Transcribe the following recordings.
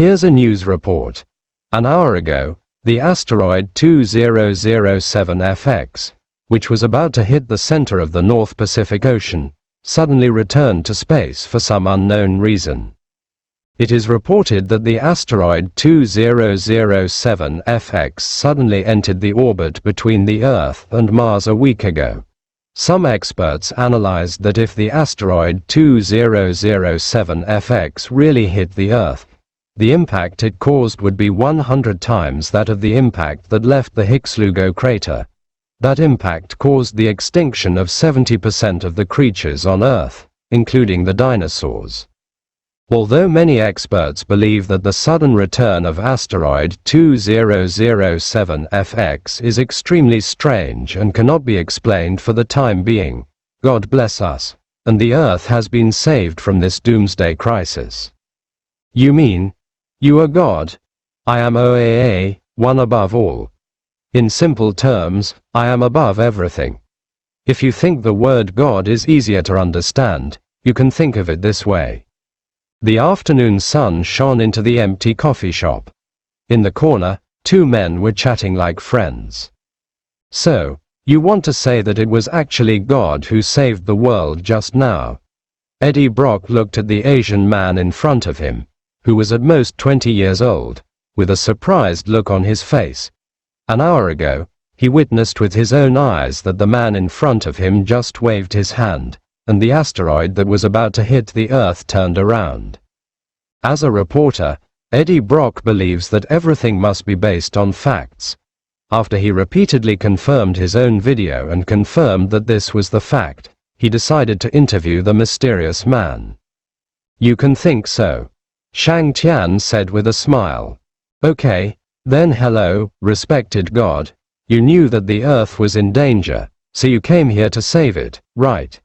Here's a news report. An hour ago, the asteroid 2007FX, which was about to hit the center of the North Pacific Ocean, suddenly returned to space for some unknown reason. It is reported that the asteroid 2007FX suddenly entered the orbit between the Earth and Mars a week ago. Some experts analyzed that if the asteroid 2007FX really hit the Earth, the impact it caused would be 100 times that of the impact that left the Higgs-Lugo crater. That impact caused the extinction of 70% of the creatures on Earth, including the dinosaurs. Although many experts believe that the sudden return of asteroid 2007FX is extremely strange and cannot be explained for the time being, God bless us, and the Earth has been saved from this doomsday crisis. You mean, you are God? I am OAA, one above all. In simple terms, I am above everything. If you think the word God is easier to understand, you can think of it this way. The afternoon sun shone into the empty coffee shop. In the corner, two men were chatting like friends. So, you want to say that it was actually God who saved the world just now? Eddie Brock looked at the Asian man in front of him, who was at most 20 years old, with a surprised look on his face. An hour ago, he witnessed with his own eyes that the man in front of him just waved his hand, and the asteroid that was about to hit the Earth turned around. As a reporter, Eddie Brock believes that everything must be based on facts. After he repeatedly confirmed his own video and confirmed that this was the fact, he decided to interview the mysterious man. You can think so, Shang Tian said with a smile. Okay, then hello, respected God. You knew that the Earth was in danger, so you came here to save it, right?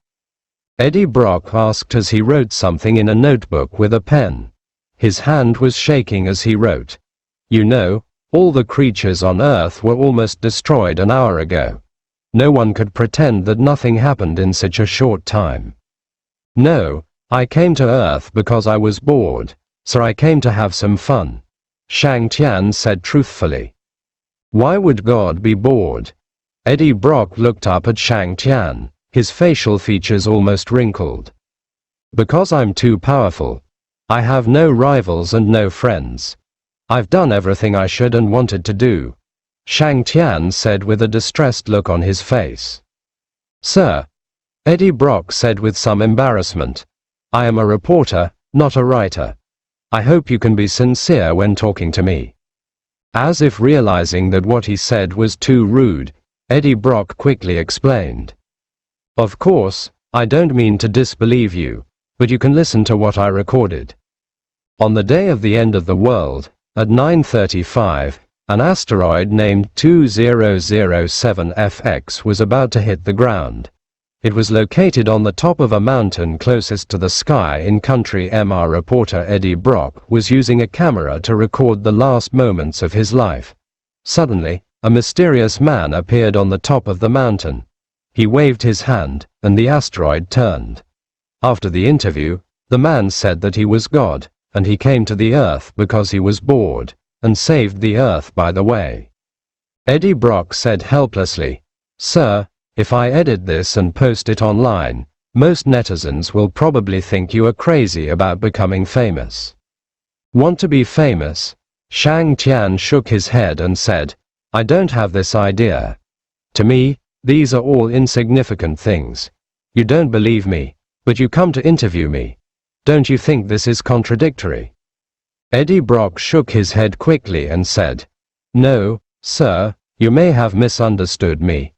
Eddie Brock asked as he wrote something in a notebook with a pen. His hand was shaking as he wrote. You know, all the creatures on Earth were almost destroyed an hour ago. No one could pretend that nothing happened in such a short time. No, I came to Earth because I was bored, so I came to have some fun, Shang Tian said truthfully. Why would God be bored? Eddie Brock looked up at Shang Tian, his facial features almost wrinkled. Because I'm too powerful. I have no rivals and no friends. I've done everything I should and wanted to do, Shang Tian said with a distressed look on his face. Sir, Eddie Brock said with some embarrassment, I am a reporter, not a writer. I hope you can be sincere when talking to me. As if realizing that what he said was too rude, Eddie Brock quickly explained. Of course, I don't mean to disbelieve you, but you can listen to what I recorded. On the day of the end of the world, at 9:35, an asteroid named 2007FX was about to hit the ground. It was located on the top of a mountain closest to the sky in country. MR reporter Eddie Brock was using a camera to record the last moments of his life. Suddenly, a mysterious man appeared on the top of the mountain. He waved his hand, and the asteroid turned. After the interview, the man said that he was God, and he came to the Earth because he was bored, and saved the Earth by the way. Eddie Brock said helplessly, Sir, if I edit this and post it online, most netizens will probably think you are crazy about becoming famous. Want to be famous? Shang Tian shook his head and said, I don't have this idea. To me, these are all insignificant things. You don't believe me, but you come to interview me. Don't you think this is contradictory? Eddie Brock shook his head quickly and said, No, sir, you may have misunderstood me.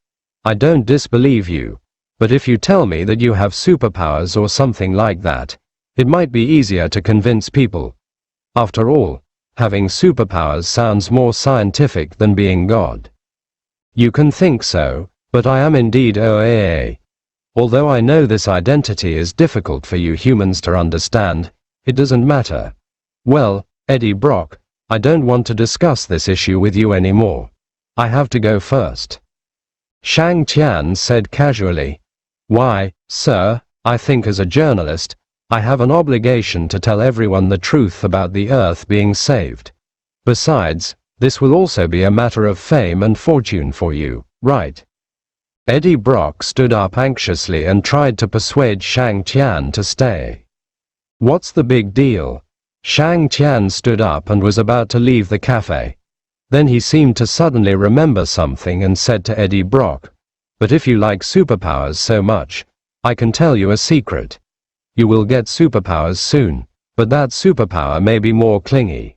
I don't disbelieve you, but if you tell me that you have superpowers or something like that, it might be easier to convince people. After all, having superpowers sounds more scientific than being God. You can think so, but I am indeed OAA. Although I know this identity is difficult for you humans to understand, it doesn't matter. Well, Eddie Brock, I don't want to discuss this issue with you anymore. I have to go first. Shang Tian said casually. Why, sir, I think as a journalist, I have an obligation to tell everyone the truth about the Earth being saved. Besides, this will also be a matter of fame and fortune for you, right? Eddie Brock stood up anxiously and tried to persuade Shang Tian to stay. What's the big deal? Shang Tian stood up and was about to leave the cafe. Then he seemed to suddenly remember something and said to Eddie Brock, "But if you like superpowers so much, I can tell you a secret. You will get superpowers soon, but that superpower may be more clingy."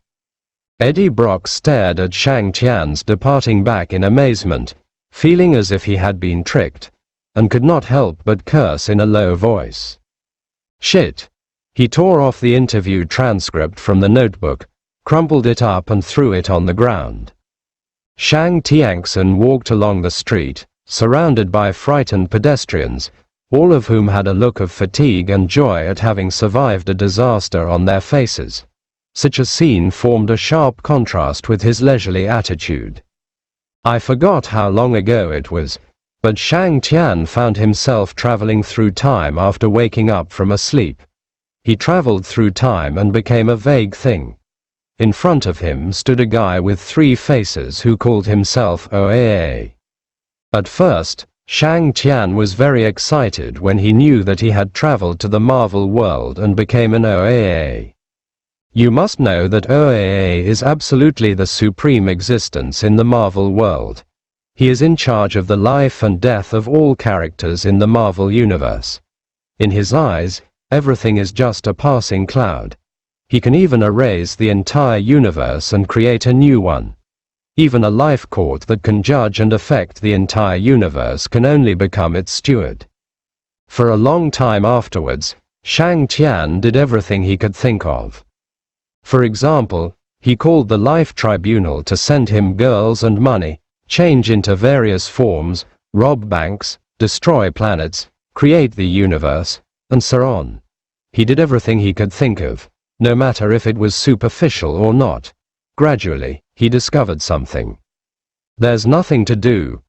Eddie Brock stared at Shang Tian's departing back in amazement, feeling as if he had been tricked, and could not help but curse in a low voice. Shit. He tore off the interview transcript from the notebook, crumpled it up and threw it on the ground. Shang Tianxin walked along the street, surrounded by frightened pedestrians, all of whom had a look of fatigue and joy at having survived a disaster on their faces. Such a scene formed a sharp contrast with his leisurely attitude. I forgot how long ago it was, but Shang Tian found himself traveling through time after waking up from a sleep. He traveled through time and became a vague thing. In front of him stood a guy with 3 faces who called himself OAA. At first, Shang Tian was very excited when he knew that he had traveled to the Marvel world and became an OAA. You must know that OAA is absolutely the supreme existence in the Marvel world. He is in charge of the life and death of all characters in the Marvel universe. In his eyes, everything is just a passing cloud. He can even erase the entire universe and create a new one. Even a life court that can judge and affect the entire universe can only become its steward. For a long time afterwards, Shang Tian did everything he could think of. For example, he called the Life Tribunal to send him girls and money, change into various forms, rob banks, destroy planets, create the universe, and so on. He did everything he could think of, no matter if it was superficial or not. Gradually, he discovered something. There's nothing to do.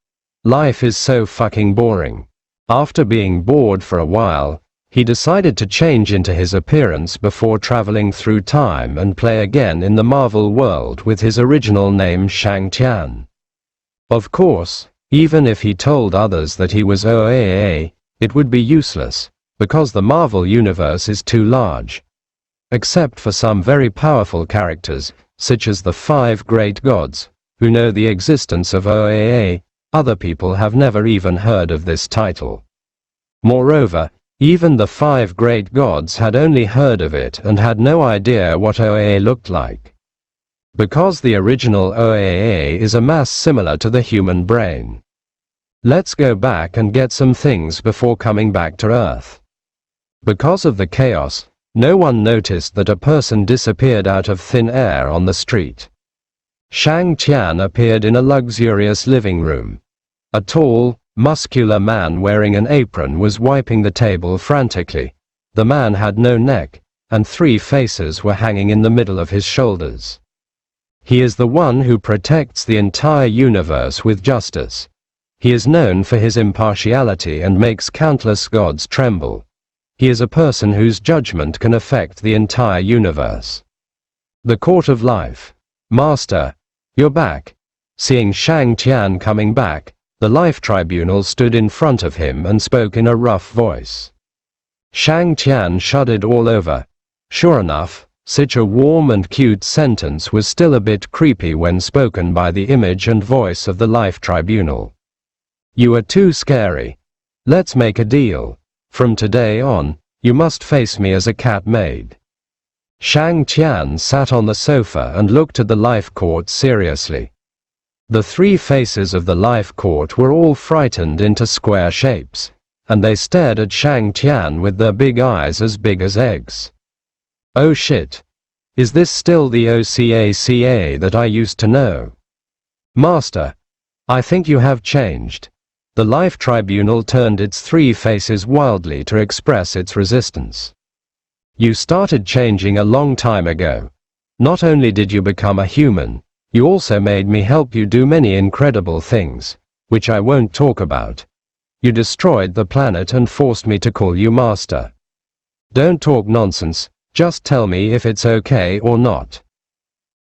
Life is so fucking boring. After being bored for a while, he decided to change into his appearance before traveling through time and play again in the Marvel world with his original name Shang Tian. Of course, even if he told others that he was OAA, it would be useless, because the Marvel universe is too large. Except for some very powerful characters, such as the 5 great gods, who know the existence of OAA, other people have never even heard of this title. Moreover, even the 5 great gods had only heard of it and had no idea what OAA looked like. Because the original OAA is a mass similar to the human brain. Let's go back and get some things before coming back to Earth. Because of the chaos, no one noticed that a person disappeared out of thin air on the street. Shang Tian appeared in a luxurious living room. A tall, muscular man wearing an apron was wiping the table frantically. The man had no neck, and 3 faces were hanging in the middle of his shoulders. He is the one who protects the entire universe with justice. He is known for his impartiality and makes countless gods tremble. He is a person whose judgment can affect the entire universe. The Court of Life. Master, you're back. Seeing Shang Tian coming back, the Life Tribunal stood in front of him and spoke in a rough voice. Shang Tian shuddered all over. Sure enough, such a warm and cute sentence was still a bit creepy when spoken by the image and voice of the Life Tribunal. You are too scary. Let's make a deal. From today on, you must face me as a cat maid. Shang Tian sat on the sofa and looked at the Life Court seriously. The 3 faces of the Life Court were all frightened into square shapes, and they stared at Shang Tian with their big eyes as big as eggs. Oh shit. Is this still the OCACA that I used to know? Master, I think you have changed. The Life Tribunal turned its 3 faces wildly to express its resistance. You started changing a long time ago. Not only did you become a human, you also made me help you do many incredible things, which I won't talk about. You destroyed the planet and forced me to call you Master. Don't talk nonsense, just tell me if it's okay or not.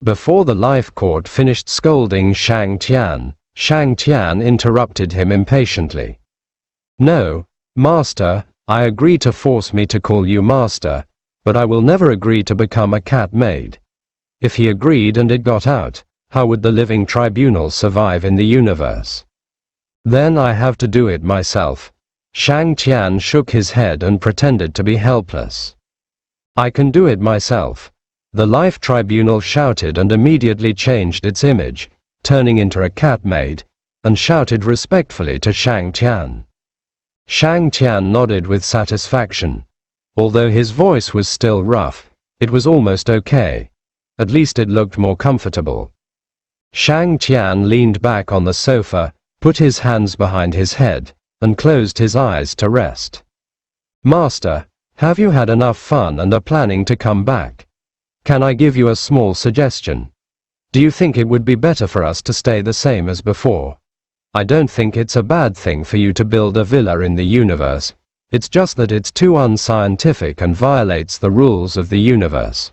Before the life court finished scolding Shang Tian interrupted him impatiently. No, Master, I agree to force me to call you Master, but I will never agree to become a cat maid. If he agreed and it got out, how would the living tribunal survive in the universe? Then I have to do it myself. Shang Tian shook his head and pretended to be helpless. I can do it myself. The life tribunal shouted and immediately changed its image, turning into a cat maid, and shouted respectfully to Shang Tian. Shang Tian nodded with satisfaction. Although his voice was still rough, it was almost okay. At least it looked more comfortable. Shang Tian leaned back on the sofa, put his hands behind his head, and closed his eyes to rest. Master, have you had enough fun and are planning to come back? Can I give you a small suggestion? Do you think it would be better for us to stay the same as before? I don't think it's a bad thing for you to build a villa in the universe, it's just that it's too unscientific and violates the rules of the universe.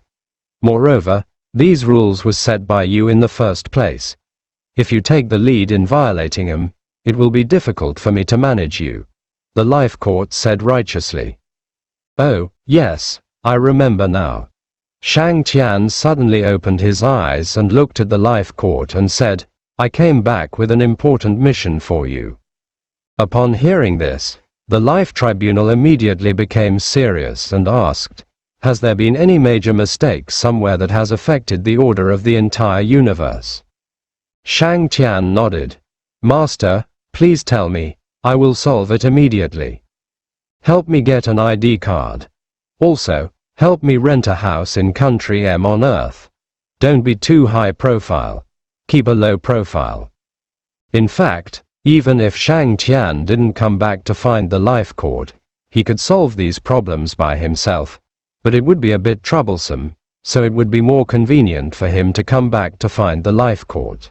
Moreover, these rules were set by you in the first place. If you take the lead in violating them, it will be difficult for me to manage you, the life court said righteously. Oh, yes, I remember now. Shang Tian suddenly opened his eyes and looked at the life court and said, I came back with an important mission for you. Upon hearing this, the life tribunal immediately became serious and asked, has there been any major mistake somewhere that has affected the order of the entire universe? Shang Tian nodded. Master, please tell me, I will solve it immediately. Help me get an ID card. Also, help me rent a house in country M on Earth. Don't be too high profile. Keep a low profile. In fact, even if Shang Tian didn't come back to find the life court, he could solve these problems by himself, but it would be a bit troublesome, so it would be more convenient for him to come back to find the life court.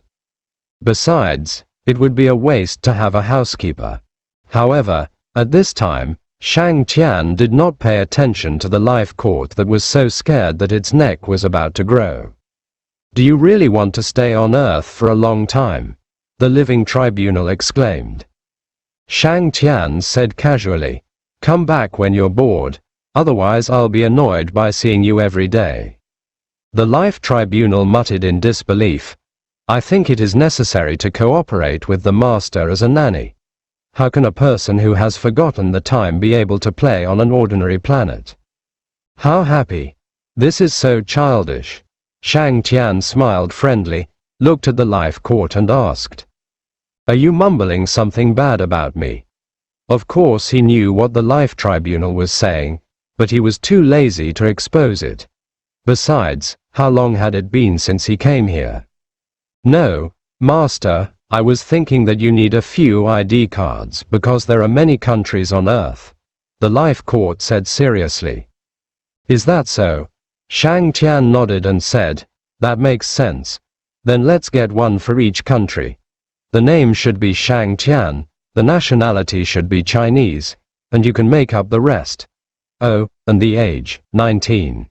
Besides, it would be a waste to have a housekeeper. However, at this time, Shang Tian did not pay attention to the life court that was so scared that its neck was about to grow. Do you really want to stay on Earth for a long time? The living tribunal exclaimed. Shang Tian said casually, come back when you're bored, otherwise I'll be annoyed by seeing you every day. The life tribunal muttered in disbelief, I think it is necessary to cooperate with the master as a nanny. How can a person who has forgotten the time be able to play on an ordinary planet? How happy. This is so childish. Shang Tian smiled friendly, looked at the life court and asked, are you mumbling something bad about me? Of course he knew what the life tribunal was saying, but he was too lazy to expose it. Besides, how long had it been since he came here? No, Master, I was thinking that you need a few ID cards because there are many countries on Earth, the life court said seriously. Is that so? Shang Tian nodded and said, that makes sense. Then let's get one for each country. The name should be Shang Tian, the nationality should be Chinese, and you can make up the rest. Oh, and the age, 19.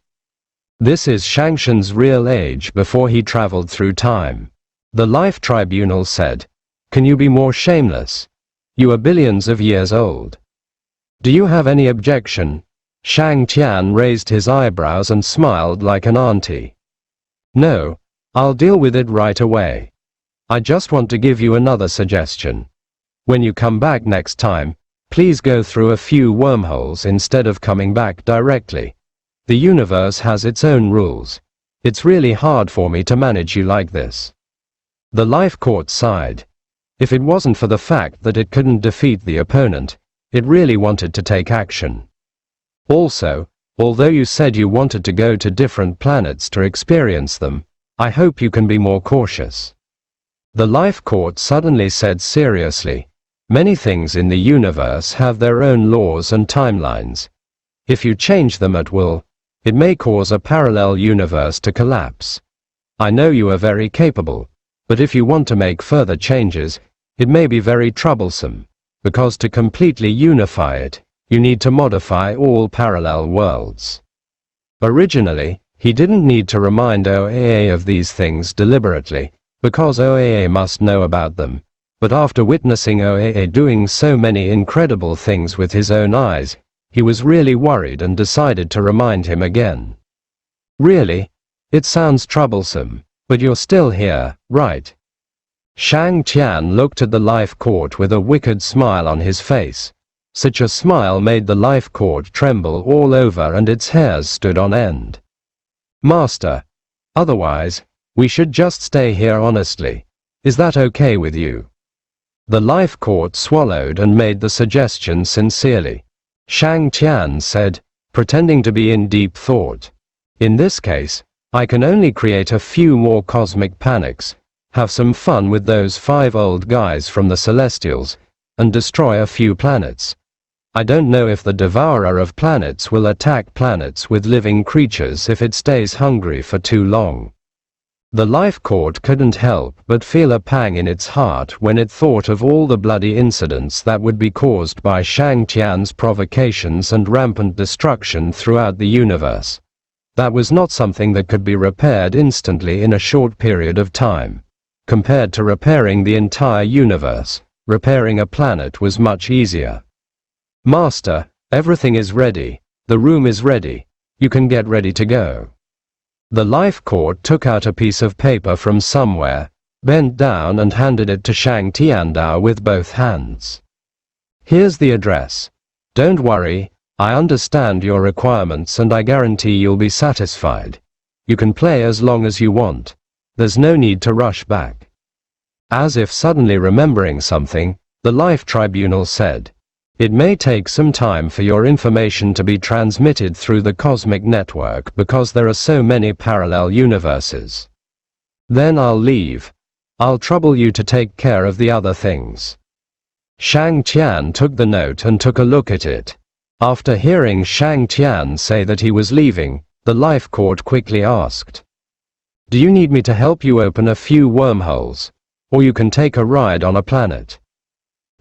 This is Shangshan's real age before he traveled through time. The life tribunal said, can you be more shameless? You are billions of years old. Do you have any objection? Shang Tian raised his eyebrows and smiled like an auntie. No, I'll deal with it right away. I just want to give you another suggestion. When you come back next time, please go through a few wormholes instead of coming back directly. The universe has its own rules. It's really hard for me to manage you like this. The life court sighed. If it wasn't for the fact that it couldn't defeat the opponent, it really wanted to take action. Also, although you said you wanted to go to different planets to experience them, I hope you can be more cautious. The life court suddenly said seriously, many things in the universe have their own laws and timelines. If you change them at will, it may cause a parallel universe to collapse. I know you are very capable, but if you want to make further changes, it may be very troublesome, because to completely unify it, you need to modify all parallel worlds. Originally, he didn't need to remind OAA of these things deliberately, because OAA must know about them, but after witnessing OAA doing so many incredible things with his own eyes, he was really worried and decided to remind him again. Really? It sounds troublesome, but you're still here, right? Shang Tian looked at the life court with a wicked smile on his face. Such a smile made the life court tremble all over and its hairs stood on end. Master, otherwise, we should just stay here honestly. Is that okay with you? The life court swallowed and made the suggestion sincerely. Shang Tian said, pretending to be in deep thought. In this case, I can only create a few more cosmic panics, have some fun with those 5 old guys from the Celestials, and destroy a few planets. I don't know if the devourer of planets will attack planets with living creatures if it stays hungry for too long. The life court couldn't help but feel a pang in its heart when it thought of all the bloody incidents that would be caused by Shang Tian's provocations and rampant destruction throughout the universe. That was not something that could be repaired instantly in a short period of time. Compared to repairing the entire universe, repairing a planet was much easier. Master, everything is ready, the room is ready, you can get ready to go. The life court took out a piece of paper from somewhere, bent down and handed it to Shang Tiandao with both hands. Here's the address. Don't worry, I understand your requirements and I guarantee you'll be satisfied. You can play as long as you want. There's no need to rush back. As if suddenly remembering something, the Life Tribunal said, it may take some time for your information to be transmitted through the cosmic network because there are so many parallel universes. Then I'll leave. I'll trouble you to take care of the other things. Shang Tian took the note and took a look at it. After hearing Shang Tian say that he was leaving, the life court quickly asked, do you need me to help you open a few wormholes? Or you can take a ride on a planet.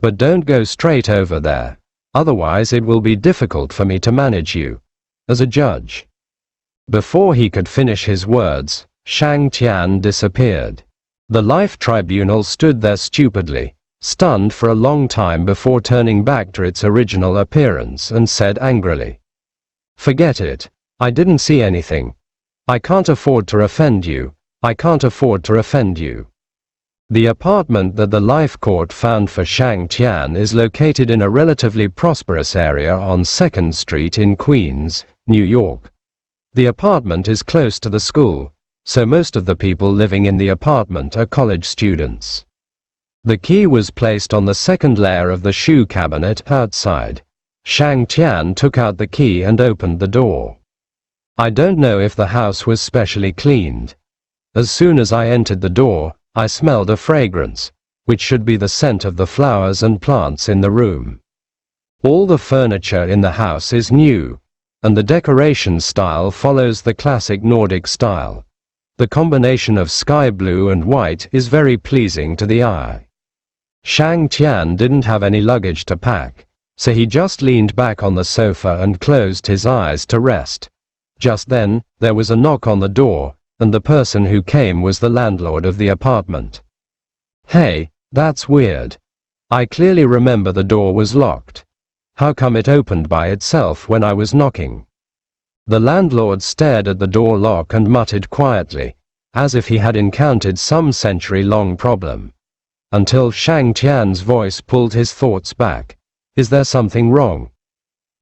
But don't go straight over there, otherwise it will be difficult for me to manage you, as a judge. Before he could finish his words, Shang Tian disappeared. The Life Tribunal stood there stupidly, stunned for a long time before turning back to its original appearance and said angrily, forget it, I didn't see anything. I can't afford to offend you, I can't afford to offend you. The apartment that the Life Court found for Shang Tian is located in a relatively prosperous area on 2nd Street in Queens, New York. The apartment is close to the school, so most of the people living in the apartment are college students. The key was placed on the 2nd layer of the shoe cabinet outside. Shang Tian took out the key and opened the door. I don't know if the house was specially cleaned. As soon as I entered the door, I smelled a fragrance, which should be the scent of the flowers and plants in the room. All the furniture in the house is new, and the decoration style follows the classic Nordic style. The combination of sky blue and white is very pleasing to the eye. Shang Tian didn't have any luggage to pack, so he just leaned back on the sofa and closed his eyes to rest. Just then, there was a knock on the door, and the person who came was the landlord of the apartment. Hey, that's weird. I clearly remember the door was locked. How come it opened by itself when I was knocking? The landlord stared at the door lock and muttered quietly, as if he had encountered some century-long problem. Until Shang Tian's voice pulled his thoughts back. Is there something wrong?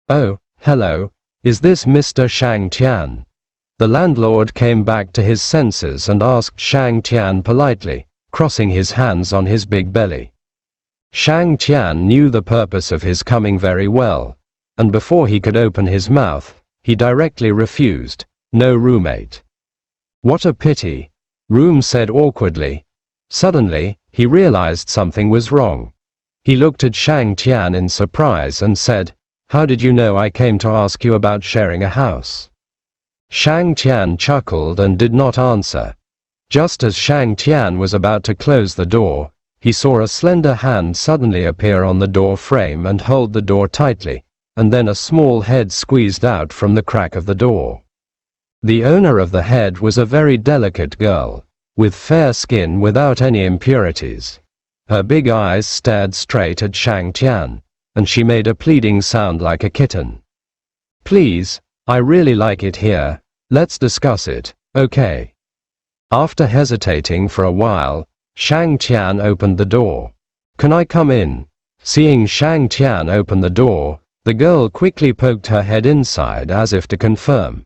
Oh, hello, is this Mr. Shang Tian? The landlord came back to his senses and asked Shang Tian politely, crossing his hands on his big belly. Shang Tian knew the purpose of his coming very well, and before he could open his mouth, he directly refused, no roommate. What a pity, Room said awkwardly. Suddenly, he realized something was wrong. He looked at Shang Tian in surprise and said, how did you know I came to ask you about sharing a house? Shang Tian chuckled and did not answer. Just as Shang Tian was about to close the door, he saw a slender hand suddenly appear on the door frame and hold the door tightly, and then a small head squeezed out from the crack of the door. The owner of the head was a very delicate girl, with fair skin without any impurities. Her big eyes stared straight at Shang Tian, and she made a pleading sound like a kitten. "Please, I really like it here, let's discuss it, okay?" After hesitating for a while, Shang Tian opened the door. "Can I come in?" Seeing Shang Tian open the door, the girl quickly poked her head inside as if to confirm.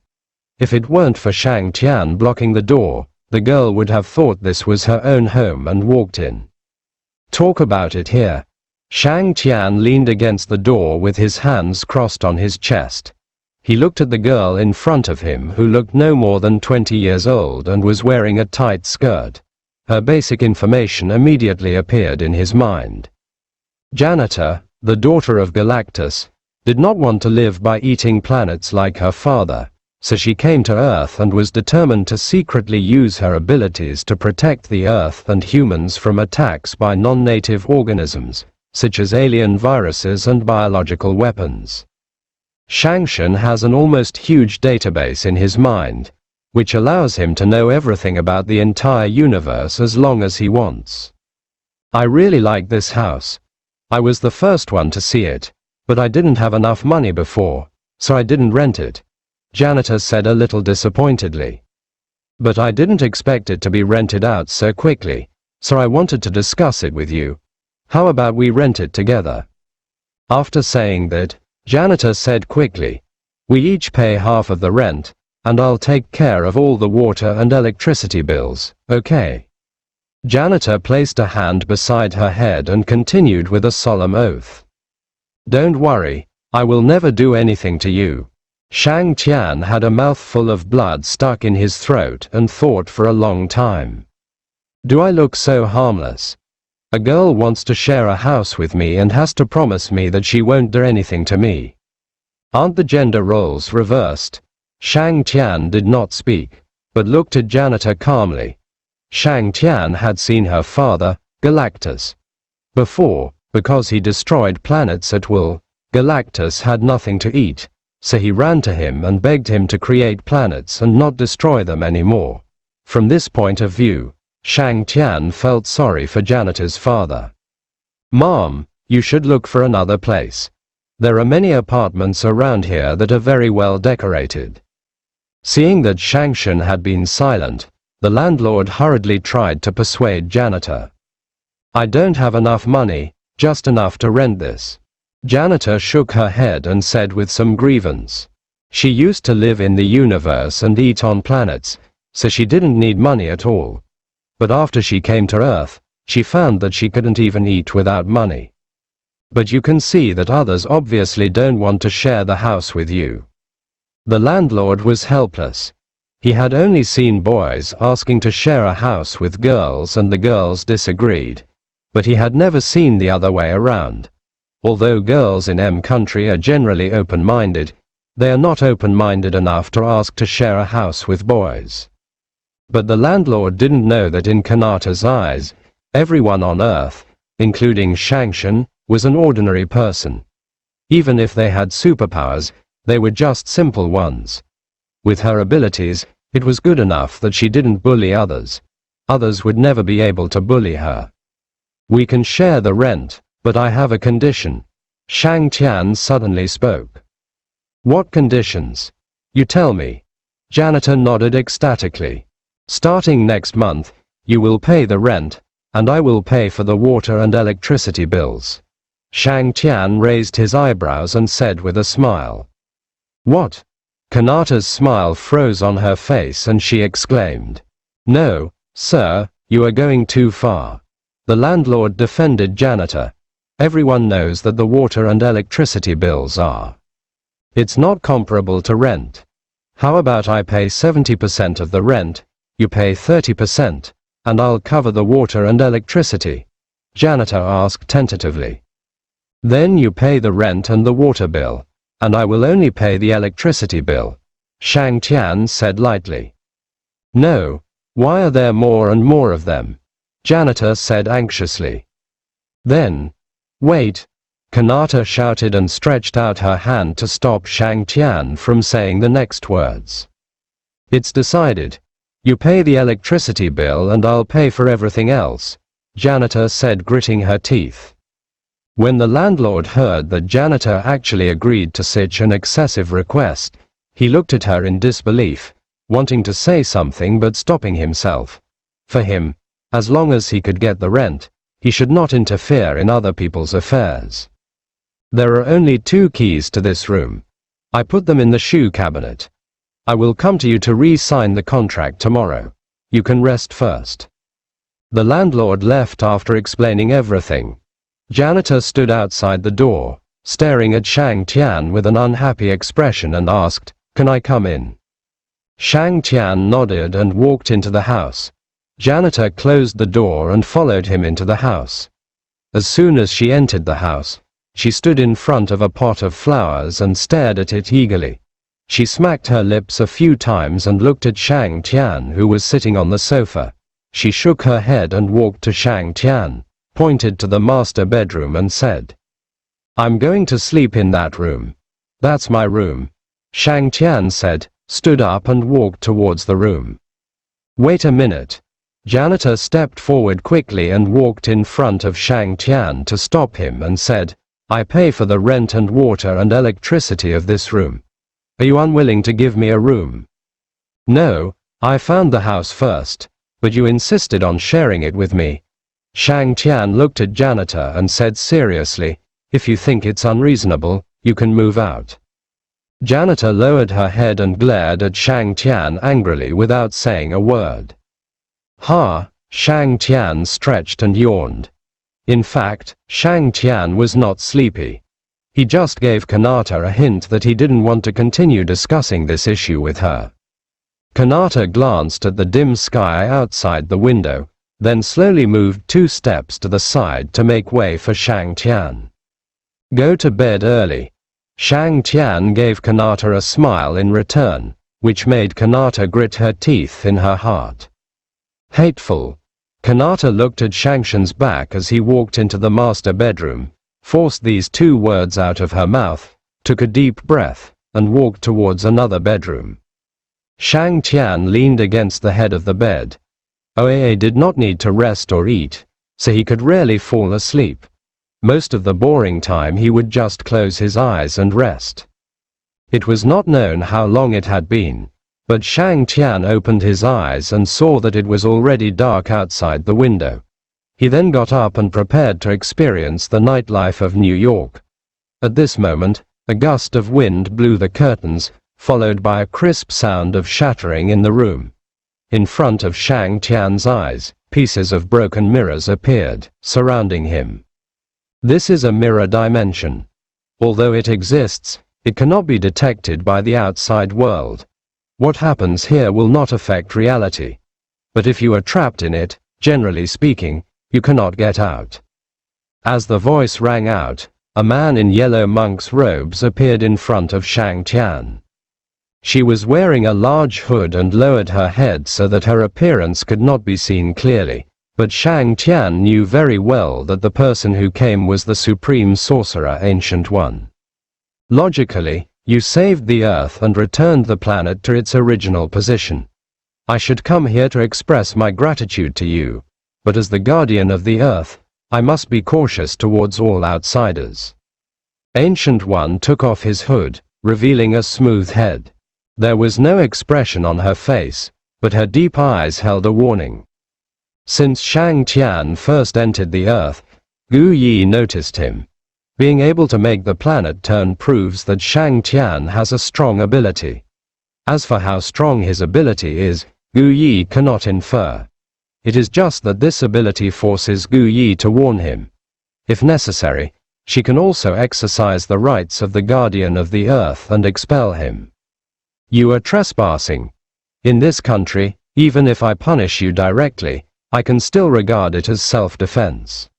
If it weren't for Shang Tian blocking the door, the girl would have thought this was her own home and walked in. "Talk about it here." Shang Tian leaned against the door with his hands crossed on his chest. He looked at the girl in front of him who looked no more than 20 years old and was wearing a tight skirt. Her basic information immediately appeared in his mind. Janitor, the daughter of Galactus, did not want to live by eating planets like her father, so she came to Earth and was determined to secretly use her abilities to protect the Earth and humans from attacks by non-native organisms, such as alien viruses and biological weapons. Shangshan has an almost huge database in his mind, which allows him to know everything about the entire universe as long as he wants. "I really like this house. I was the first one to see it, but I didn't have enough money before, so I didn't rent it," Janitor said a little disappointedly. "But I didn't expect it to be rented out so quickly, so I wanted to discuss it with you. How about we rent it together?" After saying that, Janitor said quickly, "We each pay half of the rent, and I'll take care of all the water and electricity bills, okay?" Janitor placed a hand beside her head and continued with a solemn oath. "Don't worry, I will never do anything to you." Shang Tian had a mouthful of blood stuck in his throat and thought for a long time. "Do I look so harmless? A girl wants to share a house with me and has to promise me that she won't do anything to me. Aren't the gender roles reversed?" Shang Tian did not speak, but looked at Janitor calmly. Shang Tian had seen her father, Galactus. Before, because he destroyed planets at will, Galactus had nothing to eat, so he ran to him and begged him to create planets and not destroy them anymore. From this point of view, Shang Tian felt sorry for Janitor's father. "Mom, you should look for another place. There are many apartments around here that are very well decorated." Seeing that Shangshan had been silent, the landlord hurriedly tried to persuade Janitor. "I don't have enough money, just enough to rent this." Janitor shook her head and said with some grievance. She used to live in the universe and eat on planets, so she didn't need money at all. But after she came to Earth, she found that she couldn't even eat without money. "But you can see that others obviously don't want to share the house with you." The landlord was helpless. He had only seen boys asking to share a house with girls and the girls disagreed, but he had never seen the other way around. Although girls in M country are generally open-minded, they are not open-minded enough to ask to share a house with boys. But the landlord didn't know that in Kanata's eyes, everyone on Earth, including Shangshan, was an ordinary person. Even if they had superpowers, they were just simple ones. With her abilities, it was good enough that she didn't bully others. Others would never be able to bully her. "We can share the rent, but I have a condition." Shang Tian suddenly spoke. "What conditions? You tell me." Janitor nodded ecstatically. "Starting next month, you will pay the rent, and I will pay for the water and electricity bills." Shang Tian raised his eyebrows and said with a smile. "What?" Kanata's smile froze on her face and she exclaimed. "No, sir, you are going too far." The landlord defended Janitor. "Everyone knows that the water and electricity bills are. It's not comparable to rent. How about I pay 70% of the rent, you pay 30%, and I'll cover the water and electricity?" Janitor asked tentatively. "Then you pay the rent and the water bill, and I will only pay the electricity bill," Shang Tian said lightly. "No, why are there more and more of them?" Janitor said anxiously. "Then, wait, Kanata shouted and stretched out her hand to stop Shang Tian from saying the next words. It's decided. You pay the electricity bill and I'll pay for everything else, Janitor said, gritting her teeth. When the landlord heard that Janitor actually agreed to such an excessive request, he looked at her in disbelief, wanting to say something but stopping himself. For him, as long as he could get the rent, he should not interfere in other people's affairs. There are only 2 keys to this room. I put them in the shoe cabinet. I will come to you to re-sign the contract tomorrow. You can rest first. The landlord left after explaining everything. Janitor stood outside the door, staring at Shang Tian with an unhappy expression and asked, "Can I come in?" Shang Tian nodded and walked into the house. Janitor closed the door and followed him into the house. As soon as she entered the house, she stood in front of a pot of flowers and stared at it eagerly. She smacked her lips a few times and looked at Shang Tian, who was sitting on the sofa. She shook her head and walked to Shang Tian, pointed to the master bedroom and said, "I'm going to sleep in that room." "That's my room," Shang Tian said, stood up and walked towards the room. "Wait a minute." Janitor stepped forward quickly and walked in front of Shang Tian to stop him and said, "I pay for the rent and water and electricity of this room. Are you unwilling to give me a room?" "No, I found the house first, but you insisted on sharing it with me." Shang Tian looked at Janitor and said seriously, "If you think it's unreasonable, you can move out." Janitor lowered her head and glared at Shang Tian angrily without saying a word. "Ha!" Shang Tian stretched and yawned. In fact, Shang Tian was not sleepy. He just gave Kanata a hint that he didn't want to continue discussing this issue with her. Kanata glanced at the dim sky outside the window, then slowly moved 2 steps to the side to make way for Shang Tian. "Go to bed early." Shang Tian gave Kanata a smile in return, which made Kanata grit her teeth in her heart. Hateful. Kanata looked at Shangshan's back as he walked into the master bedroom, forced these 2 words out of her mouth, took a deep breath, and walked towards another bedroom. Shang Tian leaned against the head of the bed. OAA did not need to rest or eat, so he could rarely fall asleep. Most of the boring time he would just close his eyes and rest. It was not known how long it had been, but Shang Tian opened his eyes and saw that it was already dark outside the window. He then got up and prepared to experience the nightlife of New York. At this moment, a gust of wind blew the curtains, followed by a crisp sound of shattering in the room. In front of Shang Tian's eyes, pieces of broken mirrors appeared, surrounding him. This is a mirror dimension. Although it exists, it cannot be detected by the outside world. What happens here will not affect reality. But if you are trapped in it, generally speaking, you cannot get out. As the voice rang out, a man in yellow monk's robes appeared in front of Shang Tian. She was wearing a large hood and lowered her head so that her appearance could not be seen clearly, but Shang Tian knew very well that the person who came was the supreme sorcerer Ancient One. Logically, you saved the Earth and returned the planet to its original position. I should come here to express my gratitude to you, but as the guardian of the Earth, I must be cautious towards all outsiders. Ancient One took off his hood, revealing a smooth head. There was no expression on her face, but her deep eyes held a warning. Since Shang Tian first entered the Earth, Gu Yi noticed him. Being able to make the planet turn proves that Shang Tian has a strong ability. As for how strong his ability is, Gu Yi cannot infer. It is just that this ability forces Gu Yi to warn him. If necessary, she can also exercise the rights of the guardian of the Earth and expel him. You are trespassing. In this country, even if I punish you directly, I can still regard it as self-defense.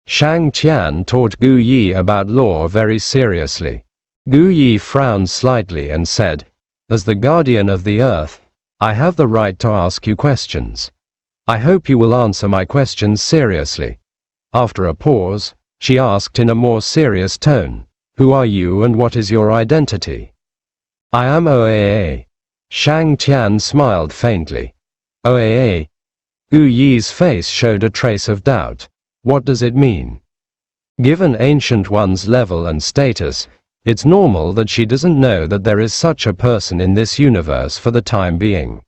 Shang Tian taught Gu Yi about law very seriously. Gu Yi frowned slightly and said, "As the guardian of the Earth, I have the right to ask you questions. I hope you will answer my questions seriously." After a pause, She asked in a more serious tone. Who are you and what is your identity? I am OAA. Shang Tian smiled faintly. OAA? Gu Yi's face showed a trace of doubt. What does it mean? Given Ancient One's level and status, it's normal that she doesn't know that there is such a person in this universe for the time being.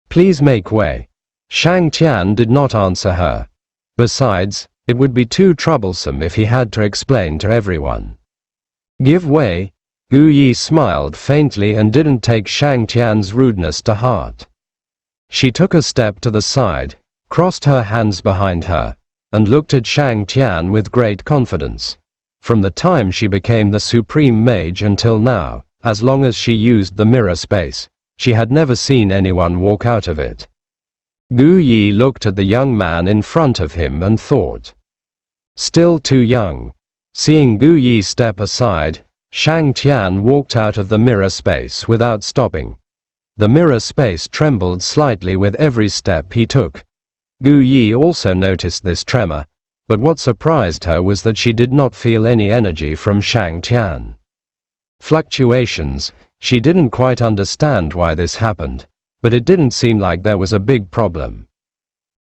Please make way. Shang Tian did not answer her. Besides, it would be too troublesome if he had to explain to everyone. Give way. Gu Yi smiled faintly and didn't take Shang Tian's rudeness to heart. She took a step to the side, crossed her hands behind her, and looked at Shang Tian with great confidence. From the time she became the Supreme Mage until now, as long as she used the mirror space, she had never seen anyone walk out of it. Gu Yi looked at the young man in front of him and thought. Still too young. Seeing Gu Yi step aside, Shang Tian walked out of the mirror space without stopping. The mirror space trembled slightly with every step he took. Gu Yi also noticed this tremor, but what surprised her was that she did not feel any energy from Shang Tian. Fluctuations, she didn't quite understand why this happened, but it didn't seem like there was a big problem.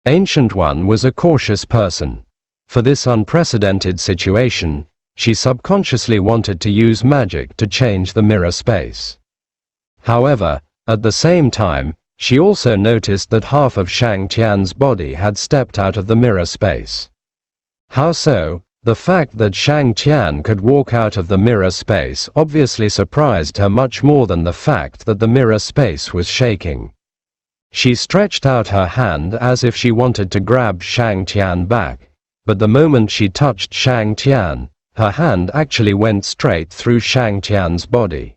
Ancient One was a cautious person. For this unprecedented situation, she subconsciously wanted to use magic to change the mirror space. However, at the same time, she also noticed that half of Shang Tian's body had stepped out of the mirror space. How so? The fact that Shang Tian could walk out of the mirror space obviously surprised her much more than the fact that the mirror space was shaking. She stretched out her hand as if she wanted to grab Shang Tian back, but the moment she touched Shang Tian, her hand actually went straight through Shang Tian's body.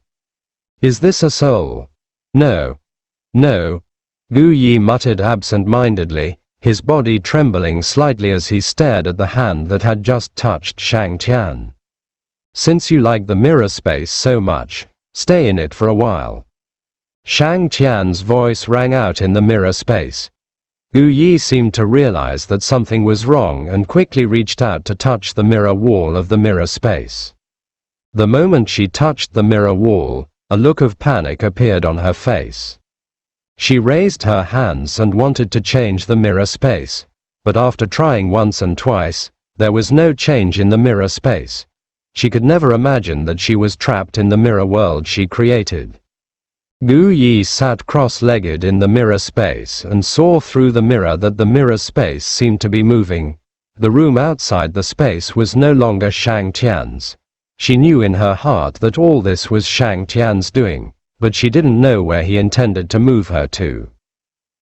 Is this a soul? No. No. Gu Yi muttered absent-mindedly, his body trembling slightly as he stared at the hand that had just touched Shang Tian. Since you like the mirror space so much, stay in it for a while. Shang Tian's voice rang out in the mirror space. Gu Yi seemed to realize that something was wrong and quickly reached out to touch the mirror wall of the mirror space. The moment she touched the mirror wall, a look of panic appeared on her face. She raised her hands and wanted to change the mirror space, but after trying once and twice, there was no change in the mirror space. She could never imagine that she was trapped in the mirror world she created. Gu Yi sat cross-legged in the mirror space and saw through the mirror that the mirror space seemed to be moving. The room outside the space was no longer Shang Tian's. She knew in her heart that all this was Shang Tian's doing, but she didn't know where he intended to move her to.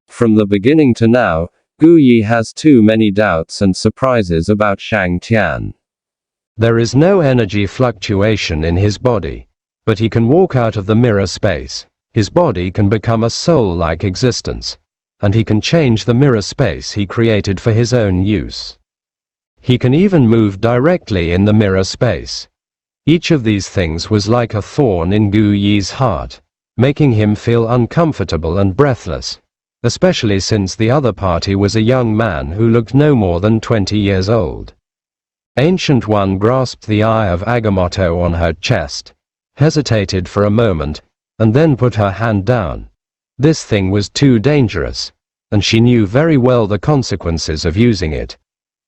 From the beginning to now, Gu Yi has too many doubts and surprises about Shang Tian. There is no energy fluctuation in his body, but he can walk out of the mirror space. His body can become a soul-like existence, and he can change the mirror space he created for his own use. He can even move directly in the mirror space. Each of these things was like a thorn in Gu Yi's heart, making him feel uncomfortable and breathless, especially since the other party was a young man who looked no more than 20 years old. Ancient One grasped the eye of Agamotto on her chest, hesitated for a moment, and then put her hand down. This thing was too dangerous, and she knew very well the consequences of using it.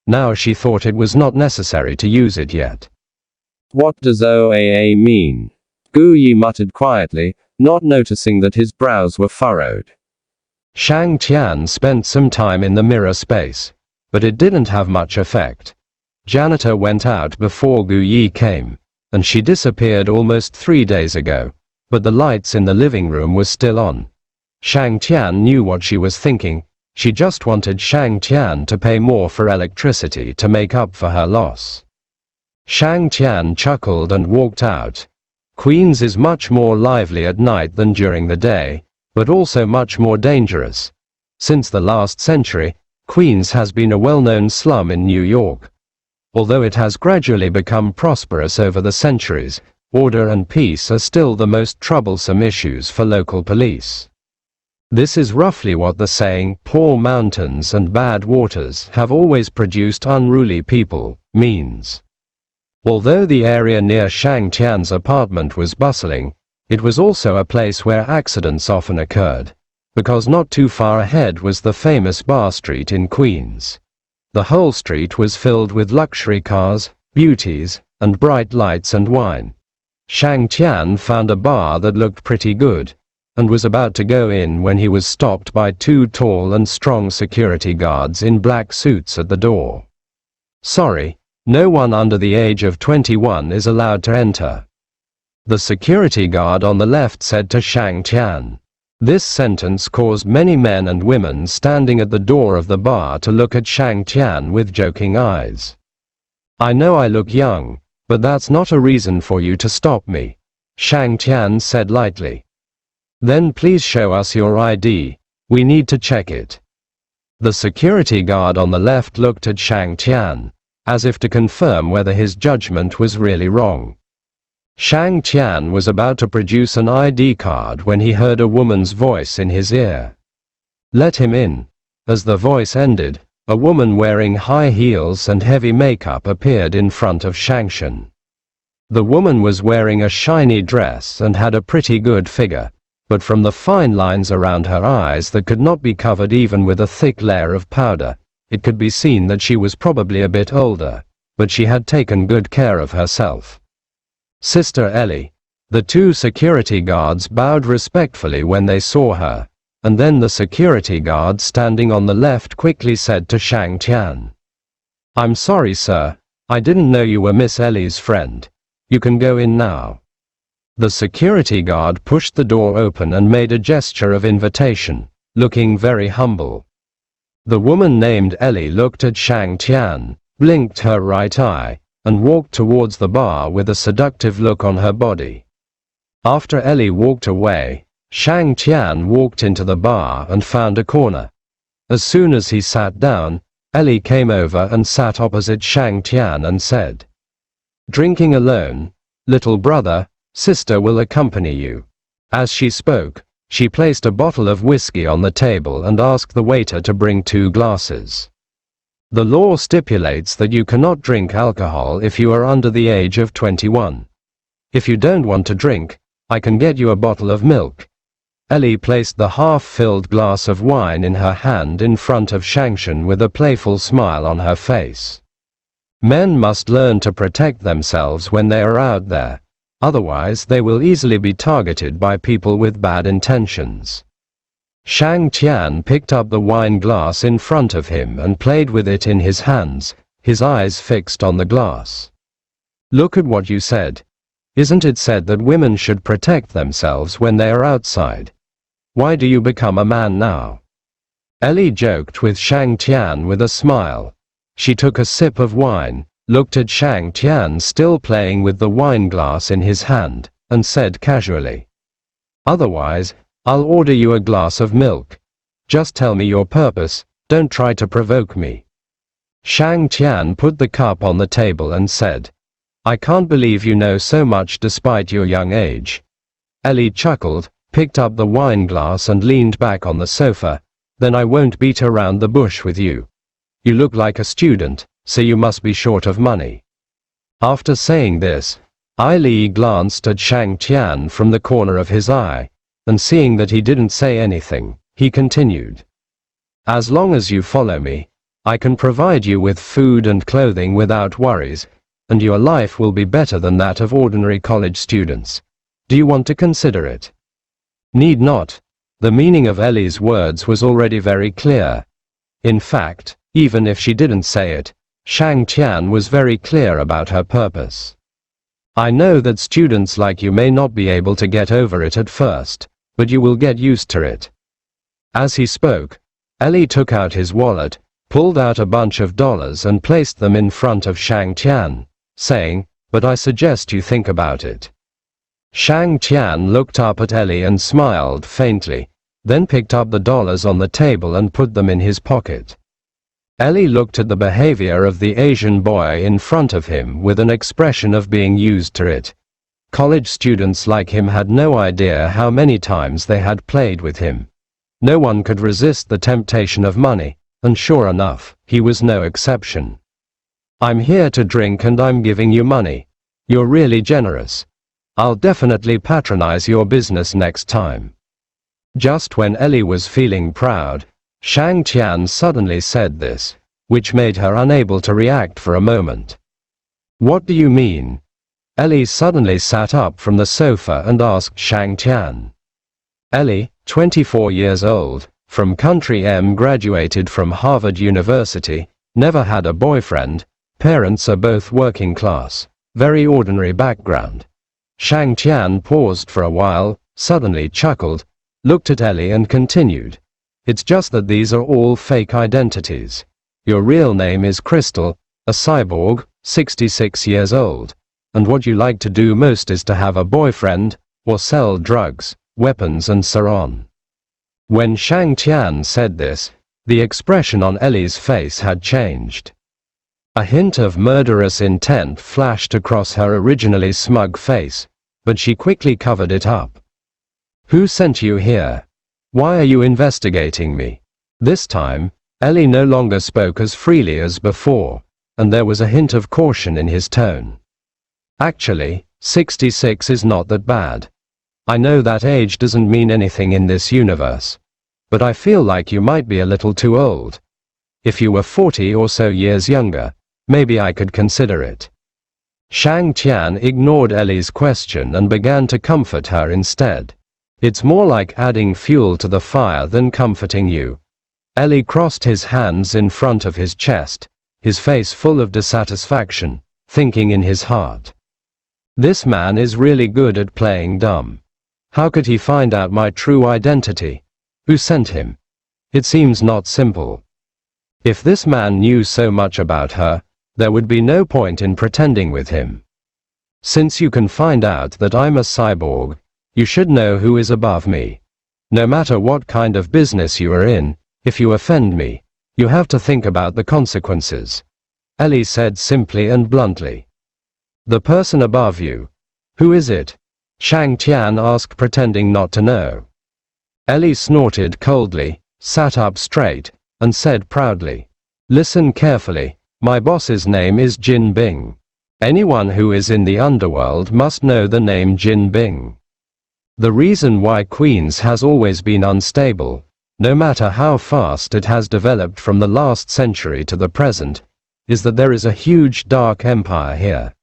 Now she thought it was not necessary to use it yet. What does OAA mean? Gu Yi muttered quietly, not noticing that his brows were furrowed. Shang Tian spent some time in the mirror space, but it didn't have much effect. Janitor went out before Gu Yi came, and she disappeared almost 3 days ago, but the lights in the living room were still on. Shang Tian knew what she was thinking. She just wanted Shang Tian to pay more for electricity to make up for her loss. Shang Tian chuckled and walked out. Queens is much more lively at night than during the day, but also much more dangerous. Since the last century, Queens has been a well-known slum in New York. Although it has gradually become prosperous over the centuries, order and peace are still the most troublesome issues for local police. This is roughly what the saying, "poor mountains and bad waters have always produced unruly people," means. Although the area near Shang Tian's apartment was bustling, it was also a place where accidents often occurred, because not too far ahead was the famous Bar Street in Queens. The whole street was filled with luxury cars, beauties, and bright lights and wine. Shang Tian found a bar that looked pretty good, and was about to go in when he was stopped by two tall and strong security guards in black suits at the door. "Sorry, no one under the age of 21 is allowed to enter," the security guard on the left said to Shang Tian. This sentence caused many men and women standing at the door of the bar to look at Shang Tian with joking eyes. "I know I look young, but that's not a reason for you to stop me," Shang Tian said lightly. "Then please show us your ID, we need to check it." The security guard on the left looked at Shang Tian, as if to confirm whether his judgment was really wrong. Shang Tian was about to produce an ID card when he heard a woman's voice in his ear. "Let him in." As the voice ended, a woman wearing high heels and heavy makeup appeared in front of Shang Tian. The woman was wearing a shiny dress and had a pretty good figure, but from the fine lines around her eyes that could not be covered even with a thick layer of powder, it could be seen that she was probably a bit older, but she had taken good care of herself. "Sister Ellie." The two security guards bowed respectfully when they saw her, and then the security guard standing on the left quickly said to Shang Tian, "I'm sorry, sir, I didn't know you were Miss Ellie's friend. You can go in now." The security guard pushed the door open and made a gesture of invitation, looking very humble. The woman named Ellie looked at Shang Tian, blinked her right eye, and walked towards the bar with a seductive look on her body. After Ellie walked away, Shang Tian walked into the bar and found a corner. As soon as he sat down, Ellie came over and sat opposite Shang Tian and said, "Drinking alone? Little brother, sister will accompany you." As she spoke, she placed a bottle of whiskey on the table and asked the waiter to bring 2 glasses. The law stipulates that you cannot drink alcohol if you are under the age of 21. If you don't want to drink, I can get you a bottle of milk. Ellie placed the half-filled glass of wine in her hand in front of Shang Tian with a playful smile on her face. Men must learn to protect themselves when they are out there, otherwise they will easily be targeted by people with bad intentions. Shang Tian picked up the wine glass in front of him and played with it in his hands, his eyes fixed on the glass. "Look at what you said. Isn't it said that women should protect themselves when they are outside? Why do you become a man now?" Ellie joked with Shang Tian with a smile. She took a sip of wine, looked at Shang Tian still playing with the wine glass in his hand, and said casually, "Otherwise, I'll order you a glass of milk. Just tell me your purpose, don't try to provoke me." Shang Tian put the cup on the table and said, "I can't believe you know so much despite your young age." Ellie chuckled, picked up the wine glass and leaned back on the sofa. "Then I won't beat around the bush with you. You look like a student, so you must be short of money." After saying this, Li glanced at Shang Tian from the corner of his eye, and seeing that he didn't say anything, he continued, "As long as you follow me, I can provide you with food and clothing without worries, and your life will be better than that of ordinary college students. Do you want to consider it?" Need not. The meaning of Ellie's words was already very clear. In fact, even if she didn't say it, Shang Tian was very clear about her purpose. "I know that students like you may not be able to get over it at first, but you will get used to it." As he spoke, Ellie took out his wallet, pulled out a bunch of dollars and placed them in front of Shang Tian, saying, "But I suggest you think about it." Shang Tian looked up at Ellie and smiled faintly, then picked up the dollars on the table and put them in his pocket. Ellie looked at the behavior of the Asian boy in front of him with an expression of being used to it. College students like him had no idea how many times they had played with him. No one could resist the temptation of money, and sure enough, he was no exception. I'm here to drink and I'm giving you money. You're really generous. I'll definitely patronize your business next time." Just when Ellie was feeling proud, Shang Tian suddenly said this, which made her unable to react for a moment. "What do you mean?" Ellie suddenly sat up from the sofa and asked Shang Tian. Ellie, 24 years old, from Country M, graduated from Harvard University, never had a boyfriend, parents are both working class, very ordinary background. Shang Tian paused for a while, suddenly chuckled, looked at Ellie and continued. "It's just that these are all fake identities. Your real name is Crystal, a cyborg, 66 years old, and what you like to do most is to have a boyfriend, or sell drugs, weapons and so on." When Shang Tian said this, the expression on Ellie's face had changed. A hint of murderous intent flashed across her originally smug face, but she quickly covered it up. "Who sent you here? Why are you investigating me?" This time, Ellie no longer spoke as freely as before, and there was a hint of caution in his tone. "Actually, 66 is not that bad. I know that age doesn't mean anything in this universe. But I feel like you might be a little too old. If you were 40 or so years younger, maybe I could consider it." Shang Tian ignored Ellie's question and began to comfort her instead. "It's more like adding fuel to the fire than comforting you." Ellie crossed his hands in front of his chest, his face full of dissatisfaction, thinking in his heart, "This man is really good at playing dumb. How could he find out my true identity? Who sent him? It seems not simple. If this man knew so much about her, there would be no point in pretending with him. Since you can find out that I'm a cyborg, you should know who is above me. No matter what kind of business you are in, if you offend me, you have to think about the consequences," Ellie said simply and bluntly. "The person above you. Who is it?" Shang Tian asked, pretending not to know. Ellie snorted coldly, sat up straight, and said proudly, "Listen carefully, my boss's name is Jin Bing. Anyone who is in the underworld must know the name Jin Bing. The reason why Queens has always been unstable, no matter how fast it has developed from the last century to the present, is that there is a huge dark empire here.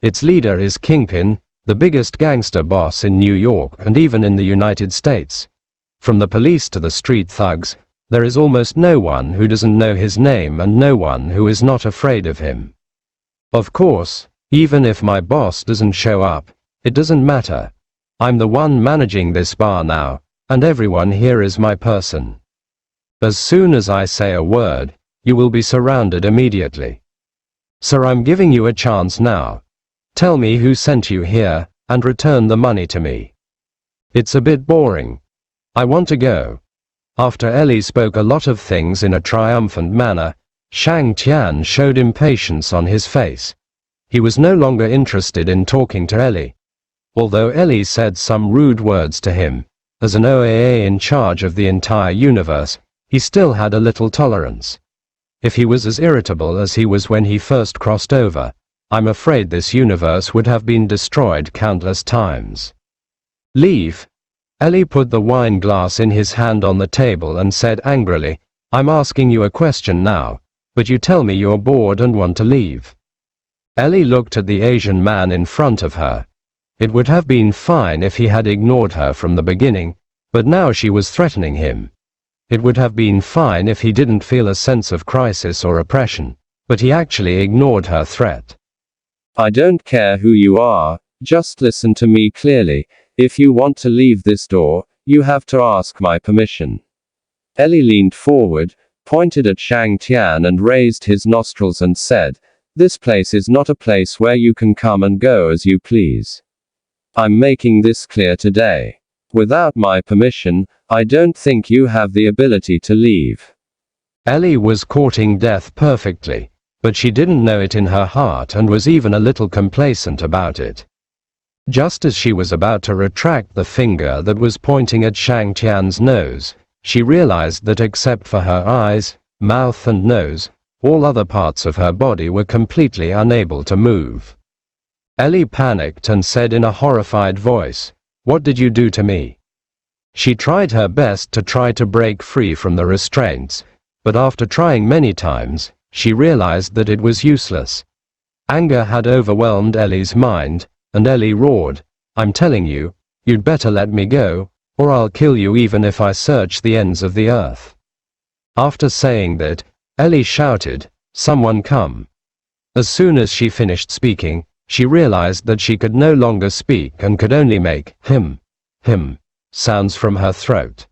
Its leader is Kingpin, the biggest gangster boss in New York and even in the United States. From the police to the street thugs, there is almost no one who doesn't know his name and no one who is not afraid of him. Of course, even if my boss doesn't show up, it doesn't matter. I'm the one managing this bar now, and everyone here is my person. As soon as I say a word, you will be surrounded immediately. Sir, I'm giving you a chance now. Tell me who sent you here, and return the money to me. It's a bit boring. I want to go." After Ellie spoke a lot of things in a triumphant manner, Shang Tian showed impatience on his face. He was no longer interested in talking to Ellie. Although Ellie said some rude words to him, as an OAA in charge of the entire universe, he still had a little tolerance. If he was as irritable as he was when he first crossed over, I'm afraid this universe would have been destroyed countless times. "Leave." Ellie put the wine glass in his hand on the table and said angrily, "I'm asking you a question now, but you tell me you're bored and want to leave." Ellie looked at the Asian man in front of her. It would have been fine if he had ignored her from the beginning, but now she was threatening him. It would have been fine if he didn't feel a sense of crisis or oppression, but he actually ignored her threat. "I don't care who you are, just listen to me clearly. If you want to leave this door, you have to ask my permission." Ellie leaned forward, pointed at Shang Tian and raised his nostrils and said, "This place is not a place where you can come and go as you please. I'm making this clear today. Without my permission, I don't think you have the ability to leave." Ellie was courting death perfectly, but she didn't know it in her heart and was even a little complacent about it. Just as she was about to retract the finger that was pointing at Shang Tian's nose, she realized that except for her eyes, mouth and nose, All other parts of her body were completely unable to move. Ellie panicked and said in a horrified voice, "What did you do to me?" She tried her best to try to break free from the restraints, but after trying many times, she realized that it was useless. Anger had overwhelmed Ellie's mind, and Ellie roared, "I'm telling you, you'd better let me go, or I'll kill you even if I search the ends of the earth." After saying that, Ellie shouted, "Someone come." As soon as she finished speaking, she realized that she could no longer speak and could only make him sounds from her throat.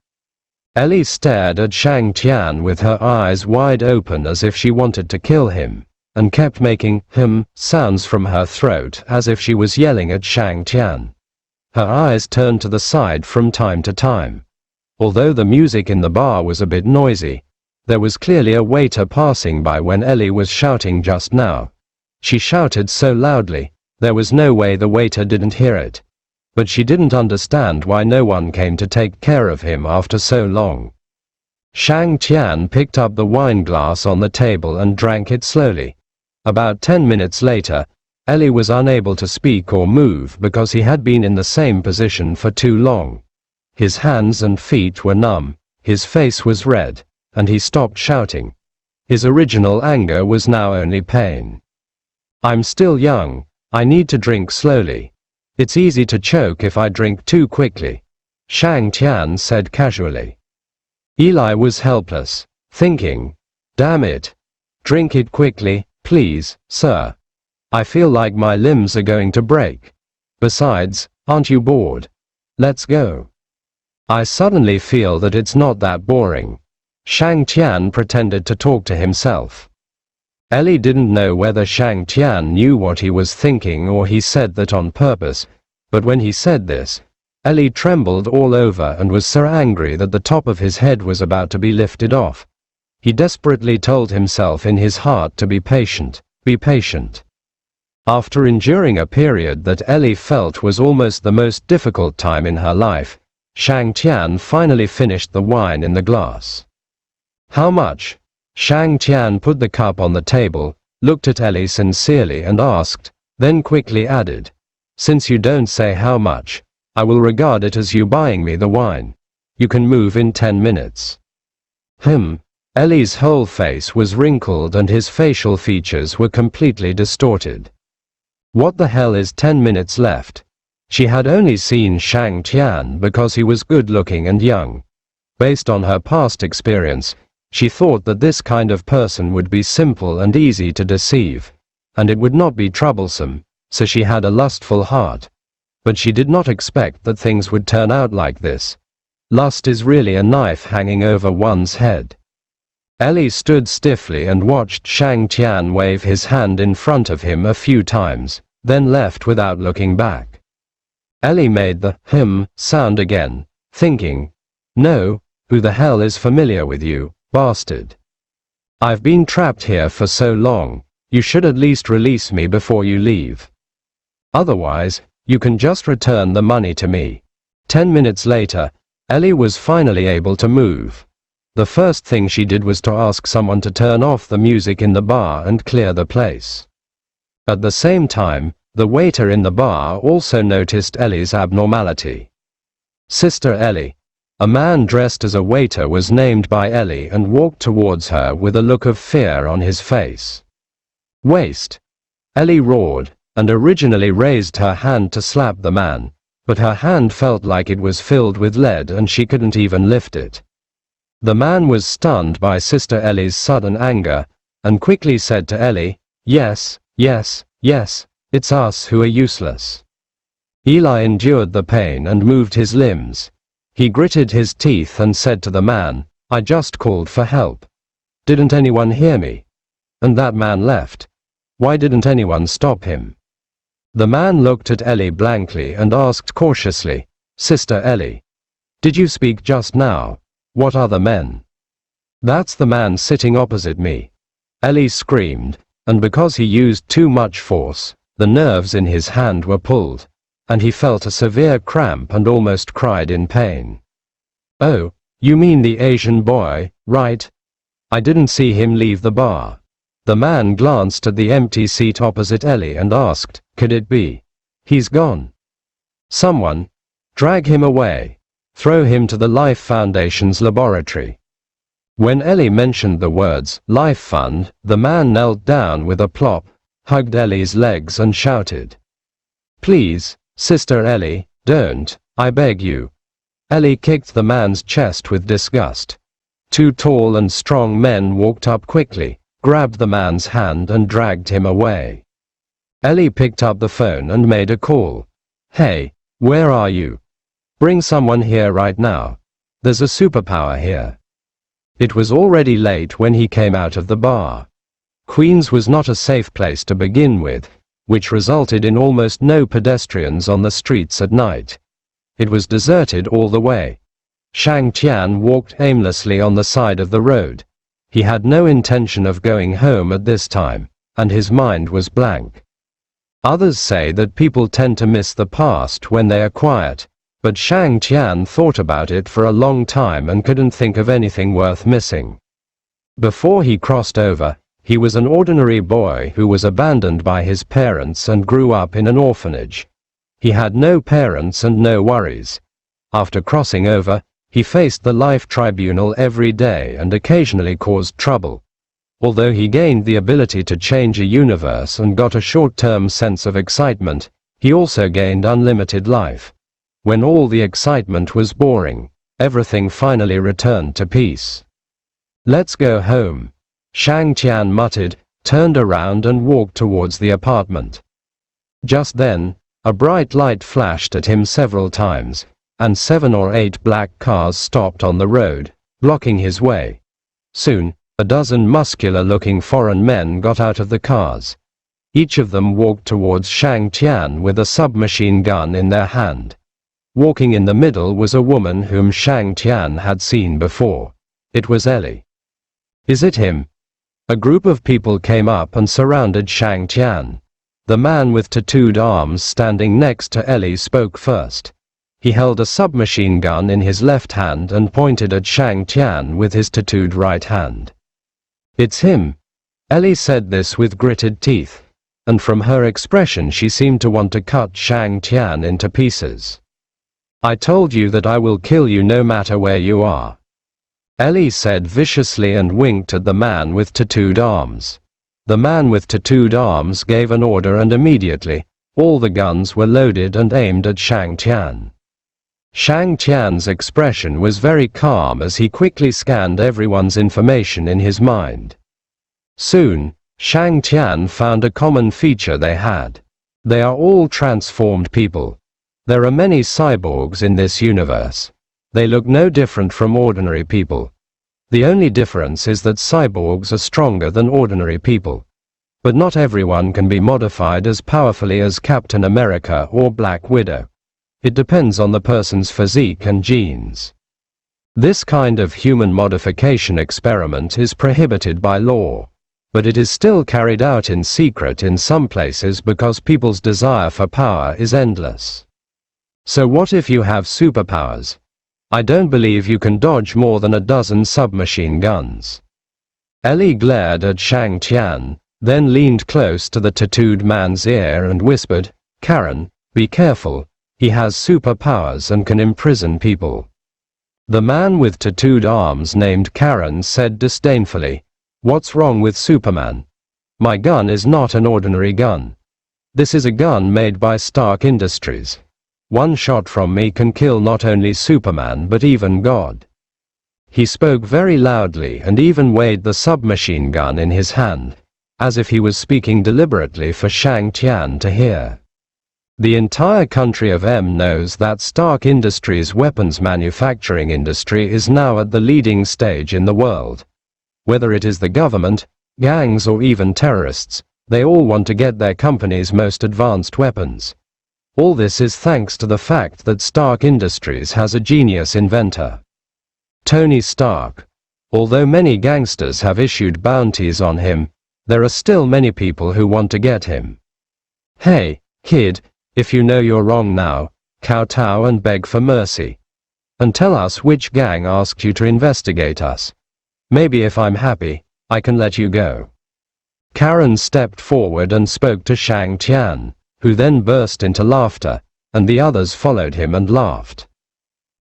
Ellie stared at Shang Tian with her eyes wide open as if she wanted to kill him, and kept making him sounds from her throat as if she was yelling at Shang Tian. Her eyes turned to the side from time to time. Although the music in the bar was a bit noisy, there was clearly a waiter passing by when Ellie was shouting just now. She shouted so loudly, there was no way the waiter didn't hear it. But she didn't understand why no one came to take care of him after so long. Shang Tian picked up the wine glass on the table and drank it slowly. About 10 minutes later, Ellie was unable to speak or move because he had been in the same position for too long. His hands and feet were numb, his face was red, and he stopped shouting. His original anger was now only pain. "I'm still young, I need to drink slowly. It's easy to choke if I drink too quickly," Shang Tian said casually. Eli was helpless, thinking, "Damn it. Drink it quickly, please, sir. I feel like my limbs are going to break. Besides, aren't you bored? Let's go." "I suddenly feel that it's not that boring." Shang Tian pretended to talk to himself. Ellie didn't know whether Shang Tian knew what he was thinking or he said that on purpose, but when he said this, Ellie trembled all over and was so angry that the top of his head was about to be lifted off. He desperately told himself in his heart to be patient, be patient. After enduring a period that Ellie felt was almost the most difficult time in her life, Shang Tian finally finished the wine in the glass. "How much?" Shang Tian put the cup on the table, looked at Ellie sincerely and asked, then quickly added, "Since you don't say how much, I will regard it as you buying me the wine. You can move in 10 minutes. Ellie's whole face was wrinkled and his facial features were completely distorted. What the hell is 10 minutes left? She had only seen Shang Tian because he was good looking and young. Based on her past experience, she thought that this kind of person would be simple and easy to deceive, and it would not be troublesome, so she had a lustful heart. But she did not expect that things would turn out like this. Lust is really a knife hanging over one's head. Ellie stood stiffly and watched Shang Tian wave his hand in front of him a few times, then left without looking back. Ellie made the sound again, thinking, "No, who the hell is familiar with you, bastard? I've been trapped here for so long, you should at least release me before you leave. Otherwise, you can just return the money to me." 10 minutes later, Ellie was finally able to move. The first thing she did was to ask someone to turn off the music in the bar and clear the place. At the same time, the waiter in the bar also noticed Ellie's abnormality. "Sister Ellie." A man dressed as a waiter was named by Ellie and walked towards her with a look of fear on his face. "Waste!" Ellie roared, and originally raised her hand to slap the man, but her hand felt like it was filled with lead and she couldn't even lift it. The man was stunned by Sister Ellie's sudden anger, and quickly said to Ellie, "Yes, yes, yes, it's us who are useless." Eli endured the pain and moved his limbs. He gritted his teeth and said to the man, "I just called for help. Didn't anyone hear me?" And that man left. Why didn't anyone stop him? The man looked at Ellie blankly and asked cautiously, "Sister Ellie, did you speak just now? What other men?" "That's the man sitting opposite me," Ellie screamed, and because he used too much force, the nerves in his hand were pulled, and he felt a severe cramp and almost cried in pain. "Oh, you mean the Asian boy, right? I didn't see him leave the bar." The man glanced at the empty seat opposite Ellie and asked, "Could it be? He's gone. Someone, drag him away. Throw him to the Life Foundation's laboratory." When Ellie mentioned the words, "Life Fund," the man knelt down with a plop, hugged Ellie's legs and shouted, "Please, Sister Ellie, don't, I beg you." Ellie kicked the man's chest with disgust. Two tall and strong men walked up quickly, grabbed the man's hand and dragged him away. Ellie picked up the phone and made a call. "Hey, where are you? Bring someone here right now. There's a superpower here." It was already late when he came out of the bar. Queens was not a safe place to begin with, which resulted in almost no pedestrians on the streets at night. It was deserted all the way. Shang Tian walked aimlessly on the side of the road. He had no intention of going home at this time, and his mind was blank. Others say that people tend to miss the past when they are quiet, but Shang Tian thought about it for a long time and couldn't think of anything worth missing. Before he crossed over, he was an ordinary boy who was abandoned by his parents and grew up in an orphanage. He had no parents and no worries. After crossing over, he faced the life tribunal every day and occasionally caused trouble. Although he gained the ability to change a universe and got a short-term sense of excitement, he also gained unlimited life. When all the excitement was boring, everything finally returned to peace. "Let's go home," Shang Tian muttered, turned around and walked towards the apartment. Just then, a bright light flashed at him several times, and 7 or 8 black cars stopped on the road, blocking his way. Soon, a dozen muscular-looking foreign men got out of the cars. Each of them walked towards Shang Tian with a submachine gun in their hand. Walking in the middle was a woman whom Shang Tian had seen before. It was Ellie. "Is it him?" A group of people came up and surrounded Shang Tian. The man with tattooed arms standing next to Ellie spoke first. He held a submachine gun in his left hand and pointed at Shang Tian with his tattooed right hand. "It's him." Ellie said this with gritted teeth, and from her expression she seemed to want to cut Shang Tian into pieces. "I told you that I will kill you no matter where you are," Ellie said viciously and winked at the man with tattooed arms. The man with tattooed arms gave an order and immediately, all the guns were loaded and aimed at Shang Tian. Shang Tian's expression was very calm as he quickly scanned everyone's information in his mind. Soon, Shang Tian found a common feature they had. They are all transformed people. There are many cyborgs in this universe. They look no different from ordinary people. The only difference is that cyborgs are stronger than ordinary people. But not everyone can be modified as powerfully as Captain America or Black Widow. It depends on the person's physique and genes. This kind of human modification experiment is prohibited by law, but it is still carried out in secret in some places because people's desire for power is endless. So what if you have superpowers? I don't believe you can dodge more than a dozen submachine guns. Ellie glared at Shang Tian, then leaned close to the tattooed man's ear and whispered, "Karen, be careful, he has superpowers and can imprison people." The man with tattooed arms named Karen said disdainfully, "What's wrong with Superman? My gun is not an ordinary gun. This is a gun made by Stark Industries. One shot from me can kill not only Superman but even God." He spoke very loudly and even weighed the submachine gun in his hand, as if he was speaking deliberately for Shang Tian to hear. The entire country of M knows that Stark Industries' weapons manufacturing industry is now at the leading stage in the world. Whether it is the government, gangs or even terrorists, they all want to get their company's most advanced weapons. All this is thanks to the fact that Stark Industries has a genius inventor, Tony Stark. Although many gangsters have issued bounties on him, there are still many people who want to get him. "Hey, kid, if you know you're wrong now, kowtow and beg for mercy. And tell us which gang asked you to investigate us. Maybe if I'm happy, I can let you go." Karen stepped forward and spoke to Shang Tian, who then burst into laughter, and the others followed him and laughed.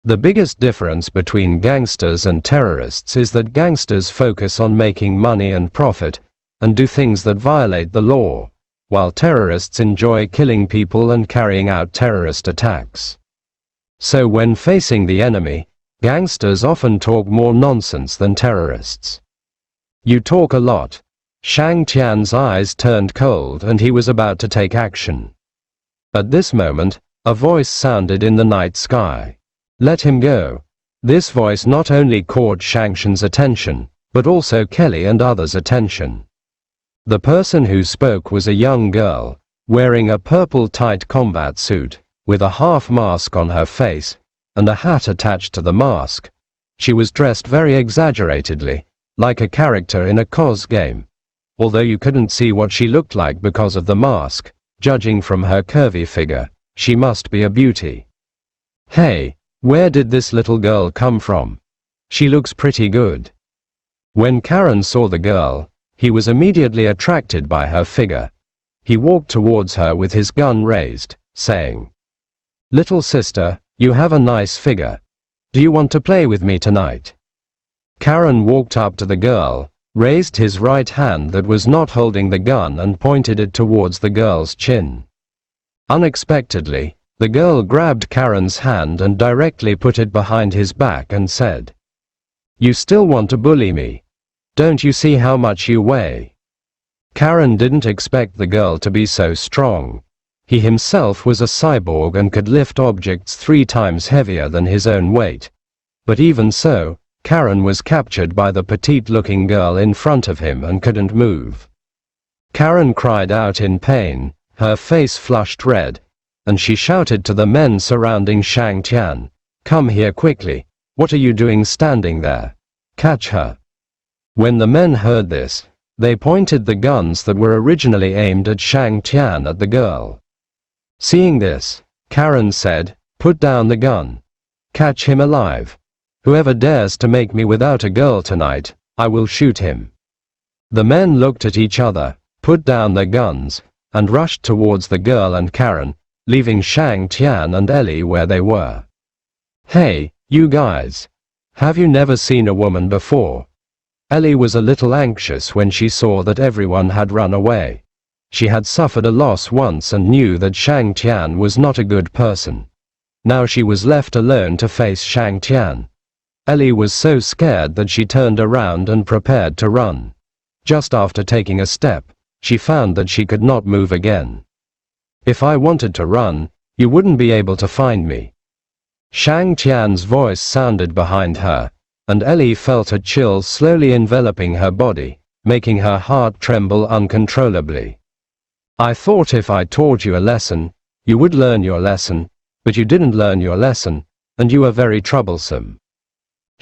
The biggest difference between gangsters and terrorists is that gangsters focus on making money and profit, and do things that violate the law, while terrorists enjoy killing people and carrying out terrorist attacks. So when facing the enemy, gangsters often talk more nonsense than terrorists. You talk a lot. Shang Tian's eyes turned cold and he was about to take action. At this moment, a voice sounded in the night sky. Let him go. This voice not only caught Shang Tian's attention, but also Kelly and others' attention. The person who spoke was a young girl, wearing a purple tight combat suit, with a half mask on her face, and a hat attached to the mask. She was dressed very exaggeratedly, like a character in a cos game. Although you couldn't see what she looked like because of the mask, judging from her curvy figure, she must be a beauty. Hey, where did this little girl come from? She looks pretty good. When Karen saw the girl, he was immediately attracted by her figure. He walked towards her with his gun raised, saying, "Little sister, you have a nice figure. Do you want to play with me tonight?" Karen walked up to the girl, raised his right hand that was not holding the gun and pointed it towards the girl's chin. Unexpectedly, the girl grabbed Karen's hand and directly put it behind his back and said, "You still want to bully me? Don't you see how much you weigh?" Karen didn't expect the girl to be so strong. He himself was a cyborg and could lift objects 3 times heavier than his own weight. But even so, Karen was captured by the petite-looking girl in front of him and couldn't move. Karen cried out in pain, her face flushed red, and she shouted to the men surrounding Shang Tian, "Come here quickly, what are you doing standing there? Catch her." When the men heard this, they pointed the guns that were originally aimed at Shang Tian at the girl. Seeing this, Karen said, "Put down the gun. Catch him alive. Whoever dares to make me without a girl tonight, I will shoot him." The men looked at each other, put down their guns, and rushed towards the girl and Karen, leaving Shang Tian and Ellie where they were. "Hey, you guys. Have you never seen a woman before?" Ellie was a little anxious when she saw that everyone had run away. She had suffered a loss once and knew that Shang Tian was not a good person. Now she was left alone to face Shang Tian. Ellie was so scared that she turned around and prepared to run. Just after taking a step, she found that she could not move again. "If I wanted to run, you wouldn't be able to find me." Shang Tian's voice sounded behind her, and Ellie felt a chill slowly enveloping her body, making her heart tremble uncontrollably. "I thought if I taught you a lesson, you would learn your lesson, but you didn't learn your lesson, and you are very troublesome,"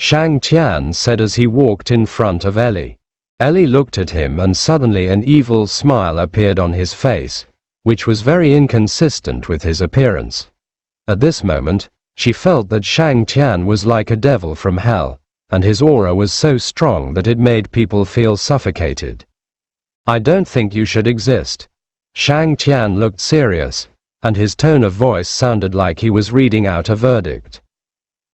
Shang Tian said as he walked in front of Ellie. Ellie looked at him and suddenly an evil smile appeared on his face, which was very inconsistent with his appearance. At this moment, she felt that Shang Tian was like a devil from hell, and his aura was so strong that it made people feel suffocated. "I don't think you should exist." Shang Tian looked serious, and his tone of voice sounded like he was reading out a verdict.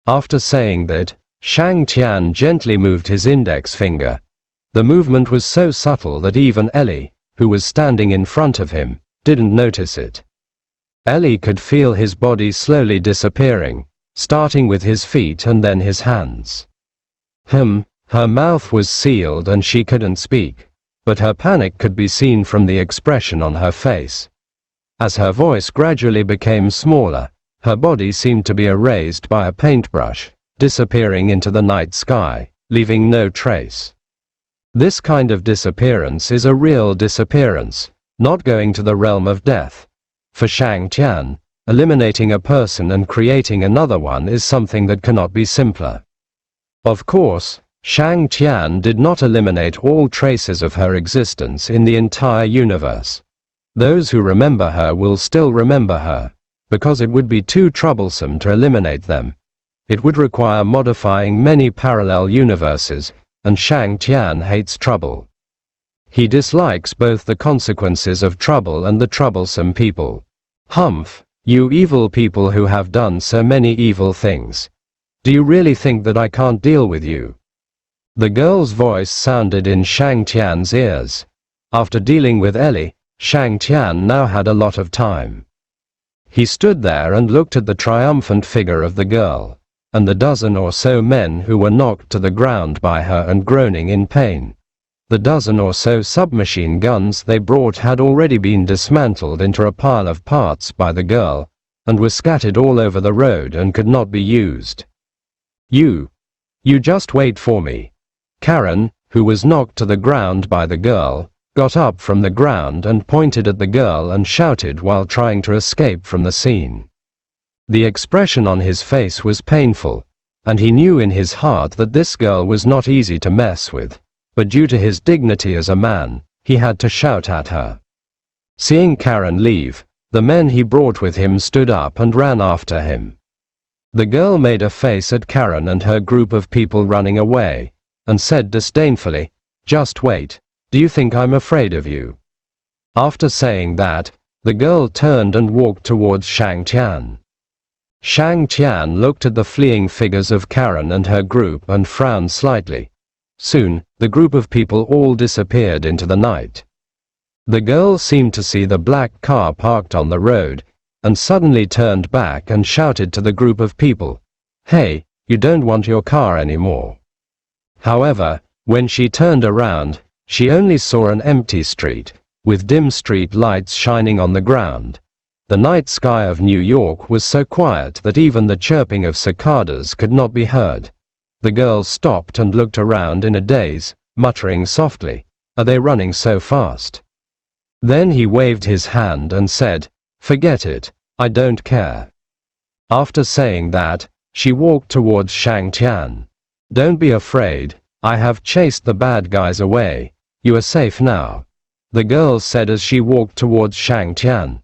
After saying that, Shang Tian gently moved his index finger. The movement was so subtle that even Ellie, who was standing in front of him, didn't notice it. Ellie could feel his body slowly disappearing, starting with his feet and then his hands. Her mouth was sealed and she couldn't speak, but her panic could be seen from the expression on her face. As her voice gradually became smaller, her body seemed to be erased by a paintbrush, disappearing into the night sky, leaving no trace. This kind of disappearance is a real disappearance, not going to the realm of death. For Shang Tian, eliminating a person and creating another one is something that cannot be simpler. Of course, Shang Tian did not eliminate all traces of her existence in the entire universe. Those who remember her will still remember her, because it would be too troublesome to eliminate them. It would require modifying many parallel universes, and Shang Tian hates trouble. He dislikes both the consequences of trouble and the troublesome people. Humph, you evil people who have done so many evil things. Do you really think that I can't deal with you? The girl's voice sounded in Shang Tian's ears. After dealing with Ellie, Shang Tian now had a lot of time. He stood there and looked at the triumphant figure of the girl, and the dozen or so men who were knocked to the ground by her and groaning in pain. The dozen or so submachine guns they brought had already been dismantled into a pile of parts by the girl, and were scattered all over the road and could not be used. You just wait for me. Karen, who was knocked to the ground by the girl, got up from the ground and pointed at the girl and shouted while trying to escape from the scene. The expression on his face was painful, and he knew in his heart that this girl was not easy to mess with. But due to his dignity as a man, he had to shout at her. Seeing Karen leave, the men he brought with him stood up and ran after him. The girl made a face at Karen and her group of people running away, and said disdainfully, "Just wait, do you think I'm afraid of you?" After saying that, the girl turned and walked towards Shang Tian. Shang Tian looked at the fleeing figures of Karen and her group and frowned slightly. Soon, the group of people all disappeared into the night. The girl seemed to see the black car parked on the road, and suddenly turned back and shouted to the group of people, "Hey, you don't want your car anymore." However, when she turned around, she only saw an empty street, with dim street lights shining on the ground. The night sky of New York was so quiet that even the chirping of cicadas could not be heard. The girl stopped and looked around in a daze, muttering softly, "Are they running so fast?" Then he waved his hand and said, "Forget it, I don't care." After saying that, she walked towards Shang Tian. "Don't be afraid, I have chased the bad guys away, you are safe now," the girl said as she walked towards Shang Tian.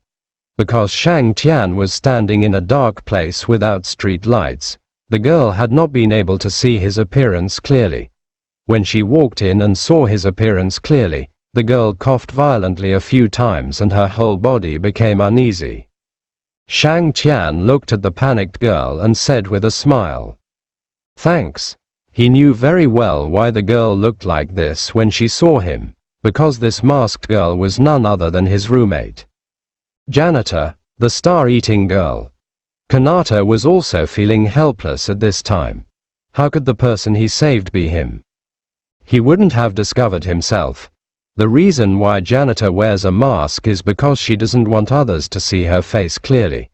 Because Shang Tian was standing in a dark place without street lights, the girl had not been able to see his appearance clearly. When she walked in and saw his appearance clearly, the girl coughed violently a few times and her whole body became uneasy. Shang Tian looked at the panicked girl and said with a smile, "Thanks." He knew very well why the girl looked like this when she saw him, because this masked girl was none other than his roommate. Janitor, the star-eating girl. Kanata was also feeling helpless at this time. How could the person he saved be him? He wouldn't have discovered himself. The reason why Janitor wears a mask is because she doesn't want others to see her face clearly.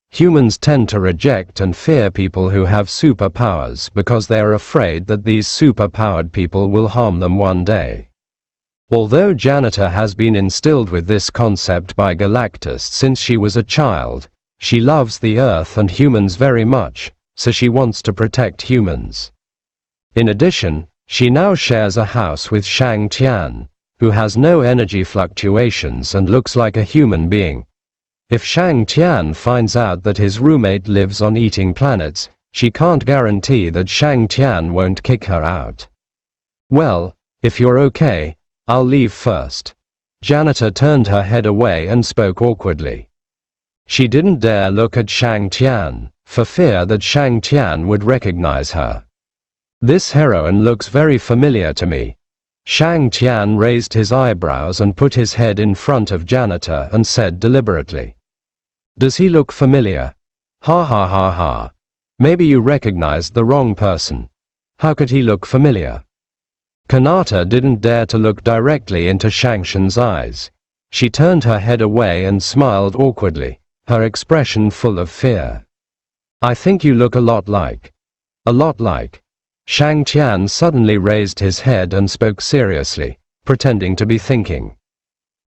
Humans tend to reject and fear people who have superpowers because they are afraid that these superpowered people will harm them one day. Although Janitor has been instilled with this concept by Galactus since she was a child, she loves the Earth and humans very much, so she wants to protect humans. In addition, she now shares a house with Shang Tian, who has no energy fluctuations and looks like a human being. If Shang Tian finds out that his roommate lives on eating planets, she can't guarantee that Shang Tian won't kick her out. "Well, if you're okay, I'll leave first." Janitor turned her head away and spoke awkwardly. She didn't dare look at Shang Tian, for fear that Shang Tian would recognize her. "This heroine looks very familiar to me." Shang Tian raised his eyebrows and put his head in front of Janitor and said deliberately, "Does he look familiar? Ha ha ha ha. Maybe you recognized the wrong person. How could he look familiar?" Kanata didn't dare to look directly into Shang Tian's eyes. She turned her head away and smiled awkwardly, her expression full of fear. "I think you look a lot like." "A lot like." Shang Tian suddenly raised his head and spoke seriously, pretending to be thinking.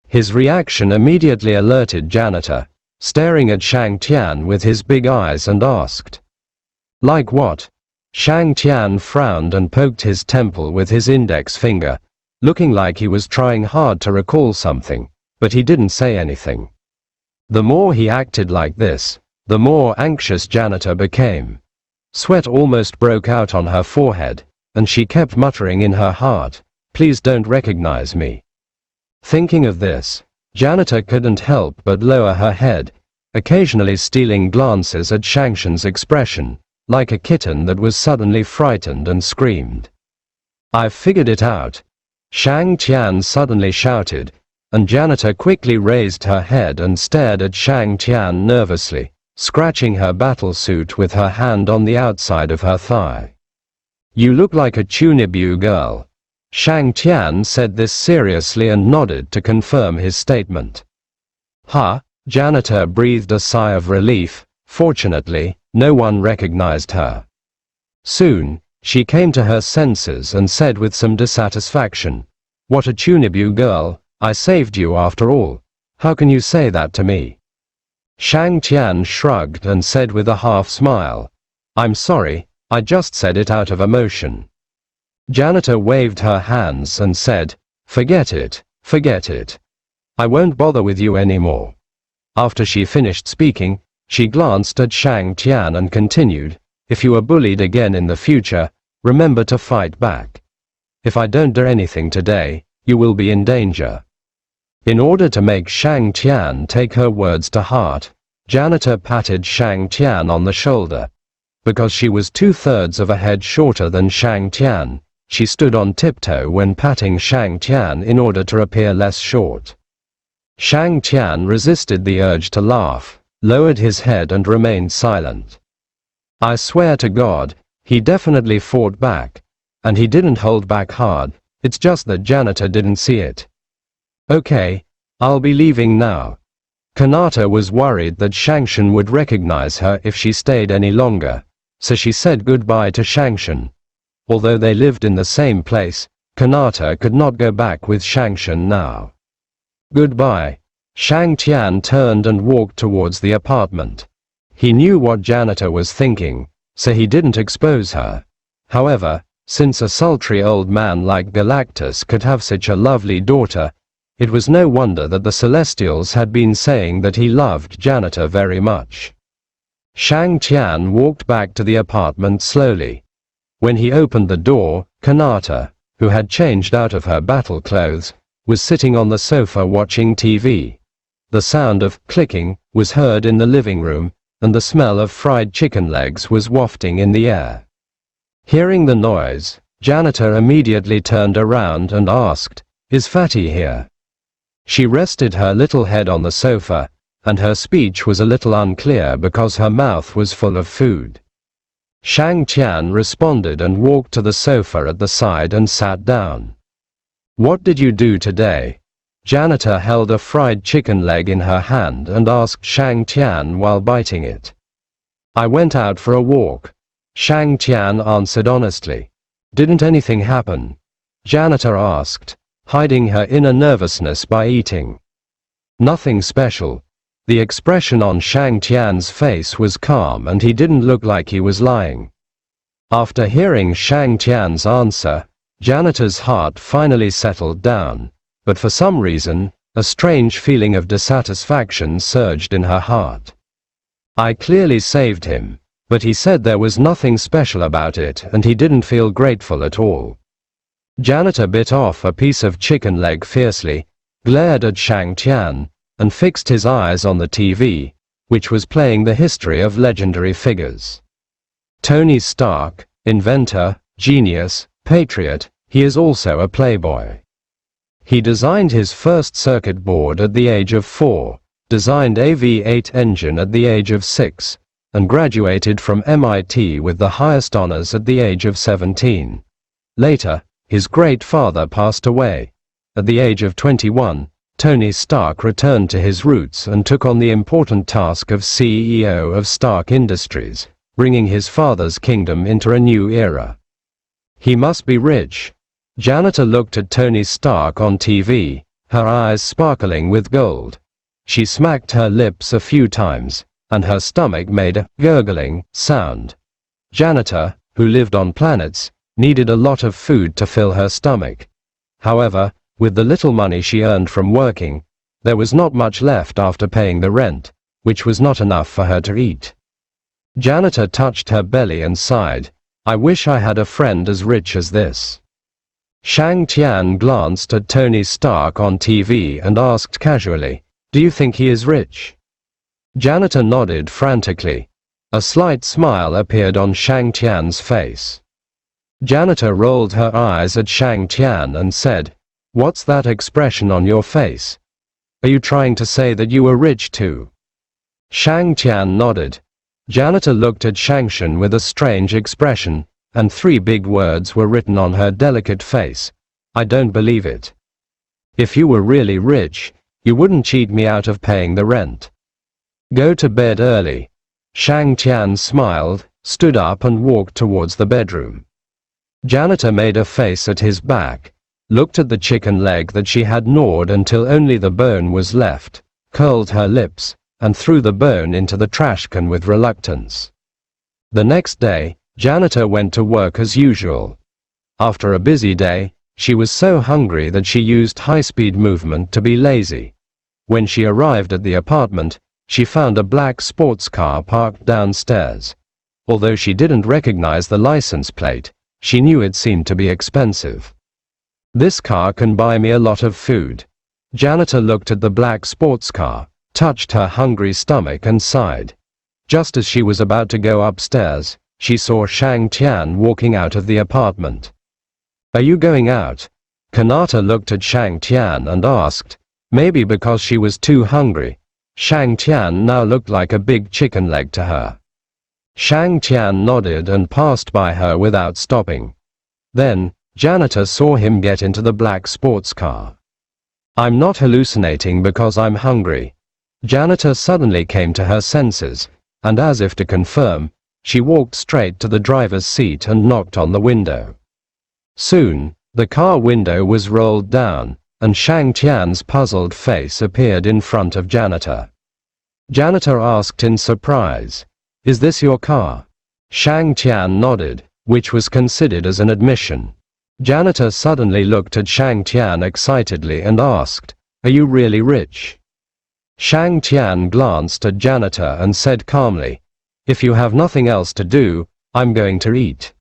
His reaction immediately alerted Janitor, staring at Shang Tian with his big eyes and asked, "Like what?" Shang Tian frowned and poked his temple with his index finger, looking like he was trying hard to recall something, but he didn't say anything. The more he acted like this, the more anxious Janitor became. Sweat almost broke out on her forehead, and she kept muttering in her heart, "Please don't recognize me. Thinking of this, Janitor couldn't help but lower her head, occasionally stealing glances at Shangshan's expression, like a kitten that was suddenly frightened and screamed. "I've figured it out," Shang Tian suddenly shouted, and Janitor quickly raised her head and stared at Shang Tian nervously, scratching her battle suit with her hand on the outside of her thigh. "You look like a Chunibu girl." Shang Tian said this seriously and nodded to confirm his statement. "Huh?" Janitor breathed a sigh of relief. Fortunately, no one recognized her. Soon, she came to her senses and said with some dissatisfaction, "What a Chunibu girl, I saved you after all. How can you say that to me?" Shang Tian shrugged and said with a half smile, "I'm sorry, I just said it out of emotion." Janitor waved her hands and said, forget it. I won't bother with you anymore." After she finished speaking, she glanced at Shang Tian and continued, "If you are bullied again in the future, remember to fight back. If I don't do anything today, you will be in danger." In order to make Shang Tian take her words to heart, Janitor patted Shang Tian on the shoulder. Because she was 2/3 of a head shorter than Shang Tian, she stood on tiptoe when patting Shang Tian in order to appear less short. Shang Tian resisted the urge to laugh, lowered his head and remained silent. I swear to God, he definitely fought back. And he didn't hold back hard, it's just that Janitor didn't see it. "Okay, I'll be leaving now." Kanata was worried that Shangshan would recognize her if she stayed any longer, so she said goodbye to Shangshan. Although they lived in the same place, Kanata could not go back with Shangshan now. "Goodbye." Shang Tian turned and walked towards the apartment. He knew what Janitor was thinking, so he didn't expose her. However, since a sultry old man like Galactus could have such a lovely daughter, it was no wonder that the Celestials had been saying that he loved Janitor very much. Shang Tian walked back to the apartment slowly. When he opened the door, Kanata, who had changed out of her battle clothes, was sitting on the sofa watching TV. The sound of clicking was heard in the living room, and the smell of fried chicken legs was wafting in the air. Hearing the noise, Janitor immediately turned around and asked, "Is Fatty here?" She rested her little head on the sofa, and her speech was a little unclear because her mouth was full of food. Shang Tian responded and walked to the sofa at the side and sat down. "What did you do today?" Janitor held a fried chicken leg in her hand and asked Shang Tian while biting it. "I went out for a walk," Shang Tian answered honestly. "Didn't anything happen?" Janitor asked, hiding her inner nervousness by eating. "Nothing special." The expression on Shang Tian's face was calm and he didn't look like he was lying. After hearing Shang Tian's answer, Janitor's heart finally settled down, but for some reason, a strange feeling of dissatisfaction surged in her heart. "I clearly saved him, but he said there was nothing special about it and he didn't feel grateful at all." Janitor bit off a piece of chicken leg fiercely, glared at Shang Tian, and fixed his eyes on the TV, which was playing the history of legendary figures. Tony Stark, inventor, genius, patriot, he is also a playboy. He designed his first circuit board at the age of 4, designed a V8 engine at the age of 6, and graduated from MIT with the highest honors at the age of 17. Later, his great father passed away. At the age of 21, Tony Stark returned to his roots and took on the important task of CEO of Stark Industries, bringing his father's kingdom into a new era. He must be rich. Janitor looked at Tony Stark on TV, her eyes sparkling with gold. She smacked her lips a few times, and her stomach made a gurgling sound. Janitor, who lived on planets, needed a lot of food to fill her stomach. However, with the little money she earned from working, there was not much left after paying the rent, which was not enough for her to eat. Janitor touched her belly and sighed, "I wish I had a friend as rich as this." Shang Tian glanced at Tony Stark on TV and asked casually, "Do you think he is rich?" Janitor nodded frantically. A slight smile appeared on Shang Tian's face. Janitor rolled her eyes at Shang Tian and said, "What's that expression on your face? Are you trying to say that you were rich too?" Shang Tian nodded. Janitor looked at Shangshan with a strange expression, and 3 big words were written on her delicate face. "I don't believe it. If you were really rich, you wouldn't cheat me out of paying the rent. Go to bed early." Shang Tian smiled, stood up and walked towards the bedroom. Janitor made a face at his back, looked at the chicken leg that she had gnawed until only the bone was left, curled her lips, and threw the bone into the trash can with reluctance. The next day, Janitor went to work as usual. After a busy day, she was so hungry that she used high-speed movement to be lazy. When she arrived at the apartment, she found a black sports car parked downstairs. Although she didn't recognize the license plate, she knew it seemed to be expensive. "This car can buy me a lot of food." Janitor looked at the black sports car, touched her hungry stomach and sighed. Just as she was about to go upstairs, she saw Shang Tian walking out of the apartment. "Are you going out?" Kanata looked at Shang Tian and asked, maybe because she was too hungry. Shang Tian now looked like a big chicken leg to her. Shang Tian nodded and passed by her without stopping. Then, Janitor saw him get into the black sports car. "I'm not hallucinating because I'm hungry." Janitor suddenly came to her senses, and as if to confirm, she walked straight to the driver's seat and knocked on the window. Soon, the car window was rolled down, and Shang Tian's puzzled face appeared in front of Janitor. Janitor asked in surprise, "Is this your car?" Shang Tian nodded, which was considered as an admission. Janitor suddenly looked at Shang Tian excitedly and asked, "Are you really rich?" Shang Tian glanced at Janitor and said calmly, "If you have nothing else to do, I'm going to eat."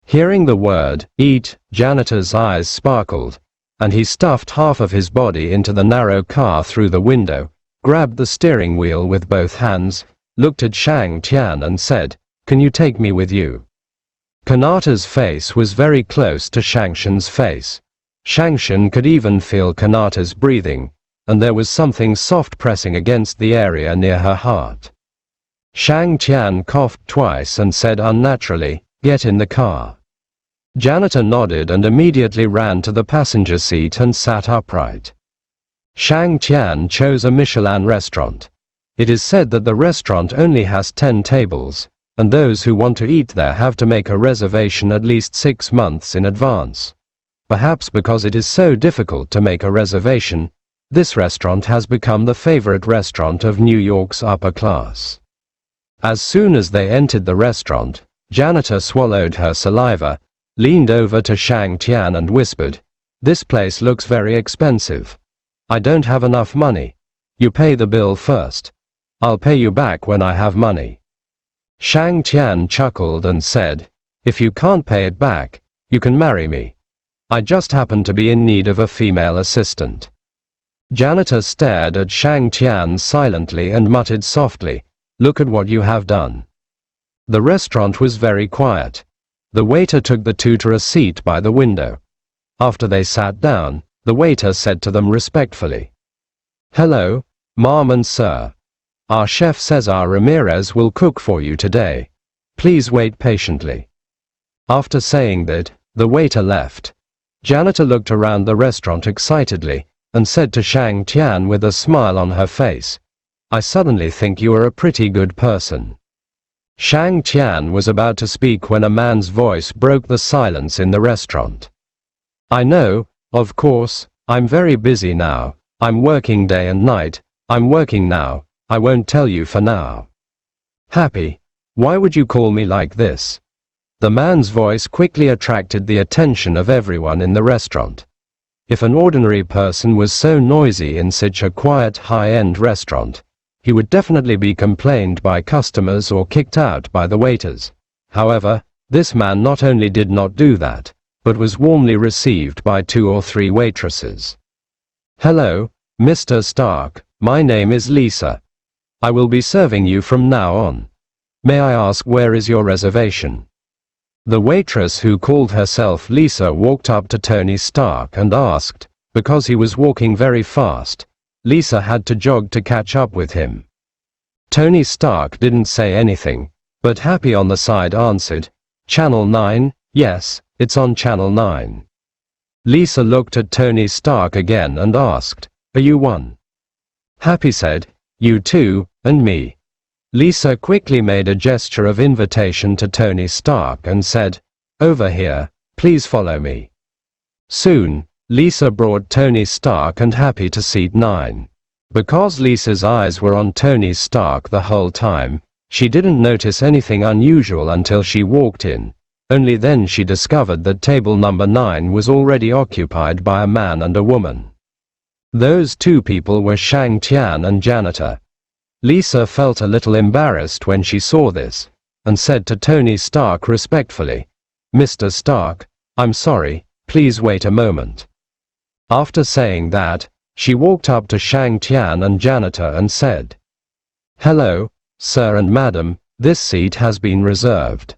Hearing the word, eat, Janitor's eyes sparkled, and he stuffed half of his body into the narrow car through the window, grabbed the steering wheel with both hands, looked at Shang Tian and said, "Can you take me with you?" Kanata's face was very close to Shangshan's face. Shangshan could even feel Kanata's breathing, and there was something soft pressing against the area near her heart. Shang Tian coughed twice and said unnaturally, "Get in the car." Janitor nodded and immediately ran to the passenger seat and sat upright. Shang Tian chose a Michelin restaurant. It is said that the restaurant only has 10 tables, and those who want to eat there have to make a reservation at least 6 months in advance. Perhaps because it is so difficult to make a reservation, this restaurant has become the favorite restaurant of New York's upper class. As soon as they entered the restaurant, Janitor swallowed her saliva, leaned over to Shang Tian and whispered, "This place looks very expensive. I don't have enough money. You pay the bill first. I'll pay you back when I have money." Shang Tian chuckled and said, "If you can't pay it back, you can marry me. I just happen to be in need of a female assistant." Janitor stared at Shang Tian silently and muttered softly, "Look at what you have done." The restaurant was very quiet. The waiter took the two to a seat by the window. After they sat down, the waiter said to them respectfully, "Hello, ma'am and sir. Our chef Cesar Ramirez will cook for you today. Please wait patiently." After saying that, the waiter left. Janitor looked around the restaurant excitedly, and said to Shang Tian with a smile on her face, "I suddenly think you are a pretty good person." Shang Tian was about to speak when a man's voice broke the silence in the restaurant. "I know, of course, I'm very busy now, I'm working day and night, I'm working now, I won't tell you for now." "Happy? Why would you call me like this?" The man's voice quickly attracted the attention of everyone in the restaurant. If an ordinary person was so noisy in such a quiet high-end restaurant, he would definitely be complained by customers or kicked out by the waiters. However, this man not only did not do that, but was warmly received by 2 or 3 waitresses. "Hello, Mr. Stark, my name is Lisa. I will be serving you from now on. May I ask where is your reservation?" The waitress who called herself Lisa walked up to Tony Stark and asked. Because he was walking very fast, Lisa had to jog to catch up with him. Tony Stark didn't say anything, but Happy on the side answered, "Channel 9, yes, it's on Channel 9. Lisa looked at Tony Stark again and asked, "Are you one?" Happy said, "You too, and me." Lisa quickly made a gesture of invitation to Tony Stark and said, "Over here, please follow me." Soon, Lisa brought Tony Stark and Happy to seat 9. Because Lisa's eyes were on Tony Stark the whole time, she didn't notice anything unusual until she walked in. Only then she discovered that table number 9 was already occupied by a man and a woman. Those 2 people were Shang Tian and janitor. Lisa felt a little embarrassed when she saw this, and said to Tony Stark respectfully, "Mr. Stark, I'm sorry, please wait a moment." After saying that, she walked up to Shang Tian and janitor and said, "Hello, sir and madam, this seat has been reserved.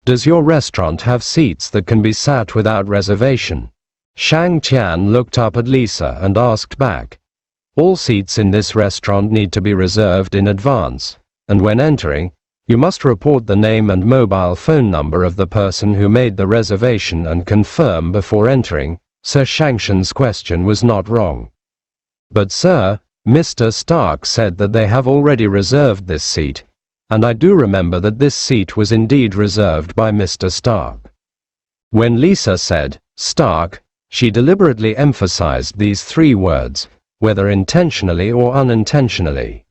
Does your restaurant have seats that can be sat without reservation?" Shang Tian looked up at Lisa and asked back, "All seats in this restaurant need to be reserved in advance, and when entering, you must report the name and mobile phone number of the person who made the reservation and confirm before entering." Sir Shangshan's question was not wrong. "But sir, Mr. Stark said that they have already reserved this seat, and I do remember that this seat was indeed reserved by Mr. Stark." When Lisa said, "Stark," she deliberately emphasized these 3 words, whether intentionally or unintentionally.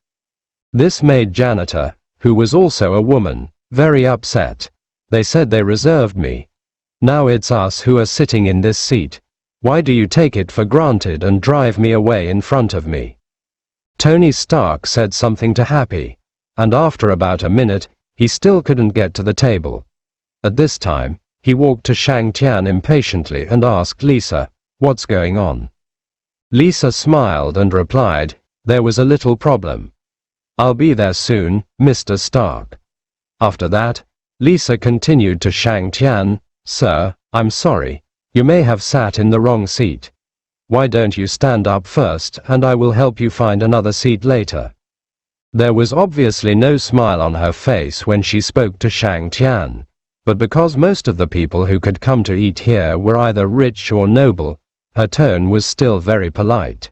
This made janitor, who was also a woman, very upset. "They said they reserved me. Now it's us who are sitting in this seat. Why do you take it for granted and drive me away in front of me?" Tony Stark said something to Happy, and after about a minute, he still couldn't get to the table. At this time, he walked to Shang Tian impatiently and asked Lisa, "What's going on?" Lisa smiled and replied, "There was a little problem. I'll be there soon, Mr. Stark." After that, Lisa continued to Shang Tian, "Sir, I'm sorry. You may have sat in the wrong seat. Why don't you stand up first and I will help you find another seat later?" There was obviously no smile on her face when she spoke to Shang Tian, but because most of the people who could come to eat here were either rich or noble, her tone was still very polite.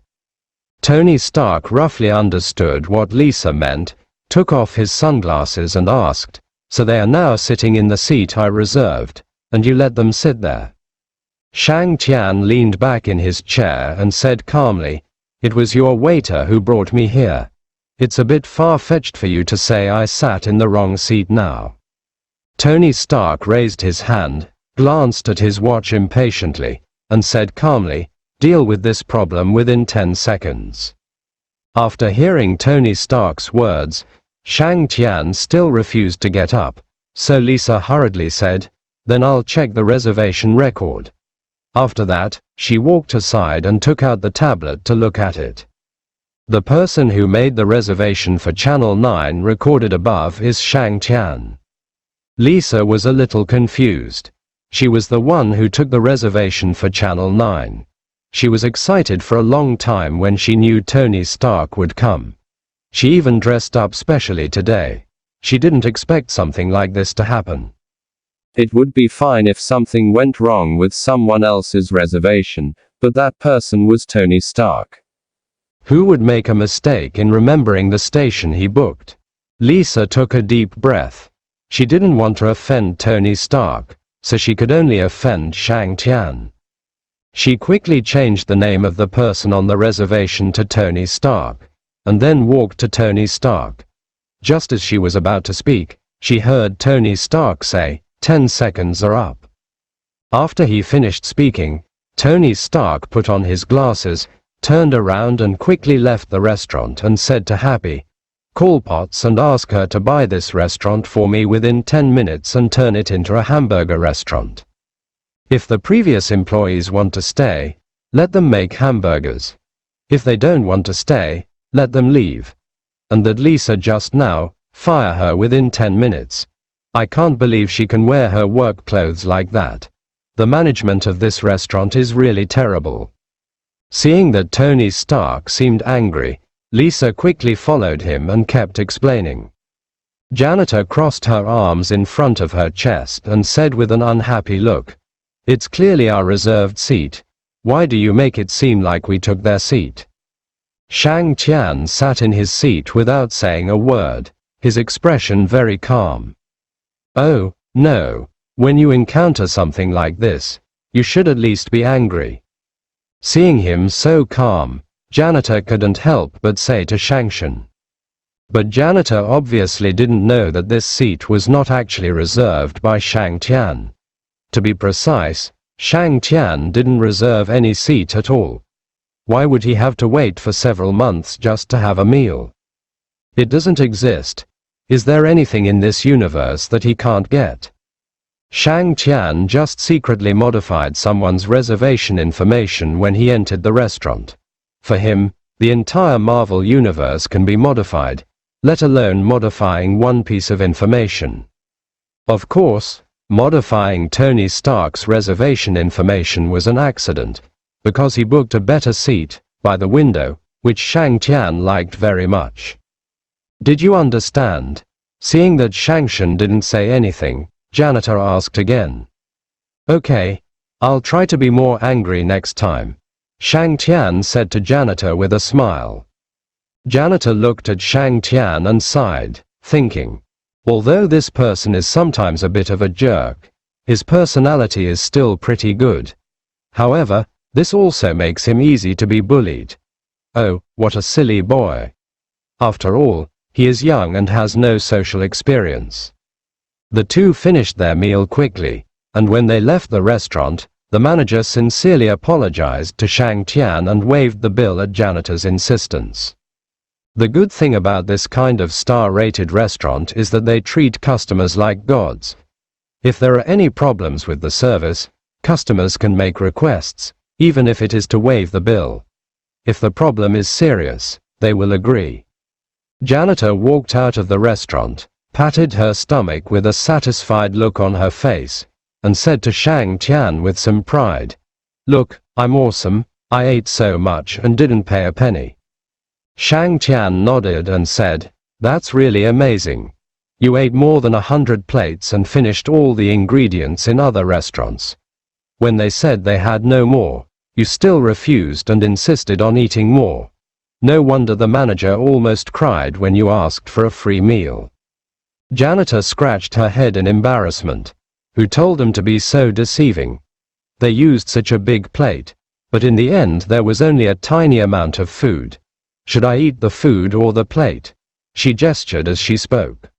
Tony Stark roughly understood what Lisa meant, took off his sunglasses and asked, "So they are now sitting in the seat I reserved, and you let them sit there?" Shang Tian leaned back in his chair and said calmly, "It was your waiter who brought me here. It's a bit far-fetched for you to say I sat in the wrong seat now." Tony Stark raised his hand, glanced at his watch impatiently, and said calmly, "Deal with this problem within 10 seconds. After hearing Tony Stark's words, Shang Tian still refused to get up, so Lisa hurriedly said, "Then I'll check the reservation record." After that, she walked aside and took out the tablet to look at it. The person who made the reservation for Channel 9 recorded above is Shang Tian. Lisa was a little confused. She was the one who took the reservation for Channel 9. She was excited for a long time when she knew Tony Stark would come. She even dressed up specially today. She didn't expect something like this to happen. It would be fine if something went wrong with someone else's reservation, but that person was Tony Stark. Who would make a mistake in remembering the station he booked? Lisa took a deep breath. She didn't want to offend Tony Stark, so she could only offend Shang Tian. She quickly changed the name of the person on the reservation to Tony Stark, and then walked to Tony Stark. Just as she was about to speak, she heard Tony Stark say, "10 seconds are up." After he finished speaking, Tony Stark put on his glasses, turned around and quickly left the restaurant and said to Happy, "Call Potts and ask her to buy this restaurant for me within 10 minutes and turn it into a hamburger restaurant." If the previous employees want to stay, let them make hamburgers. If they don't want to stay, let them leave. And that Lisa just now, fire her within 10 minutes. I can't believe she can wear her work clothes like that. The management of this restaurant is really terrible. Seeing that Tony Stark seemed angry, Lisa quickly followed him and kept explaining. Janitor crossed her arms in front of her chest and said with an unhappy look, "It's clearly our reserved seat. Why do you make it seem like we took their seat?" Shang Tian sat in his seat without saying a word, his expression very calm. "Oh, no. When you encounter something like this, you should at least be angry." Seeing him so calm, Janitor couldn't help but say to Shangshan. But Janitor obviously didn't know that this seat was not actually reserved by Shang Tian. To be precise, Shang Tian didn't reserve any seat at all. Why would he have to wait for several months just to have a meal? It doesn't exist. Is there anything in this universe that he can't get? Shang Tian just secretly modified someone's reservation information when he entered the restaurant. For him, the entire Marvel universe can be modified, let alone modifying one piece of information. Of course, modifying Tony Stark's reservation information was an accident, because he booked a better seat, by the window, which Shang Tian liked very much. "Did you understand?" Seeing that Shangshan didn't say anything, Janitor asked again. "Okay. I'll try to be more angry next time," Shang Tian said to Janitor with a smile. Janitor looked at Shang Tian and sighed, thinking, although this person is sometimes a bit of a jerk, his personality is still pretty good. However, this also makes him easy to be bullied. Oh, what a silly boy. After all, he is young and has no social experience. The two finished their meal quickly, and when they left the restaurant, the manager sincerely apologized to Shang Tian and waived the bill at Janitor's insistence. The good thing about this kind of star-rated restaurant is that they treat customers like gods. If there are any problems with the service, customers can make requests, even if it is to waive the bill. If the problem is serious, they will agree. Janitor walked out of the restaurant, patted her stomach with a satisfied look on her face, and said to Shang Tian with some pride, "Look, I'm awesome, I ate so much and didn't pay a penny." Shang Tian nodded and said, "That's really amazing. You ate more than 100 plates and finished all the ingredients in other restaurants. When they said they had no more, you still refused and insisted on eating more. No wonder the manager almost cried when you asked for a free meal." Janitor scratched her head in embarrassment. Who told them to be so deceiving? They used such a big plate, but in the end there was only a tiny amount of food. Should I eat the food or the plate? She gestured as she spoke.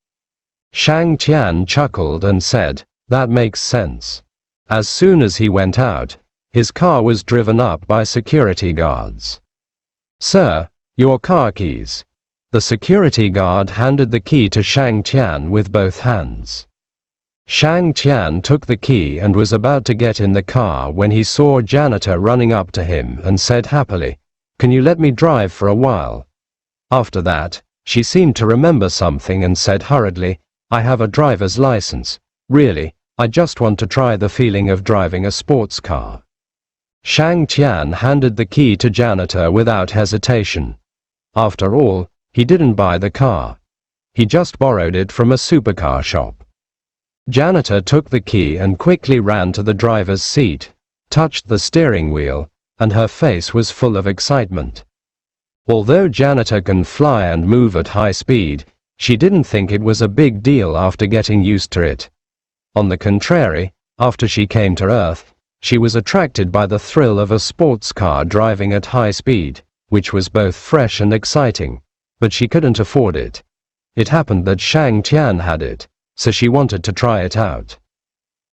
Shang Tian chuckled and said, "That makes sense." As soon as he went out, his car was driven up by security guards. "Sir, your car keys." The security guard handed the key to Shang Tian with both hands. Shang Tian took the key and was about to get in the car when he saw Janitor running up to him and said happily, "Can you let me drive for a while?" After that, she seemed to remember something and said hurriedly, "I have a driver's license. Really, I just want to try the feeling of driving a sports car." Shang Tian handed the key to Janitor without hesitation. After all, he didn't buy the car. He just borrowed it from a supercar shop. Janitor took the key and quickly ran to the driver's seat, touched the steering wheel, and her face was full of excitement. Although Janitor can fly and move at high speed, she didn't think it was a big deal after getting used to it. On the contrary, after she came to Earth, she was attracted by the thrill of a sports car driving at high speed, which was both fresh and exciting, but she couldn't afford it. It happened that Shang Tian had it, so she wanted to try it out.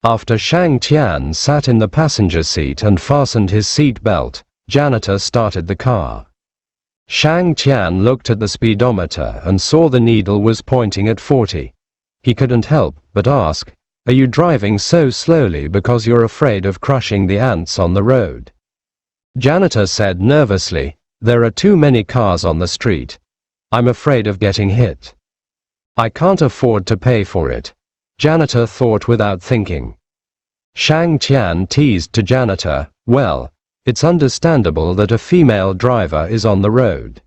After Shang Tian sat in the passenger seat and fastened his seat belt, Janitor started the car. Shang Tian looked at the speedometer and saw the needle was pointing at 40. He couldn't help but ask, Are you driving so slowly because you're afraid of crushing the ants on the road? Janitor said nervously, there are too many cars on the street. I'm afraid of getting hit. I can't afford to pay for it. Janitor thought without thinking. Shang Tian teased to Janitor, well, it's understandable that a female driver is on the road.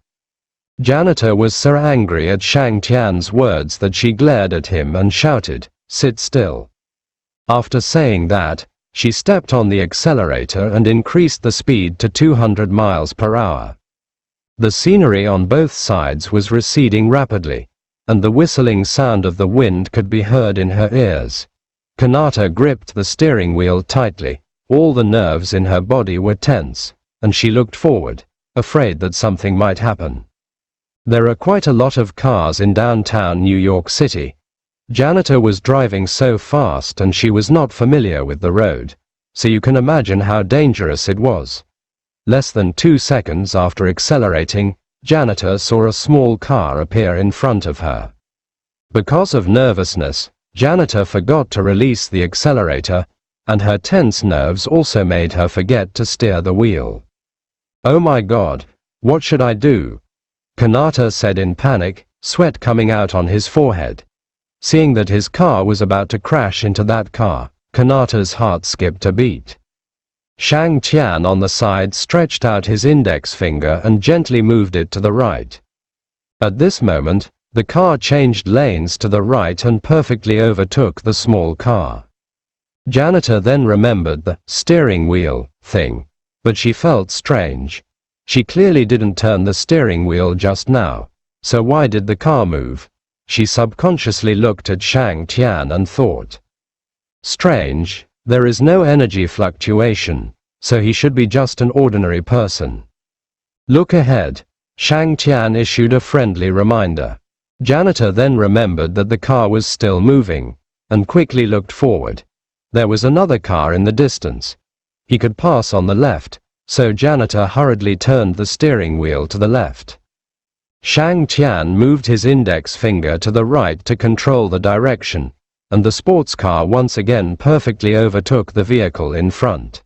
Janitor was so angry at Shang Tian's words that she glared at him and shouted, sit still. After saying that, she stepped on the accelerator and increased the speed to 200 miles per hour. The scenery on both sides was receding rapidly, and the whistling sound of the wind could be heard in her ears. Kanata gripped the steering wheel tightly, all the nerves in her body were tense, and she looked forward, afraid that something might happen. There are quite a lot of cars in downtown New York City. Janitor was driving so fast and she was not familiar with the road, so you can imagine how dangerous it was. Less than 2 seconds after accelerating, Janitor saw a small car appear in front of her. Because of nervousness, Janitor forgot to release the accelerator, and her tense nerves also made her forget to steer the wheel. Oh my God, what should I do? Kanata said in panic, sweat coming out on his forehead. Seeing that his car was about to crash into that car, Kanata's heart skipped a beat. Shang Tian on the side stretched out his index finger and gently moved it to the right. At this moment, the car changed lanes to the right and perfectly overtook the small car. Janitor then remembered the steering wheel thing, but she felt strange. She clearly didn't turn the steering wheel just now, so why did the car move? She subconsciously looked at Shang Tian and thought, strange, there is no energy fluctuation, so he should be just an ordinary person. Look ahead, Shang Tian issued a friendly reminder. Janitor then remembered that the car was still moving, and quickly looked forward. There was another car in the distance. He could pass on the left, so Janitor hurriedly turned the steering wheel to the left. Shang Tian moved his index finger to the right to control the direction, and the sports car once again perfectly overtook the vehicle in front.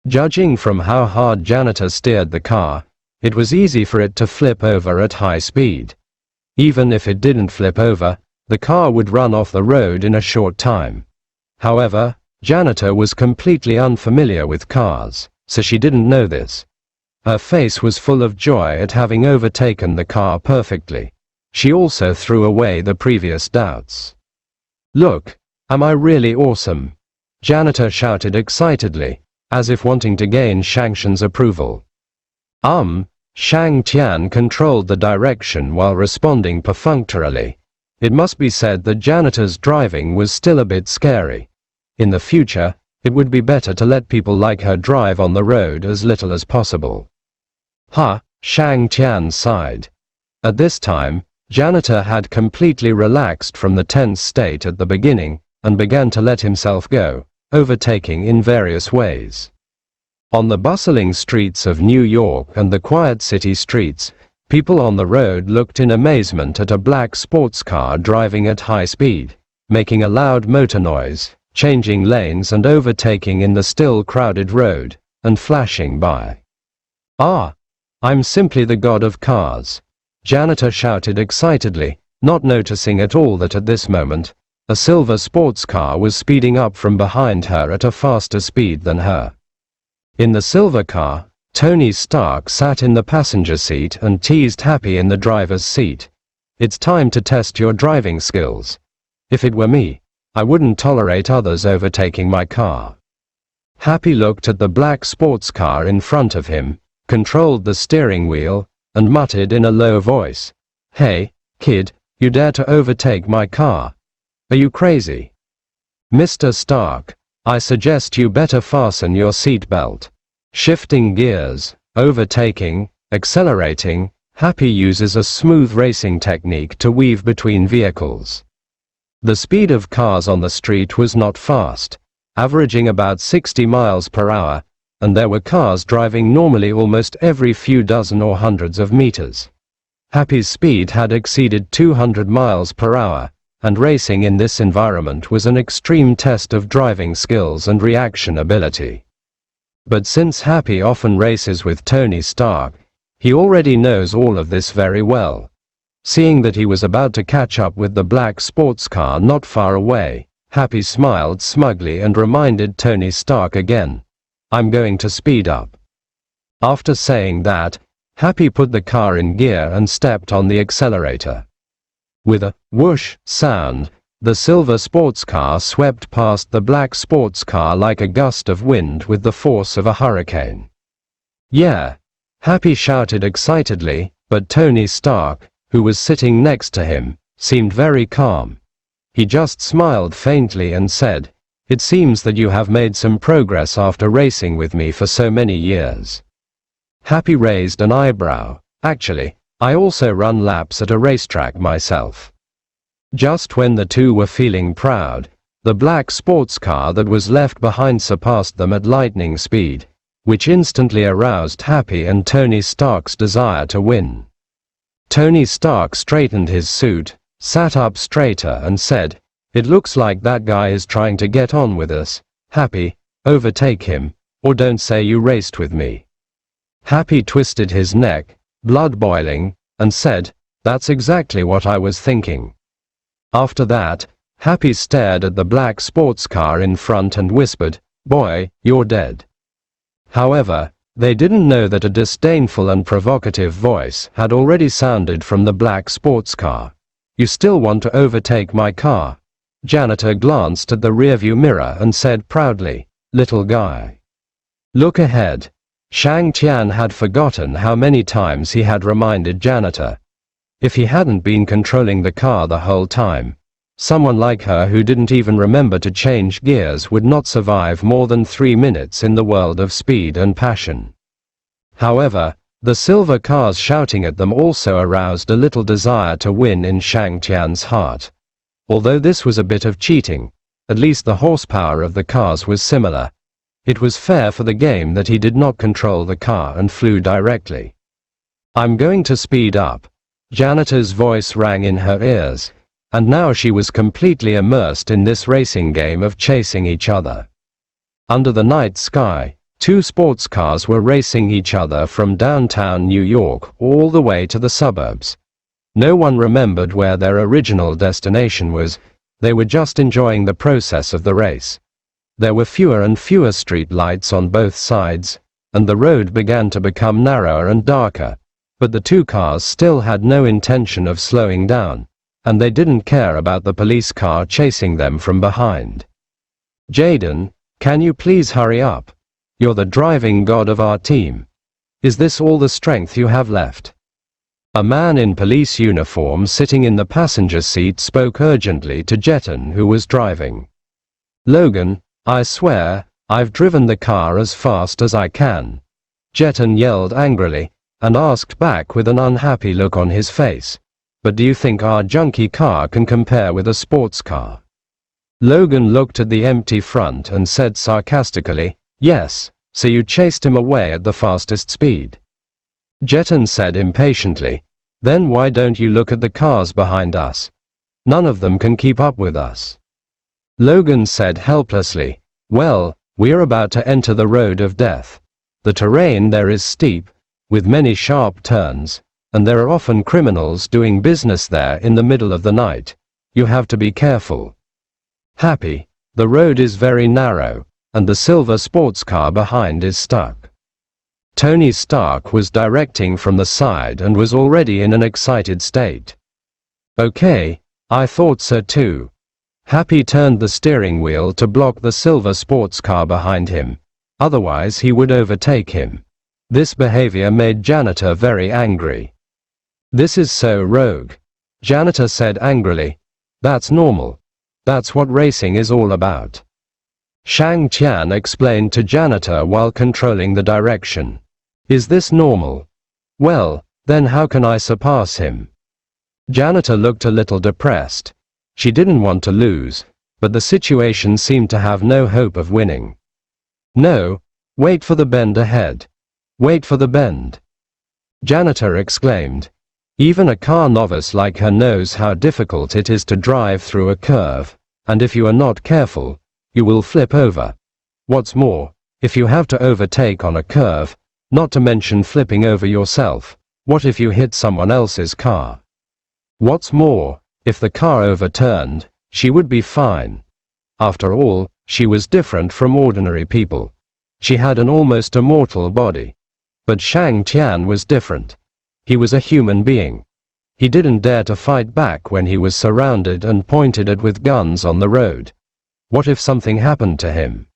Judging from how hard Janitor steered the car, it was easy for it to flip over at high speed. Even if it didn't flip over, the car would run off the road in a short time. However, Janitor was completely unfamiliar with cars, so she didn't know this. Her face was full of joy at having overtaken the car perfectly. She also threw away the previous doubts. Look, am I really awesome? Janitor shouted excitedly, as if wanting to gain Shang Tian's approval. Shang Tian controlled the direction while responding perfunctorily. It must be said that Janitor's driving was still a bit scary. In the future, it would be better to let people like her drive on the road as little as possible. Shang Tian sighed. At this time, Janitor had completely relaxed from the tense state at the beginning, and began to let himself go, overtaking in various ways. On the bustling streets of New York and the quiet city streets, people on the road looked in amazement at a black sports car driving at high speed, making a loud motor noise, changing lanes and overtaking in the still crowded road, and flashing by. I'm simply the god of cars, Janitor shouted excitedly, not noticing at all that at this moment, a silver sports car was speeding up from behind her at a faster speed than her. In the silver car, Tony Stark sat in the passenger seat and teased Happy in the driver's seat. It's time to test your driving skills. If it were me, I wouldn't tolerate others overtaking my car. Happy looked at the black sports car in front of him, controlled the steering wheel, and muttered in a low voice, "Hey, kid, you dare to overtake my car? Are you crazy? Mr. Stark, I suggest you better fasten your seatbelt." Shifting gears, overtaking, accelerating, Happy uses a smooth racing technique to weave between vehicles. The speed of cars on the street was not fast, averaging about 60 miles per hour, and there were cars driving normally almost every few dozen or hundreds of meters. Happy's speed had exceeded 200 miles per hour, and racing in this environment was an extreme test of driving skills and reaction ability. But since Happy often races with Tony Stark, he already knows all of this very well. Seeing that he was about to catch up with the black sports car not far away, Happy smiled smugly and reminded Tony Stark again, "I'm going to speed up." After saying that, Happy put the car in gear and stepped on the accelerator. With a whoosh sound, the silver sports car swept past the black sports car like a gust of wind with the force of a hurricane. "Yeah!" Happy shouted excitedly, but Tony Stark, who was sitting next to him, seemed very calm. He just smiled faintly and said, "It seems that you have made some progress after racing with me for so many years." Happy raised an eyebrow. "Actually, I also run laps at a racetrack myself." Just when the two were feeling proud, the black sports car that was left behind surpassed them at lightning speed, which instantly aroused Happy and Tony Stark's desire to win. Tony Stark straightened his suit, sat up straighter and said, "It looks like that guy is trying to get on with us. Happy, overtake him, or don't say you raced with me." Happy twisted his neck, blood boiling, and said, "That's exactly what I was thinking." After that, Happy stared at the black sports car in front and whispered, "Boy, you're dead." However, they didn't know that a disdainful and provocative voice had already sounded from the black sports car. "You still want to overtake my car?" Janitor glanced at the rearview mirror and said proudly, "Little guy. Look ahead." Shang Tian had forgotten how many times he had reminded Janitor. If he hadn't been controlling the car the whole time, someone like her who didn't even remember to change gears would not survive more than 3 minutes in the world of speed and passion. However, the silver cars shouting at them also aroused a little desire to win in Shang Tian's heart. Although this was a bit of cheating, at least the horsepower of the cars was similar. It was fair for the game that he did not control the car and flew directly. "I'm going to speed up." Janitor's voice rang in her ears, and now she was completely immersed in this racing game of chasing each other. Under the night sky, 2 sports cars were racing each other from downtown New York all the way to the suburbs. No one remembered where their original destination was, they were just enjoying the process of the race. There were fewer and fewer street lights on both sides, and the road began to become narrower and darker, but the 2 cars still had no intention of slowing down, and they didn't care about the police car chasing them from behind. "Jaden, can you please hurry up? You're the driving god of our team. Is this all the strength you have left?" A man in police uniform sitting in the passenger seat spoke urgently to Jeton, who was driving. "Logan, I swear, I've driven the car as fast as I can." Jeton yelled angrily, and asked back with an unhappy look on his face, "But do you think our junky car can compare with a sports car?" Logan looked at the empty front and said sarcastically, "Yes, so you chased him away at the fastest speed." Jeton said impatiently, "Then why don't you look at the cars behind us? None of them can keep up with us." Logan said helplessly, "Well, we're about to enter the road of death. The terrain there is steep, with many sharp turns, and there are often criminals doing business there in the middle of the night. You have to be careful. Happy, the road is very narrow, and the silver sports car behind is stuck." Tony Stark was directing from the side and was already in an excited state. "Okay, I thought so too." Happy turned the steering wheel to block the silver sports car behind him, otherwise he would overtake him. This behavior made Janitor very angry. "This is so rogue," Janitor said angrily. "That's normal. That's what racing is all about." Shang Tian explained to Janitor while controlling the direction. "Is this normal? Well, then how can I surpass him?" Janitor looked a little depressed. She didn't want to lose, but the situation seemed to have no hope of winning. "No, wait for the bend ahead. Wait for the bend," Janitor exclaimed. Even a car novice like her knows how difficult it is to drive through a curve, and if you are not careful, you will flip over. What's more, if you have to overtake on a curve, not to mention flipping over yourself, what if you hit someone else's car? What's more, if the car overturned, she would be fine. After all, she was different from ordinary people. She had an almost immortal body. But Shang Tian was different. He was a human being. He didn't dare to fight back when he was surrounded and pointed at with guns on the road. What if something happened to him?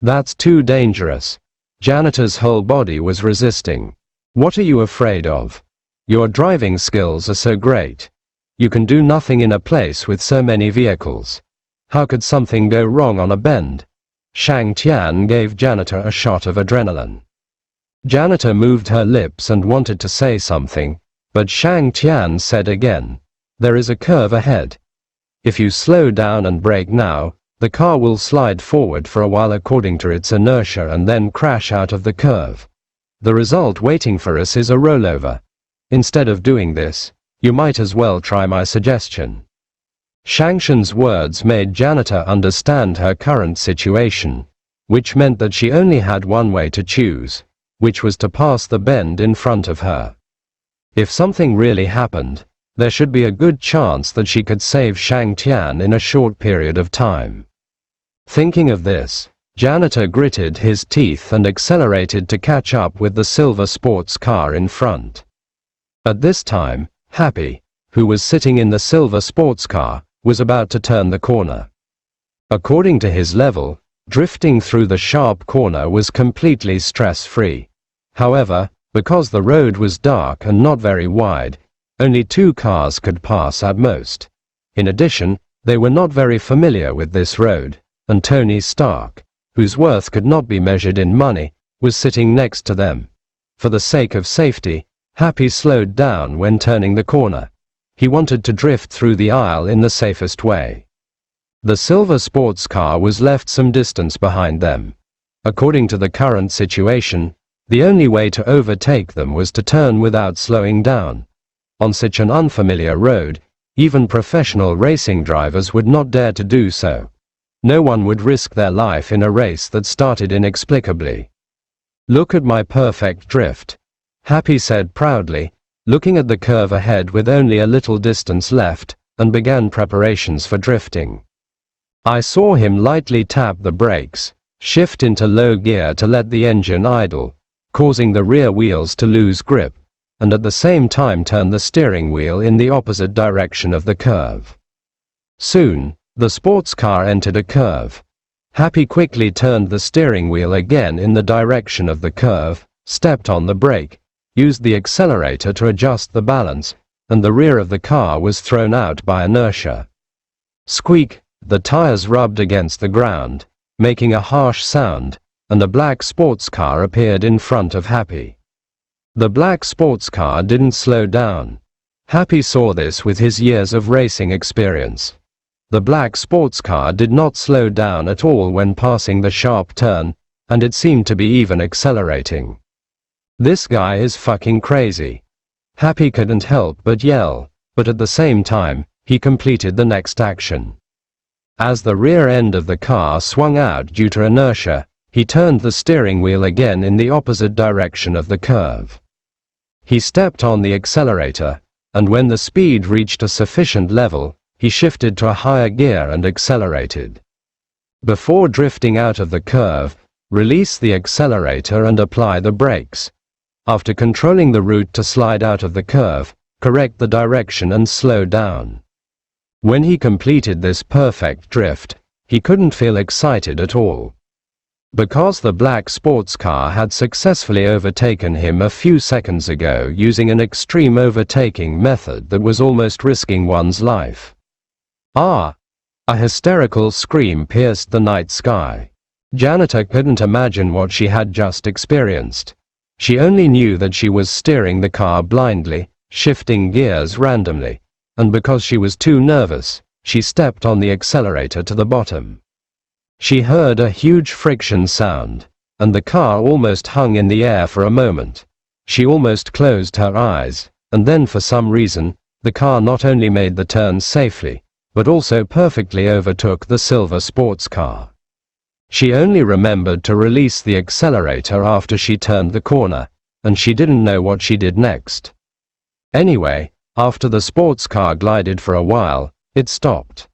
That's too dangerous. Janitor's whole body was resisting. What are you afraid of? Your driving skills are so great. You can do nothing in a place with so many vehicles. How could something go wrong on a bend? Shang Tian gave Janitor a shot of adrenaline. Janitor moved her lips and wanted to say something, but Shang Tian said again, "There is a curve ahead. If you slow down and brake now, the car will slide forward for a while according to its inertia and then crash out of the curve. The result waiting for us is a rollover. Instead of doing this, you might as well try my suggestion." Shangshan's words made Janitor understand her current situation, which meant that she only had one way to choose, which was to pass the bend in front of her. If something really happened, there should be a good chance that she could save Shang Tian in a short period of time. Thinking of this, Janitor gritted his teeth and accelerated to catch up with the silver sports car in front. At this time, Happy, who was sitting in the silver sports car, was about to turn the corner. According to his level, drifting through the sharp corner was completely stress-free. However, because the road was dark and not very wide, only 2 cars could pass at most. In addition, they were not very familiar with this road, and Tony Stark, whose worth could not be measured in money, was sitting next to them. For the sake of safety, Happy slowed down when turning the corner. He wanted to drift through the aisle in the safest way. The silver sports car was left some distance behind them. According to the current situation, the only way to overtake them was to turn without slowing down. On such an unfamiliar road, even professional racing drivers would not dare to do so. No one would risk their life in a race that started inexplicably. "Look at my perfect drift," Happy said proudly, looking at the curve ahead with only a little distance left, and began preparations for drifting. I saw him lightly tap the brakes, shift into low gear to let the engine idle, causing the rear wheels to lose grip, and at the same time turn the steering wheel in the opposite direction of the curve. Soon, the sports car entered a curve. Happy quickly turned the steering wheel again in the direction of the curve, stepped on the brake, used the accelerator to adjust the balance, and the rear of the car was thrown out by inertia. Squeak, the tires rubbed against the ground, making a harsh sound, and a black sports car appeared in front of Happy. The black sports car didn't slow down. Happy saw this with his years of racing experience. The black sports car did not slow down at all when passing the sharp turn, and it seemed to be even accelerating. "This guy is fucking crazy." Happy couldn't help but yell, but at the same time, he completed the next action. As the rear end of the car swung out due to inertia, he turned the steering wheel again in the opposite direction of the curve. He stepped on the accelerator, and when the speed reached a sufficient level, he shifted to a higher gear and accelerated. Before drifting out of the curve, release the accelerator and apply the brakes. After controlling the route to slide out of the curve, correct the direction and slow down. When he completed this perfect drift, he couldn't feel excited at all. Because the black sports car had successfully overtaken him a few seconds ago using an extreme overtaking method that was almost risking one's life. Ah! A hysterical scream pierced the night sky. Janitor couldn't imagine what she had just experienced. She only knew that she was steering the car blindly, shifting gears randomly, and because she was too nervous, she stepped on the accelerator to the bottom. She heard a huge friction sound, and the car almost hung in the air for a moment. She almost closed her eyes, and then for some reason, the car not only made the turn safely, but also perfectly overtook the silver sports car. She only remembered to release the accelerator after she turned the corner, and she didn't know what she did next. Anyway, after the sports car glided for a while, it stopped.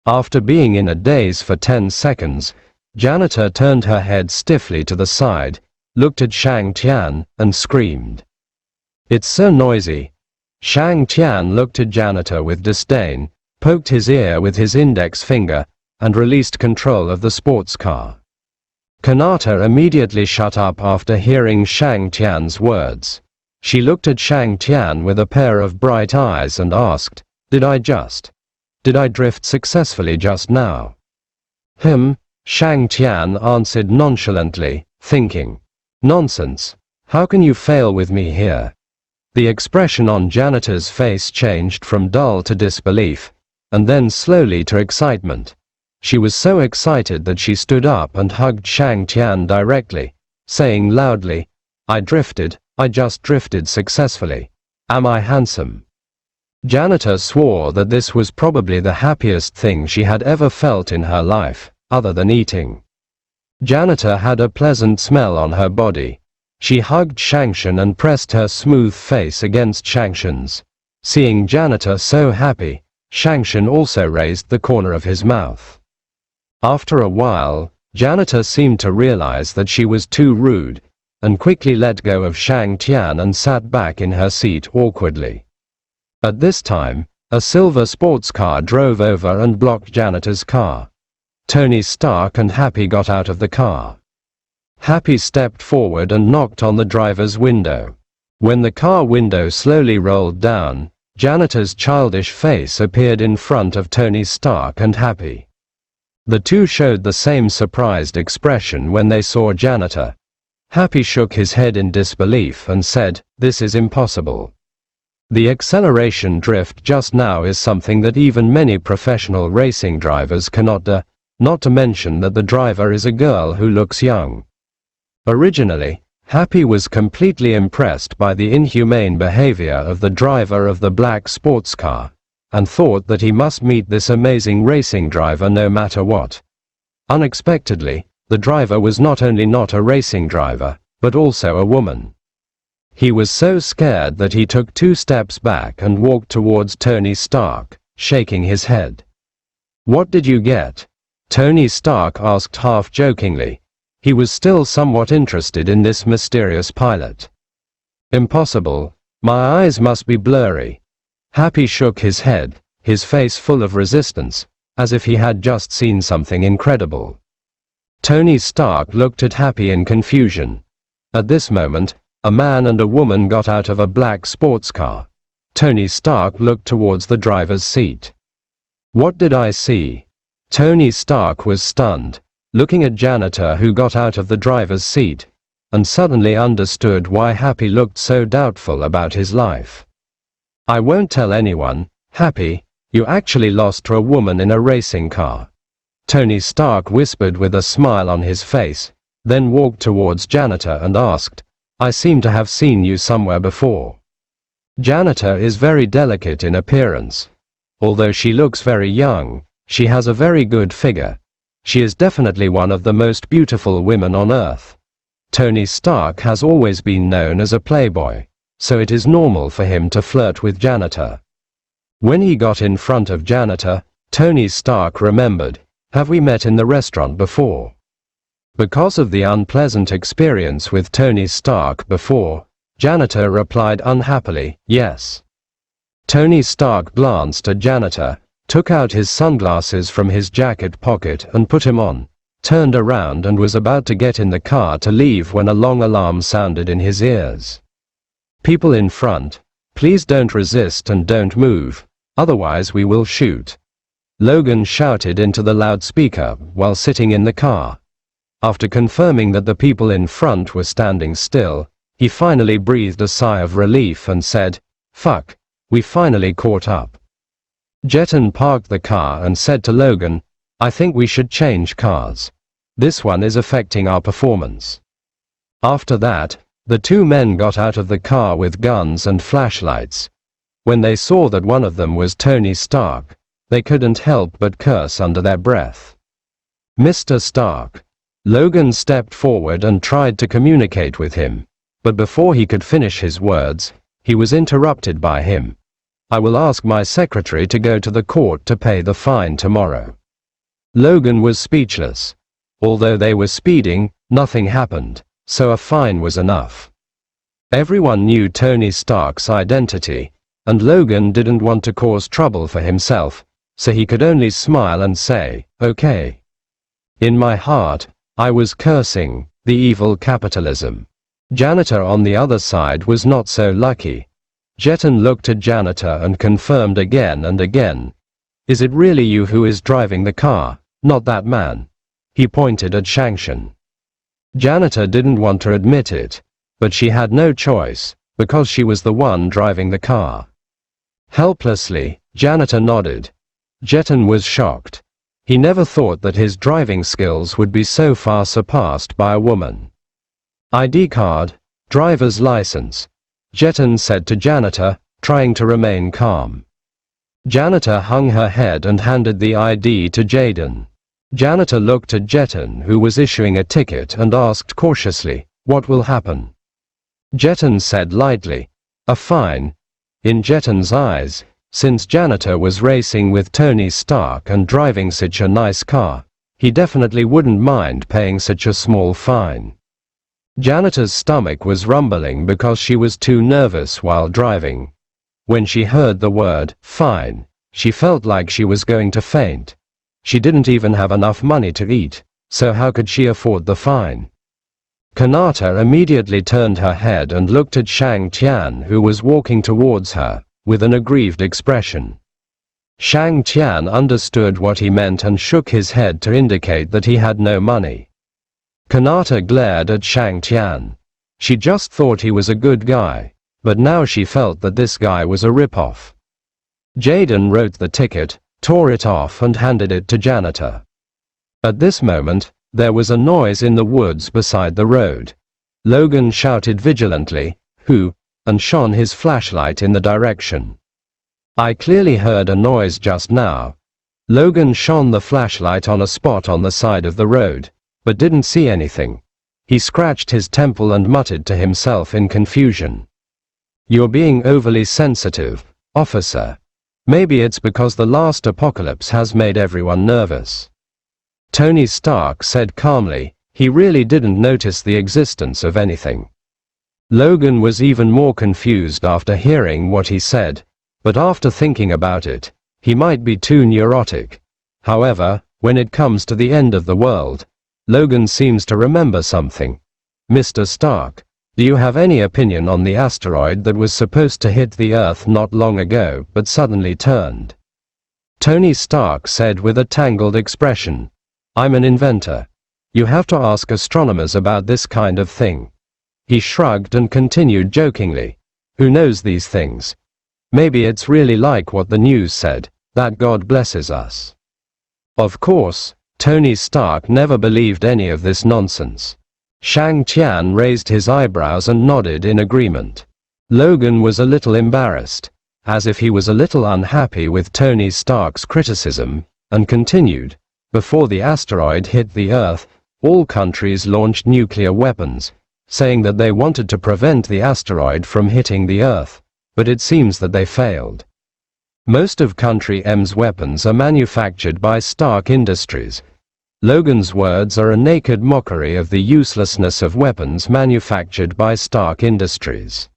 After being in a daze for 10 seconds, Janitor turned her head stiffly to the side, looked at Shang Tian, and screamed. "It's so noisy." Shang Tian looked at Janitor with disdain, poked his ear with his index finger, and released control of the sports car. Kanata immediately shut up after hearing Shang Tian's words. She looked at Shang Tian with a pair of bright eyes and asked, Did I drift successfully just now?" Shang Tian answered nonchalantly, thinking, "Nonsense. How can you fail with me here?" The expression on Janitor's face changed from dull to disbelief, and then slowly to excitement. She was so excited that she stood up and hugged Shang Tian directly, saying loudly, I just drifted successfully. Am I handsome?" Janitor swore that this was probably the happiest thing she had ever felt in her life, other than eating. Janitor had a pleasant smell on her body. She hugged Shangshan and pressed her smooth face against Shangshan's. Seeing Janitor so happy, Shangshan also raised the corner of his mouth. After a while, Janitor seemed to realize that she was too rude, and quickly let go of Shang Tian and sat back in her seat awkwardly. At this time, a silver sports car drove over and blocked Janitor's car. Tony Stark and Happy got out of the car. Happy stepped forward and knocked on the driver's window. When the car window slowly rolled down, Janitor's childish face appeared in front of Tony Stark and Happy. The two showed the same surprised expression when they saw Janitor. Happy shook his head in disbelief and said, "This is impossible. The acceleration drift just now is something that even many professional racing drivers cannot do, not to mention that the driver is a girl who looks young." Originally, Happy was completely impressed by the inhumane behavior of the driver of the black sports car, and thought that he must meet this amazing racing driver no matter what. Unexpectedly, the driver was not only not a racing driver, but also a woman. He was so scared that he took 2 steps back and walked towards Tony Stark, shaking his head. "What did you get?" Tony Stark asked half-jokingly. He was still somewhat interested in this mysterious pilot. "Impossible. My eyes must be blurry." Happy shook his head, his face full of resistance, as if he had just seen something incredible. Tony Stark looked at Happy in confusion. At this moment, a man and a woman got out of a black sports car. Tony Stark looked towards the driver's seat. "What did I see?" Tony Stark was stunned, looking at Janitor who got out of the driver's seat, and suddenly understood why Happy looked so doubtful about his life. "I won't tell anyone, Happy, you actually lost to a woman in a racing car." Tony Stark whispered with a smile on his face, then walked towards Janitor and asked, "I seem to have seen you somewhere before." Janitor is very delicate in appearance. Although she looks very young, she has a very good figure. She is definitely one of the most beautiful women on Earth. Tony Stark has always been known as a playboy, so it is normal for him to flirt with Janitor. When he got in front of Janitor, Tony Stark remembered, "Have we met in the restaurant before?" Because of the unpleasant experience with Tony Stark before, Janitor replied unhappily, "Yes." Tony Stark glanced at Janitor, took out his sunglasses from his jacket pocket and put him on, turned around and was about to get in the car to leave when a long alarm sounded in his ears. "People in front, please don't resist and don't move, otherwise we will shoot," Logan shouted into the loudspeaker while sitting in the car. After confirming that the people in front were standing still, he finally breathed a sigh of relief and said, "Fuck, we finally caught up." Jetton parked the car and said to Logan, "I think we should change cars. This one is affecting our performance." After that, The two men got out of the car with guns and flashlights. When they saw that one of them was Tony Stark, they couldn't help but curse under their breath. "Mr. Stark." Logan stepped forward and tried to communicate with him, but before he could finish his words, he was interrupted by him. "I will ask my secretary to go to the court to pay the fine tomorrow." Logan was speechless. Although they were speeding, nothing happened, so a fine was enough. Everyone knew Tony Stark's identity, and Logan didn't want to cause trouble for himself, so he could only smile and say, "Okay." In my heart, I was cursing the evil capitalism. Janitor on the other side was not so lucky. Jeton looked at Janitor and confirmed again and again. "Is it really you who is driving the car, not that man?" He pointed at Shangshan. Janitor didn't want to admit it, but she had no choice, because she was the one driving the car. Helplessly, Janitor nodded. Jeton was shocked. He never thought that his driving skills would be so far surpassed by a woman. "ID card, driver's license," Jeton said to Janitor, trying to remain calm. Janitor hung her head and handed the ID to Jaden. Janitor looked at Jeton, who was issuing a ticket, and asked cautiously, "What will happen?" Jeton said lightly, "A fine." In Jeton's eyes, since Janitor was racing with Tony Stark and driving such a nice car, he definitely wouldn't mind paying such a small fine. Janitor's stomach was rumbling because she was too nervous while driving. When she heard the word, "fine," she felt like she was going to faint. She didn't even have enough money to eat, so how could she afford the fine? Kanata immediately turned her head and looked at Shang Tian, who was walking towards her, with an aggrieved expression. Shang Tian understood what he meant and shook his head to indicate that he had no money. Kanata glared at Shang Tian. She just thought he was a good guy, but now she felt that this guy was a rip-off. Jaden wrote the ticket, tore it off and handed it to Janitor. At this moment, there was a noise in the woods beside the road. Logan shouted vigilantly, "Who?" and shone his flashlight in the direction. "I clearly heard a noise just now." Logan shone the flashlight on a spot on the side of the road, but didn't see anything. He scratched his temple and muttered to himself in confusion. "You're being overly sensitive, officer. Maybe it's because the last apocalypse has made everyone nervous." Tony Stark said calmly, he really didn't notice the existence of anything. Logan was even more confused after hearing what he said, but after thinking about it, he might be too neurotic. However, when it comes to the end of the world, Logan seems to remember something. "Mr. Stark, do you have any opinion on the asteroid that was supposed to hit the Earth not long ago but suddenly turned?" Tony Stark said with a tangled expression, "I'm an inventor. You have to ask astronomers about this kind of thing." He shrugged and continued jokingly, "Who knows these things? Maybe it's really like what the news said, that God blesses us." Of course, Tony Stark never believed any of this nonsense. Shang Tian raised his eyebrows and nodded in agreement. Logan was a little embarrassed, as if he was a little unhappy with Tony Stark's criticism, and continued, "Before the asteroid hit the Earth, all countries launched nuclear weapons, saying that they wanted to prevent the asteroid from hitting the Earth, but it seems that they failed. Most of Country M's weapons are manufactured by Stark Industries." Logan's words are a naked mockery of the uselessness of weapons manufactured by Stark Industries.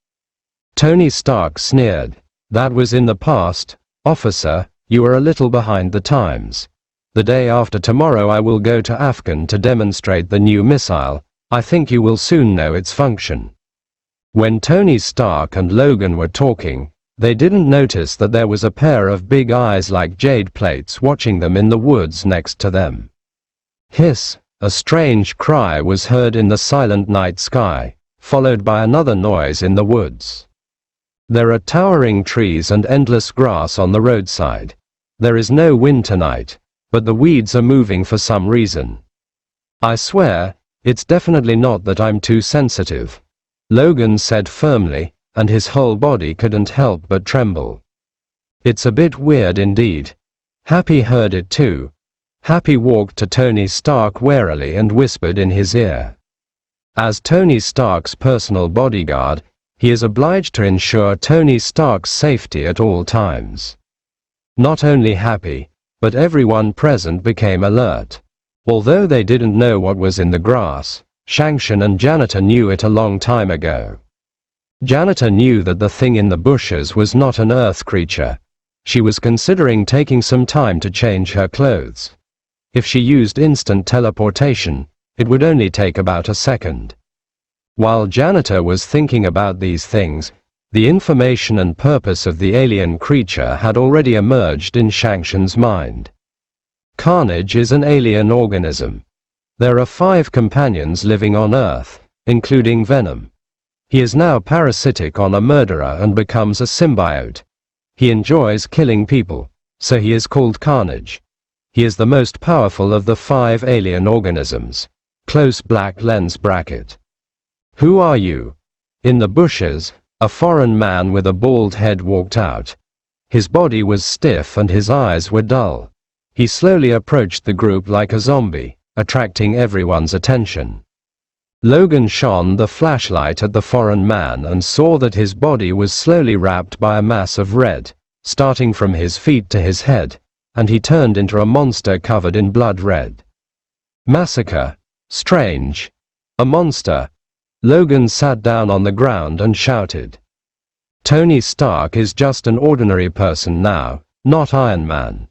Tony Stark sneered, "That was in the past, officer, you are a little behind the times. The day after tomorrow I will go to Afghan to demonstrate the new missile. I think you will soon know its function." When Tony Stark and Logan were talking, they didn't notice that there was a pair of big eyes like jade plates watching them in the woods next to them. Hiss, a strange cry was heard in the silent night sky, followed by another noise in the woods. There are towering trees and endless grass on the roadside. There is no wind tonight, but the weeds are moving for some reason. I swear, it's definitely not that I'm too sensitive. Logan said firmly, and his whole body couldn't help but tremble. It's a bit weird indeed. Happy heard it too. Happy walked to Tony Stark warily and whispered in his ear. As Tony Stark's personal bodyguard, he is obliged to ensure Tony Stark's safety at all times. Not only Happy, but everyone present became alert. Although they didn't know what was in the grass, Shang-Tsung and Janitor knew it a long time ago. Janitor knew that the thing in the bushes was not an Earth creature. She was considering taking some time to change her clothes. If she used instant teleportation, it would only take about a second. While Janitor was thinking about these things, the information and purpose of the alien creature had already emerged in Shang-Tsung's mind. Carnage is an alien organism. There are 5 companions living on Earth, including Venom. He is now parasitic on a murderer and becomes a symbiote. He enjoys killing people, so he is called Carnage. He is the most powerful of the 5 alien organisms. Close black lens bracket. Who are you? In the bushes, a foreign man with a bald head walked out. His body was stiff and his eyes were dull. He slowly approached the group like a zombie, attracting everyone's attention. Logan shone the flashlight at the foreign man and saw that his body was slowly wrapped by a mass of red, starting from his feet to his head, and he turned into a monster covered in blood red. Massacre. Strange. A monster. Logan sat down on the ground and shouted. Tony Stark is just an ordinary person now, not Iron Man.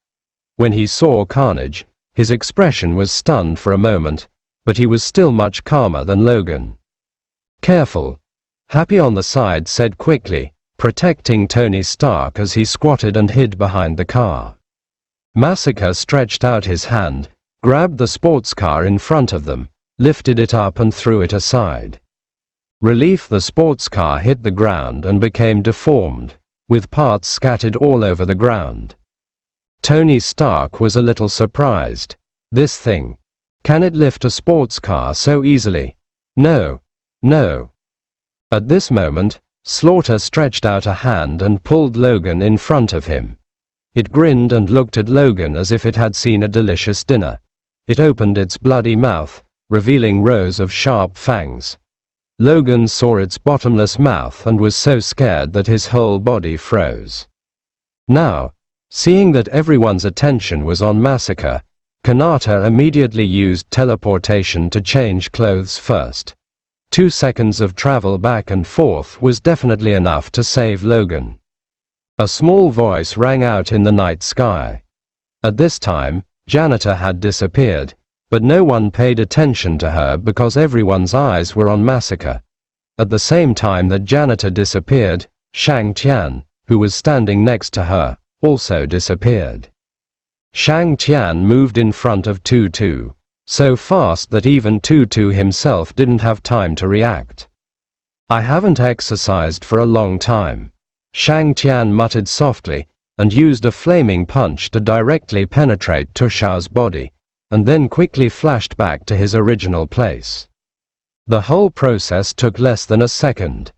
When he saw Carnage, his expression was stunned for a moment, but he was still much calmer than Logan. Careful. Happy on the side said quickly, protecting Tony Stark as he squatted and hid behind the car. Massacre stretched out his hand, grabbed the sports car in front of them, lifted it up and threw it aside. Relief, the sports car hit the ground and became deformed, with parts scattered all over the ground. Tony Stark was a little surprised. This thing. Can it lift a sports car so easily? No. No. At this moment, Slaughter stretched out a hand and pulled Logan in front of him. It grinned and looked at Logan as if it had seen a delicious dinner. It opened its bloody mouth, revealing rows of sharp fangs. Logan saw its bottomless mouth and was so scared that his whole body froze. Now, seeing that everyone's attention was on Massacre, Kanata immediately used teleportation to change clothes first. 2 seconds of travel back and forth was definitely enough to save Logan. A small voice rang out in the night sky. At this time, Janitor had disappeared, but no one paid attention to her because everyone's eyes were on Massacre. At the same time that Janitor disappeared, Shang-Tian, who was standing next to her, also disappeared. Shang-Tian moved in front of Tutu, so fast that even Tutu himself didn't have time to react. I haven't exercised for a long time. Shang-Tian muttered softly, and used a flaming punch to directly penetrate Tushao's body, and then quickly flashed back to his original place. The whole process took less than a second.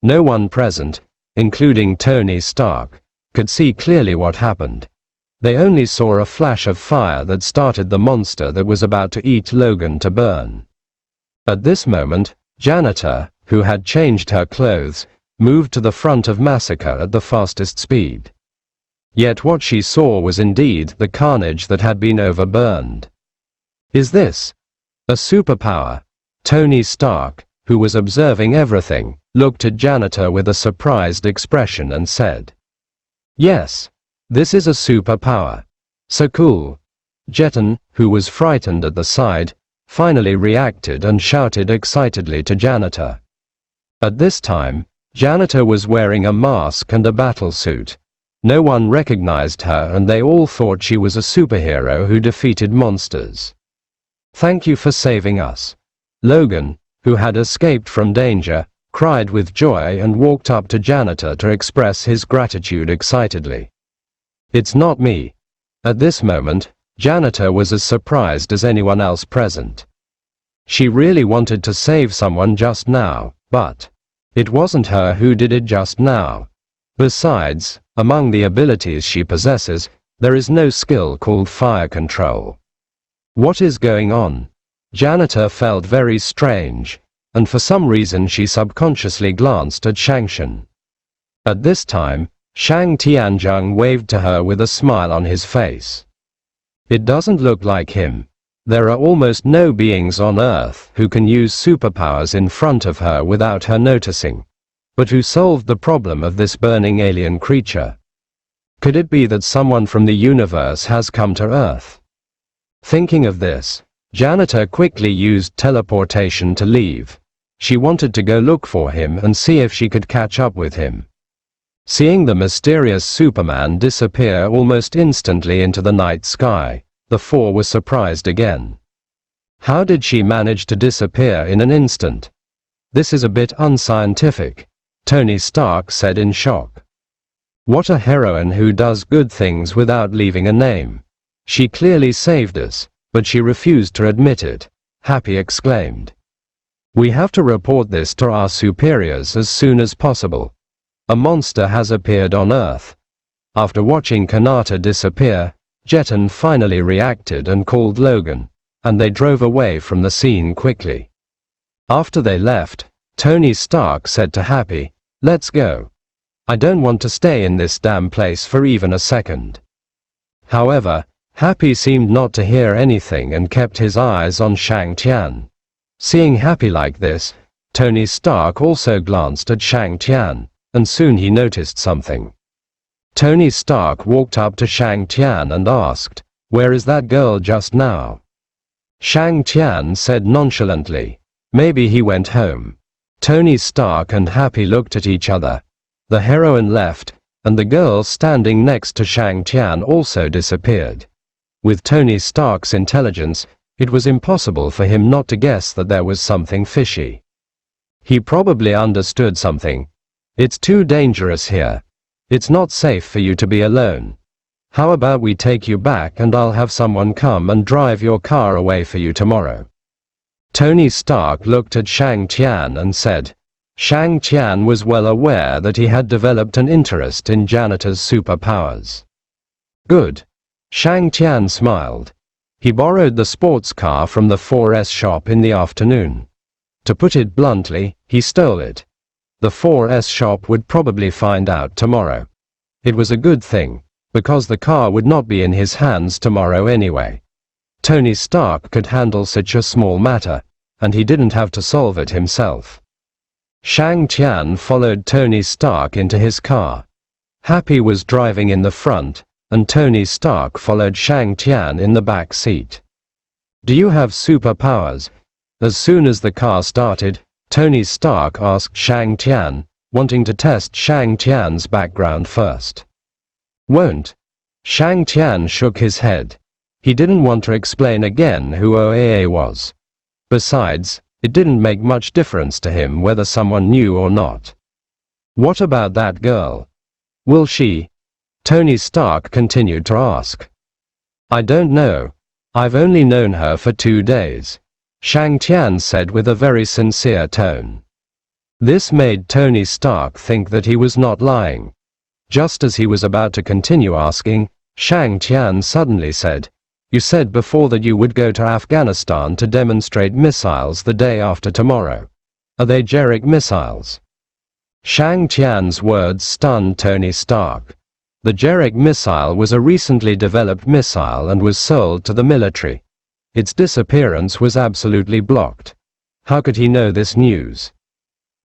No one present, including Tony Stark, could see clearly what happened. They only saw a flash of fire that started the monster that was about to eat Logan to burn. At this moment, Janitor, who had changed her clothes, moved to the front of Massacre at the fastest speed. Yet what she saw was indeed the carnage that had been overburned. Is this a superpower? Tony Stark, who was observing everything, looked at Janitor with a surprised expression and said, Yes, this is a superpower. So cool. Jetton, who was frightened at the side, finally reacted and shouted excitedly to Janitor. At this time, Janitor was wearing a mask and a battlesuit. No one recognized her and they all thought she was a superhero who defeated monsters. Thank you for saving us. Logan, who had escaped from danger, cried with joy and walked up to Janitor to express his gratitude excitedly. It's not me. At this moment, Janitor was as surprised as anyone else present. She really wanted to save someone just now, but It wasn't her who did it just now. Besides, among the abilities she possesses, there is no skill called fire control. What is going on? Janitor felt very strange, and for some reason she subconsciously glanced at Shangshan. At this time, Shang Tianzheng waved to her with a smile on his face. It doesn't look like him. There are almost no beings on Earth who can use superpowers in front of her without her noticing. But who solved the problem of this burning alien creature? Could it be that someone from the universe has come to Earth? Thinking of this, Janitor quickly used teleportation to leave. She wanted to go look for him and see if she could catch up with him. Seeing the mysterious Superman disappear almost instantly into the night sky, the four were surprised again. How did she manage to disappear in an instant? This is a bit unscientific, Tony Stark said in shock. What a heroine who does good things without leaving a name. She clearly saved us, but she refused to admit it, Happy exclaimed. We have to report this to our superiors as soon as possible. A monster has appeared on Earth. After watching Kanata disappear, Jetton finally reacted and called Logan, and they drove away from the scene quickly. After they left, Tony Stark said to Happy, "Let's go. I don't want to stay in this damn place for even a second." However, Happy seemed not to hear anything and kept his eyes on Shang Tian. Seeing Happy like this, Tony Stark also glanced at Shang Tian, and soon he noticed something. Tony Stark walked up to Shang Tian and asked, "Where is that girl just now?" Shang Tian said nonchalantly, "Maybe he went home." Tony Stark and Happy looked at each other. The heroine left, and the girl standing next to Shang Tian also disappeared. With Tony Stark's intelligence, it was impossible for him not to guess that there was something fishy. He probably understood something. It's too dangerous here. It's not safe for you to be alone. How about we take you back and I'll have someone come and drive your car away for you tomorrow? Tony Stark looked at Shang Tian and said. Shang Tian was well aware that he had developed an interest in Janitor's superpowers. Good. Shang Tian smiled. He borrowed the sports car from the 4S shop in the afternoon. To put it bluntly, he stole it. The 4S shop would probably find out tomorrow. It was a good thing, because the car would not be in his hands tomorrow anyway. Tony Stark could handle such a small matter, and he didn't have to solve it himself. Shang Tian followed Tony Stark into his car. Happy was driving in the front, and Tony Stark followed Shang Tian in the back seat. Do you have superpowers? As soon as the car started, Tony Stark asked Shang Tian, wanting to test Shang Tian's background first. Won't. Shang Tian shook his head. He didn't want to explain again who OAA was. Besides, it didn't make much difference to him whether someone knew or not. What about that girl? Will she? Tony Stark continued to ask. I don't know. I've only known her for 2 days. Shang Tian said with a very sincere tone. This made Tony Stark think that he was not lying. Just as he was about to continue asking, Shang Tian suddenly said, "You said before that you would go to Afghanistan to demonstrate missiles the day after tomorrow. Are they Jerick missiles?" Shang Tian's words stunned Tony Stark. The Jerick missile was a recently developed missile and was sold to the military. Its disappearance was absolutely blocked. How could he know this news?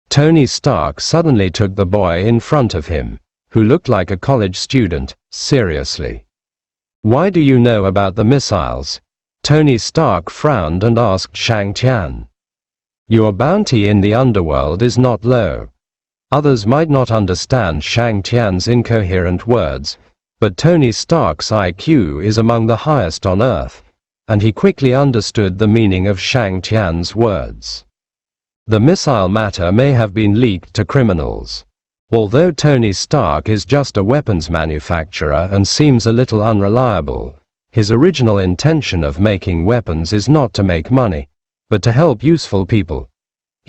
Tony Stark suddenly took the boy in front of him, who looked like a college student, seriously. Why do you know about the missiles? Tony Stark frowned and asked Shang Tian. Your bounty in the underworld is not low. Others might not understand Shang Tian's incoherent words, but Tony Stark's IQ is among the highest on Earth, and he quickly understood the meaning of Shang Tian's words. The missile matter may have been leaked to criminals. Although Tony Stark is just a weapons manufacturer and seems a little unreliable, his original intention of making weapons is not to make money, but to help useful people.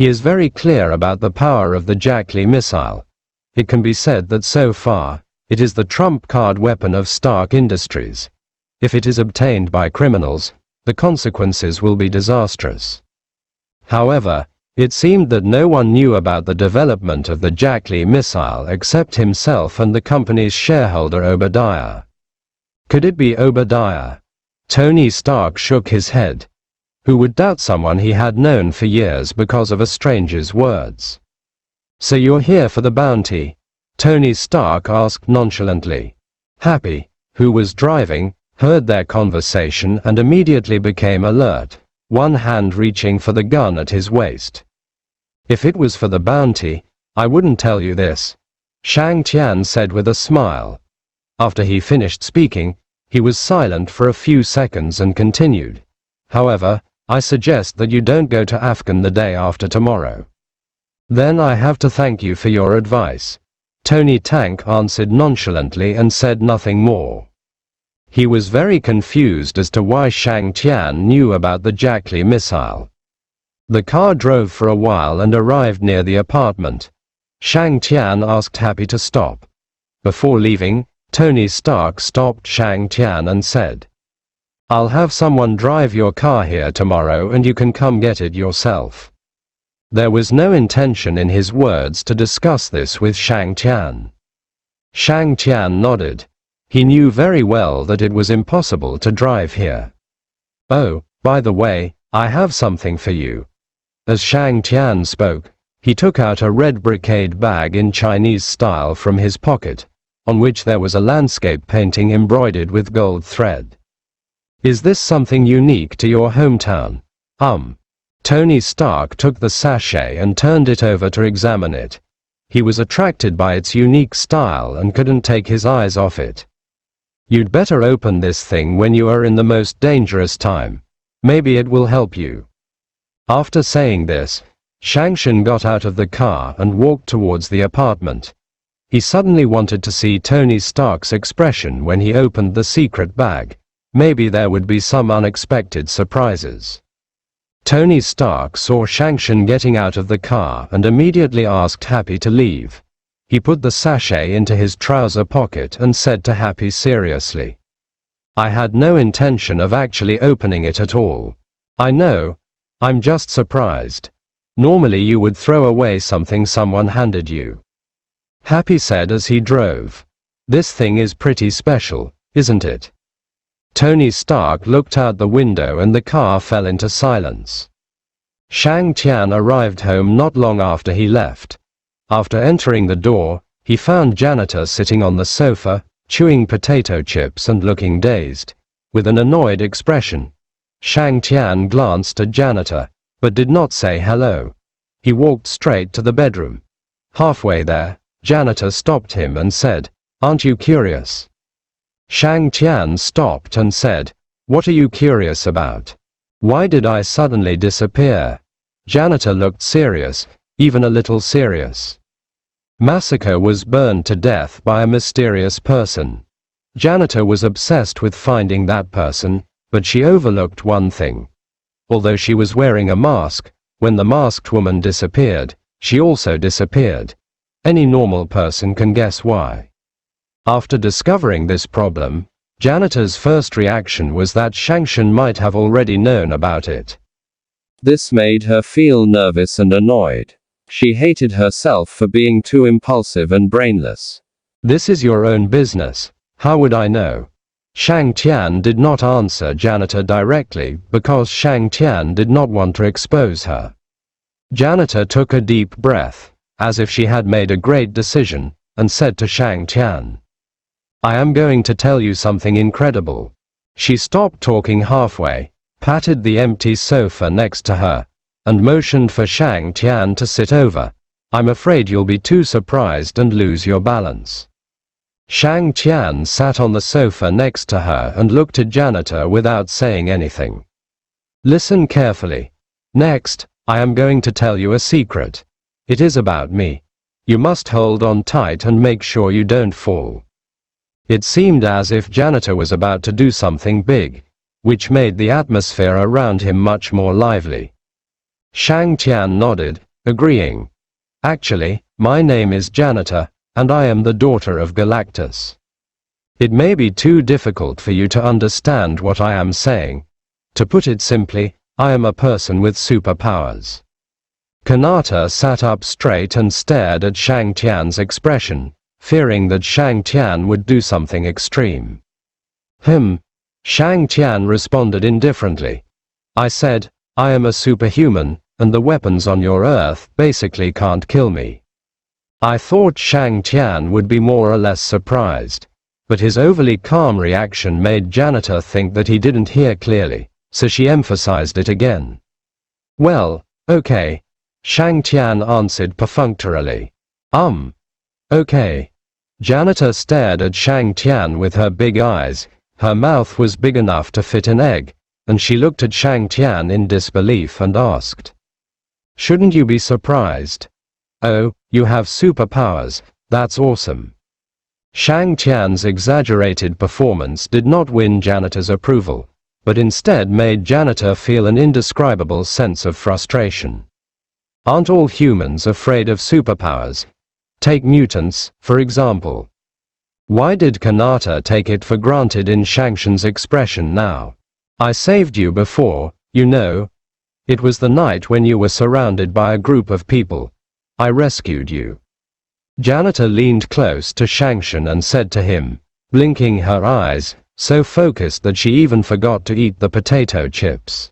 He is very clear about the power of the Jackley missile. It can be said that so far, it is the trump card weapon of Stark Industries. If it is obtained by criminals, the consequences will be disastrous. However, it seemed that no one knew about the development of the Jackley missile except himself and the company's shareholder Obadiah. Could it be Obadiah? Tony Stark shook his head. Who would doubt someone he had known for years because of a stranger's words? So you're here for the bounty? Tony Stark asked nonchalantly. Happy, who was driving, heard their conversation and immediately became alert, one hand reaching for the gun at his waist. If it was for the bounty, I wouldn't tell you this, Shang Tian said with a smile. After he finished speaking, he was silent for a few seconds and continued. However, I suggest that you don't go to Afghan the day after tomorrow. Then I have to thank you for your advice. Tony Tank answered nonchalantly and said nothing more. He was very confused as to why Shang Tian knew about the Jackley missile. The car drove for a while and arrived near the apartment. Shang Tian asked Happy to stop. Before leaving, Tony Stark stopped Shang Tian and said, I'll have someone drive your car here tomorrow and you can come get it yourself. There was no intention in his words to discuss this with Shang Tian. Shang Tian nodded. He knew very well that it was impossible to drive here. Oh, by the way, I have something for you. As Shang Tian spoke, he took out a red brocade bag in Chinese style from his pocket, on which there was a landscape painting embroidered with gold thread. Is this something unique to your hometown? Tony Stark took the sachet and turned it over to examine it. He was attracted by its unique style and couldn't take his eyes off it. You'd better open this thing when you are in the most dangerous time. Maybe it will help you. After saying this, Shang Shen got out of the car and walked towards the apartment. He suddenly wanted to see Tony Stark's expression when he opened the secret bag. Maybe there would be some unexpected surprises. Tony Stark saw Shang Shen getting out of the car and immediately asked Happy to leave. He put the sachet into his trouser pocket and said to Happy seriously, I had no intention of actually opening it at all. I know. I'm just surprised. Normally you would throw away something someone handed you. Happy said as he drove. This thing is pretty special, isn't it? Tony Stark looked out the window and the car fell into silence. Shang Tian arrived home not long after he left. After entering the door, he found Janitor sitting on the sofa, chewing potato chips and looking dazed, with an annoyed expression. Shang Tian glanced at Janitor, but did not say hello. He walked straight to the bedroom. Halfway there, Janitor stopped him and said, Aren't you curious? Shang Tian stopped and said, What are you curious about? Why did I suddenly disappear? Janitor looked serious, even a little serious. Massacre was burned to death by a mysterious person. Janitor was obsessed with finding that person, but she overlooked one thing. Although she was wearing a mask, when the masked woman disappeared, she also disappeared. Any normal person can guess why. After discovering this problem, Janitor's first reaction was that Shang Shen might have already known about it. This made her feel nervous and annoyed. She hated herself for being too impulsive and brainless. This is your own business. How would I know? Shang Tian did not answer Janitor directly because Shang Tian did not want to expose her. Janitor took a deep breath, as if she had made a great decision, and said to Shang Tian, I am going to tell you something incredible. She stopped talking halfway, patted the empty sofa next to her, and motioned for Shang Tian to sit over. I'm afraid you'll be too surprised and lose your balance. Shang Tian sat on the sofa next to her and looked at Janitor without saying anything. Listen carefully. Next, I am going to tell you a secret. It is about me. You must hold on tight and make sure you don't fall. It seemed as if Janitor was about to do something big, which made the atmosphere around him much more lively. Shang Tian nodded, agreeing. Actually, my name is Janitor, and I am the daughter of Galactus. It may be too difficult for you to understand what I am saying. To put it simply, I am a person with superpowers. Kanata sat up straight and stared at Shang Tian's expression, fearing that Shang Tian would do something extreme. Shang Tian responded indifferently. I said, I am a superhuman, and the weapons on your Earth basically can't kill me. I thought Shang Tian would be more or less surprised, but his overly calm reaction made Janitor think that he didn't hear clearly, so she emphasized it again. Well, okay, Shang Tian answered perfunctorily. Okay. Janitor stared at Shang Tian with her big eyes. Her mouth was big enough to fit an egg, and she looked at Shang Tian in disbelief and asked, Shouldn't you be surprised? Oh, you have superpowers, that's awesome. Shang Tian's exaggerated performance did not win Janitor's approval, but instead made Janitor feel an indescribable sense of frustration. Aren't all humans afraid of superpowers? Take mutants, for example. Why did Kanata take it for granted in Shangshan's expression now? I saved you before, you know. It was the night when you were surrounded by a group of people. I rescued you. Janitor leaned close to Shangshan and said to him, blinking her eyes, so focused that she even forgot to eat the potato chips.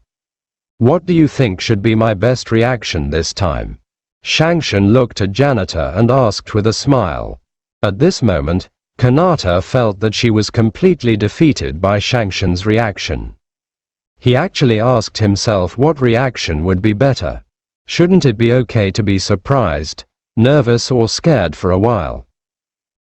What do you think should be my best reaction this time? Shangshan looked at Janitor and asked with a smile. At this moment, Kanata felt that she was completely defeated by Shangshan's reaction. He actually asked himself what reaction would be better. Shouldn't it be okay to be surprised, nervous or scared for a while?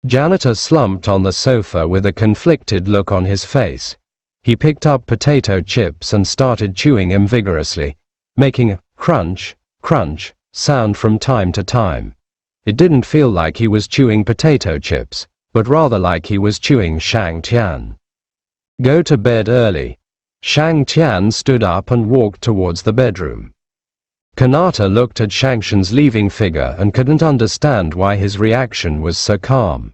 Janitor slumped on the sofa with a conflicted look on his face. He picked up potato chips and started chewing them vigorously, making a crunch, crunch sound from time to time. It didn't feel like he was chewing potato chips, but rather like he was chewing Shang Tian. Go to bed early. Shang Tian stood up and walked towards the bedroom. Kanata looked at Shangshan's leaving figure and couldn't understand why his reaction was so calm.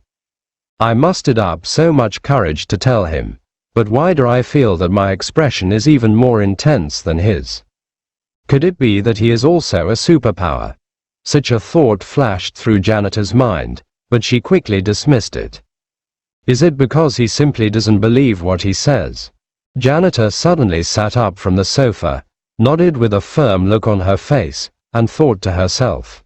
I mustered up so much courage to tell him, but why do I feel that my expression is even more intense than his? Could it be that he is also a superpower? Such a thought flashed through Janitor's mind, but she quickly dismissed it. Is it because he simply doesn't believe what he says? Janitor suddenly sat up from the sofa, nodded with a firm look on her face, and thought to herself,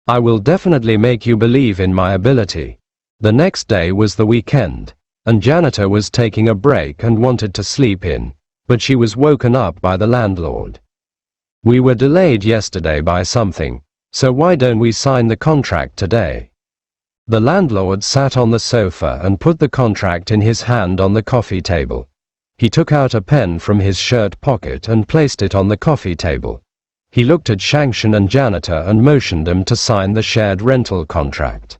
I will definitely make you believe in my ability. The next day was the weekend, and Janitor was taking a break and wanted to sleep in, but she was woken up by the landlord. We were delayed yesterday by something, so why don't we sign the contract today? The landlord sat on the sofa and put the contract in his hand on the coffee table. He took out a pen from his shirt pocket and placed it on the coffee table. He looked at Shangshan and Janitor and motioned them to sign the shared rental contract.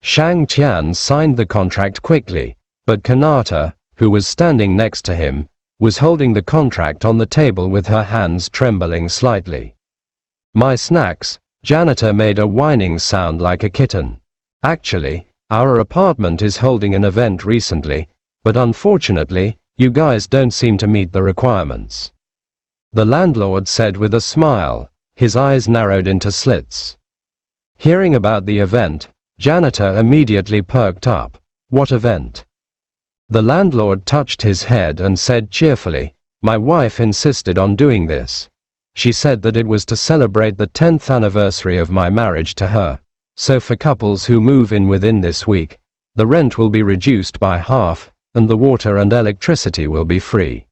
Shang Tian signed the contract quickly, but Kanata, who was standing next to him, was holding the contract on the table with her hands trembling slightly. My snacks, Janitor made a whining sound like a kitten. Actually, our apartment is holding an event recently, but unfortunately, you guys don't seem to meet the requirements. The landlord said with a smile, his eyes narrowed into slits. Hearing about the event, Janitor immediately perked up. What event? The landlord touched his head and said cheerfully, my wife insisted on doing this. She said that it was to celebrate the 10th anniversary of my marriage to her. So for couples who move in within this week, the rent will be reduced by half, and the water and electricity will be free.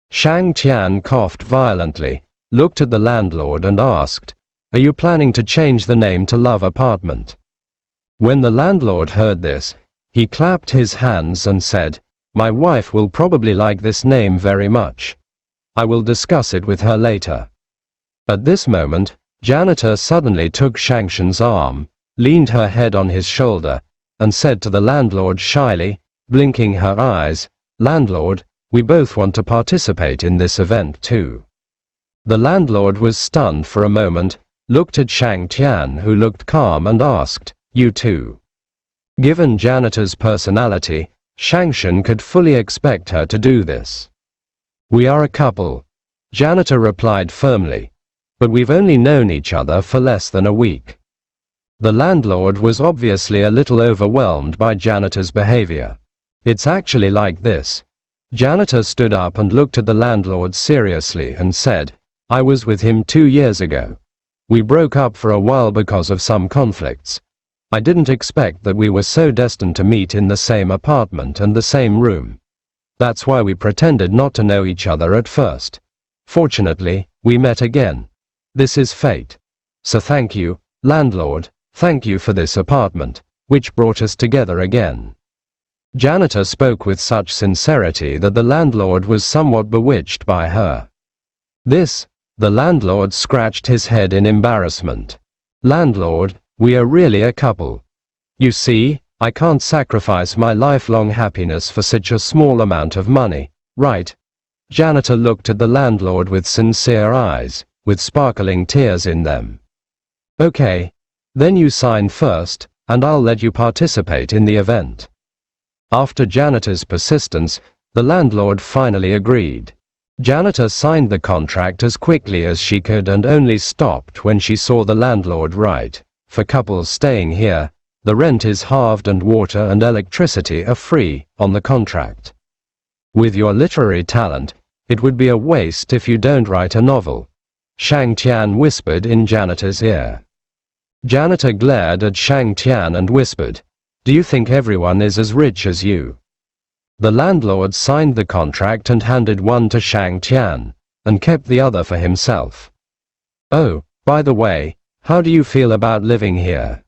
Shang Tian coughed violently, looked at the landlord and asked, are you planning to change the name to Love Apartment? When the landlord heard this, he clapped his hands and said, my wife will probably like this name very much. I will discuss it with her later. At this moment, Janitor suddenly took Shangshan's arm, leaned her head on his shoulder, and said to the landlord shyly, blinking her eyes, landlord, we both want to participate in this event too. The landlord was stunned for a moment, looked at Shang Tian, who looked calm, and asked, "You too?" Given janitor's personality, Shang Shen could fully expect her to do this. "We are a couple," janitor replied firmly. "But we've only known each other for less than a week." The landlord was obviously a little overwhelmed by janitor's behavior. "It's actually like this." Janitor stood up and looked at the landlord seriously and said, "I was with him 2 years ago. We broke up for a while because of some conflicts. I didn't expect that we were so destined to meet in the same apartment and the same room. That's why we pretended not to know each other at first. Fortunately, we met again. This is fate. So thank you, landlord, thank you for this apartment, which brought us together again." Janitor spoke with such sincerity that the landlord was somewhat bewitched by her. The landlord scratched his head in embarrassment. "Landlord, we are really a couple. You see, I can't sacrifice my lifelong happiness for such a small amount of money, right?" Janitor looked at the landlord with sincere eyes, with sparkling tears in them. "Okay. Then you sign first, and I'll let you participate in the event." After janitor's persistence, the landlord finally agreed. Janitor signed the contract as quickly as she could and only stopped when she saw the landlord write, "For couples staying here, the rent is halved and water and electricity are free," on the contract. "With your literary talent, it would be a waste if you don't write a novel," Shang Tian whispered in janitor's ear. Janitor glared at Shang Tian and whispered, "Do you think everyone is as rich as you?" The landlord signed the contract and handed one to Shang Tian, and kept the other for himself. "Oh, by the way, how do you feel about living here?"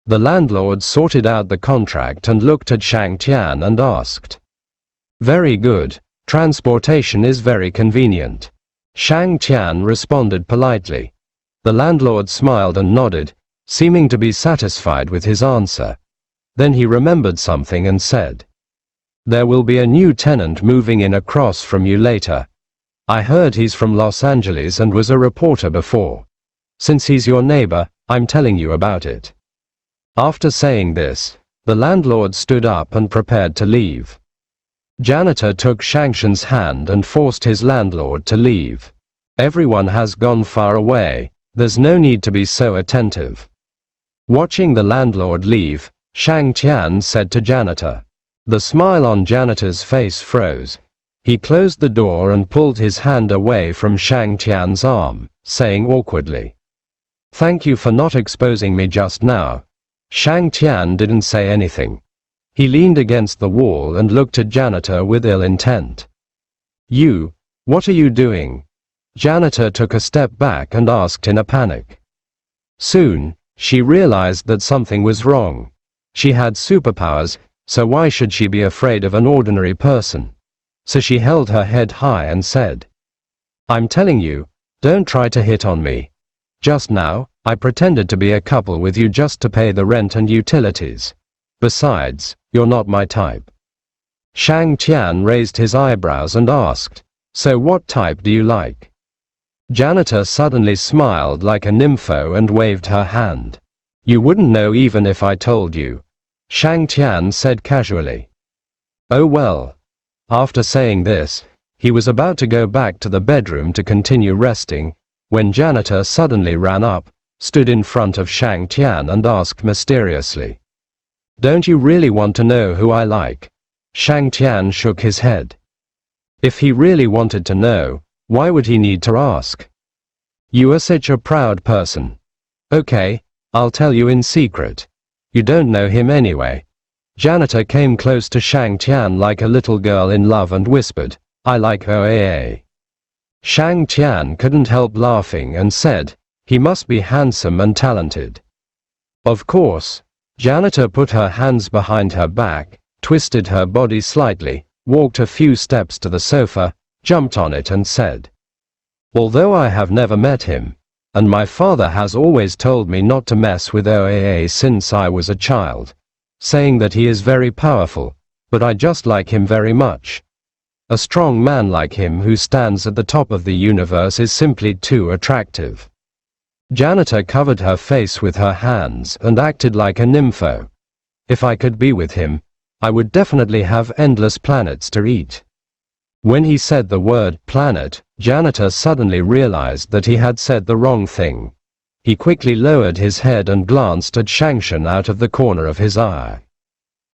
The landlord sorted out the contract and looked at Shang Tian and asked. "Very good, transportation is very convenient." Shang Tian responded politely. The landlord smiled and nodded, seeming to be satisfied with his answer. Then he remembered something and said, "There will be a new tenant moving in across from you later. I heard he's from Los Angeles and was a reporter before. Since he's your neighbor, I'm telling you about it." After saying this, the landlord stood up and prepared to leave. Janitor took Shang Shen's hand and forced his landlord to leave. "Everyone has gone far away, there's no need to be so attentive." Watching the landlord leave, Shang Tian said to Janitor. The smile on Janitor's face froze. He closed the door and pulled his hand away from Shang Tian's arm, saying awkwardly, "Thank you for not exposing me just now." Shang Tian didn't say anything. He leaned against the wall and looked at Janitor with ill intent. "You, what are you doing?" Janitor took a step back and asked in a panic. Soon, she realized that something was wrong. She had superpowers, so why should she be afraid of an ordinary person? So she held her head high and said, "I'm telling you, don't try to hit on me. Just now, I pretended to be a couple with you just to pay the rent and utilities. Besides, you're not my type." Shang Tian raised his eyebrows and asked, "So what type do you like?" Janitor suddenly smiled like a nympho and waved her hand. "You wouldn't know even if I told you," Shang Tian said casually. "Oh well." After saying this, he was about to go back to the bedroom to continue resting, when Janitor suddenly ran up, stood in front of Shang Tian and asked mysteriously, "Don't you really want to know who I like?" Shang Tian shook his head. If he really wanted to know, why would he need to ask? "You are such a proud person." "Okay, I'll tell you in secret. You don't know him anyway." Janitor came close to Shang Tian like a little girl in love and whispered, "I like OAA." Shang Tian couldn't help laughing and said, "He must be handsome and talented." Of course. Janitor put her hands behind her back, twisted her body slightly, walked a few steps to the sofa, jumped on it and said, "Although I have never met him, and my father has always told me not to mess with OAA since I was a child, saying that he is very powerful, but I just like him very much. A strong man like him who stands at the top of the universe is simply too attractive." Janitor covered her face with her hands and acted like a nympho. If I could be with him, I would definitely have endless planets to eat. When he said the word planet, Janitor suddenly realized that he had said the wrong thing. He quickly lowered his head and glanced at Shangshan out of the corner of his eye.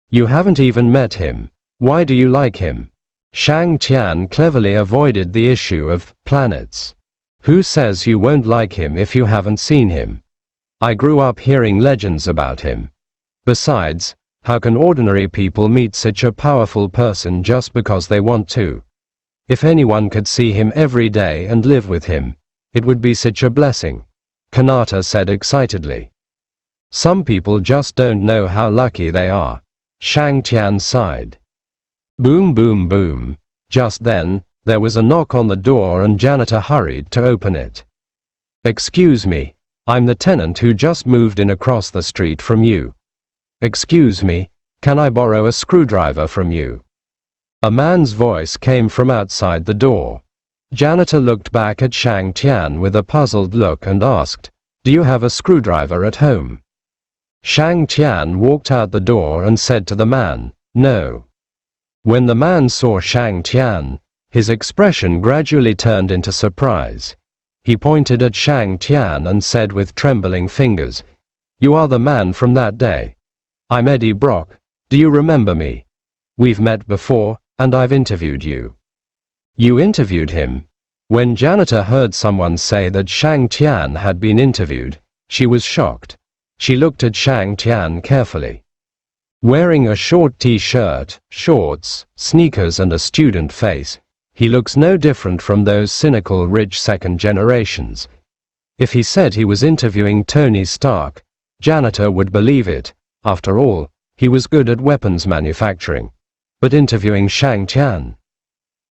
You haven't even met him. Why do you like him? Shang Tian cleverly avoided the issue of planets. Who says you won't like him if you haven't seen him? I grew up hearing legends about him. Besides, how can ordinary people meet such a powerful person just because they want to? If anyone could see him every day and live with him, it would be such a blessing, Kanata said excitedly. Some people just don't know how lucky they are. Shang Tian sighed. Boom boom boom. Just then, there was a knock on the door and Janitor hurried to open it. Excuse me, I'm the tenant who just moved in across the street from you. Excuse me, can I borrow a screwdriver from you? A man's voice came from outside the door. Janitor looked back at Shang Tian with a puzzled look and asked, Do you have a screwdriver at home? Shang Tian walked out the door and said to the man, No. When the man saw Shang Tian, his expression gradually turned into surprise. He pointed at Shang Tian and said with trembling fingers, You are the man from that day. I'm Eddie Brock, do you remember me? We've met before, and I've interviewed you. You interviewed him? When Janitor heard someone say that Shang Tian had been interviewed, she was shocked. She looked at Shang Tian carefully. Wearing a short t-shirt, shorts, sneakers and a student face, he looks no different from those cynical rich second generations. If he said he was interviewing Tony Stark, Janitor would believe it. After all, he was good at weapons manufacturing. But interviewing Shang Tian?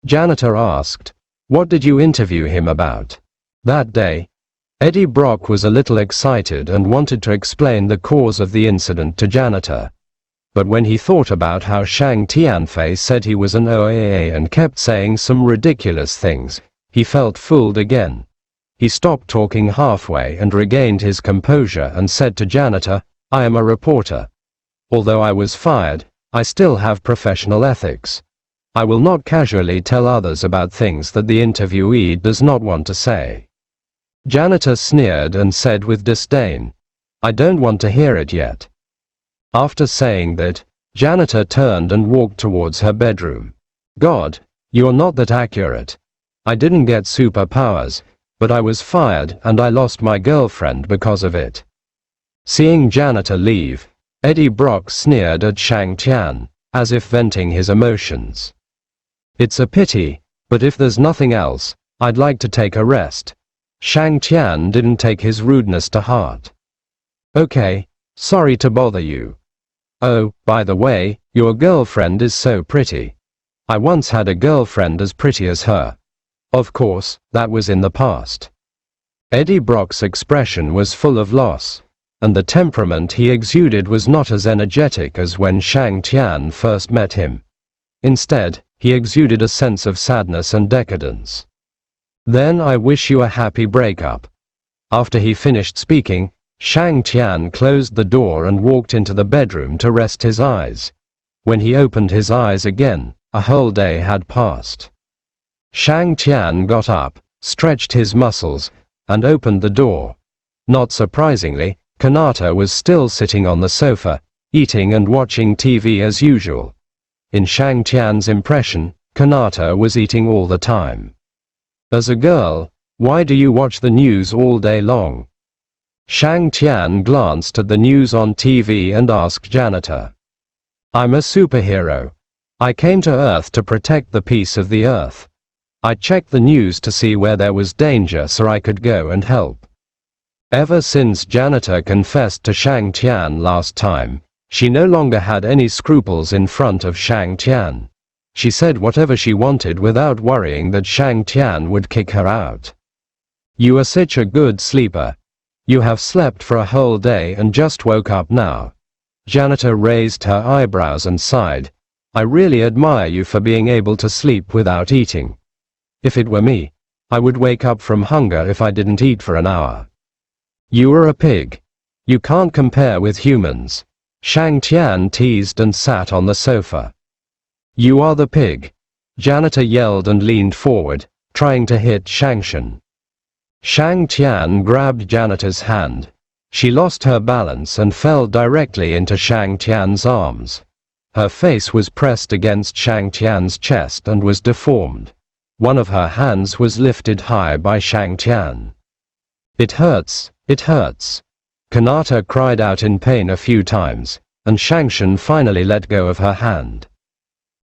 Janitor asked, What did you interview him about? That day, Eddie Brock was a little excited and wanted to explain the cause of the incident to Janitor. But when he thought about how Shang Tianfei said he was an OAA and kept saying some ridiculous things, he felt fooled again. He stopped talking halfway and regained his composure and said to Janitor, I am a reporter. Although I was fired, I still have professional ethics. I will not casually tell others about things that the interviewee does not want to say. Janitor sneered and said with disdain, I don't want to hear it yet. After saying that, Janitor turned and walked towards her bedroom. God, you're not that accurate. I didn't get superpowers, but I was fired and I lost my girlfriend because of it. Seeing Janitor leave, Eddie Brock sneered at Shang Tian, as if venting his emotions. It's a pity, but if there's nothing else, I'd like to take a rest. Shang Tian didn't take his rudeness to heart. Okay, sorry to bother you. Oh, by the way, your girlfriend is so pretty. I once had a girlfriend as pretty as her. Of course, that was in the past. Eddie Brock's expression was full of loss, and the temperament he exuded was not as energetic as when Shang Tian first met him. Instead, he exuded a sense of sadness and decadence. Then I wish you a happy breakup. After he finished speaking, Shang Tian closed the door and walked into the bedroom to rest his eyes. When he opened his eyes again, a whole day had passed. Shang Tian got up, stretched his muscles, and opened the door. Not surprisingly, Kanata was still sitting on the sofa, eating and watching TV as usual. In Shang Tian's impression, Kanata was eating all the time. As a girl, why do you watch the news all day long? Shang Tian glanced at the news on TV and asked Janitor. I'm a superhero. I came to Earth to protect the peace of the Earth. I checked the news to see where there was danger so I could go and help. Ever since Janitor confessed to Shang Tian last time, she no longer had any scruples in front of Shang Tian. She said whatever she wanted without worrying that Shang Tian would kick her out. You are such a good sleeper. You have slept for a whole day and just woke up now. Janitor raised her eyebrows and sighed. I really admire you for being able to sleep without eating. If it were me, I would wake up from hunger if I didn't eat for an hour. You are a pig. You can't compare with humans. Shang Tian teased and sat on the sofa. You are the pig. Janitor yelled and leaned forward, trying to hit Shangshan. Shang Tian grabbed Janitor's hand. She lost her balance and fell directly into Shang Tian's arms. Her face was pressed against Shang Tian's chest and was deformed. One of her hands was lifted high by Shang Tian. It hurts, it hurts. Kanata cried out in pain a few times, and Shangshan finally let go of her hand.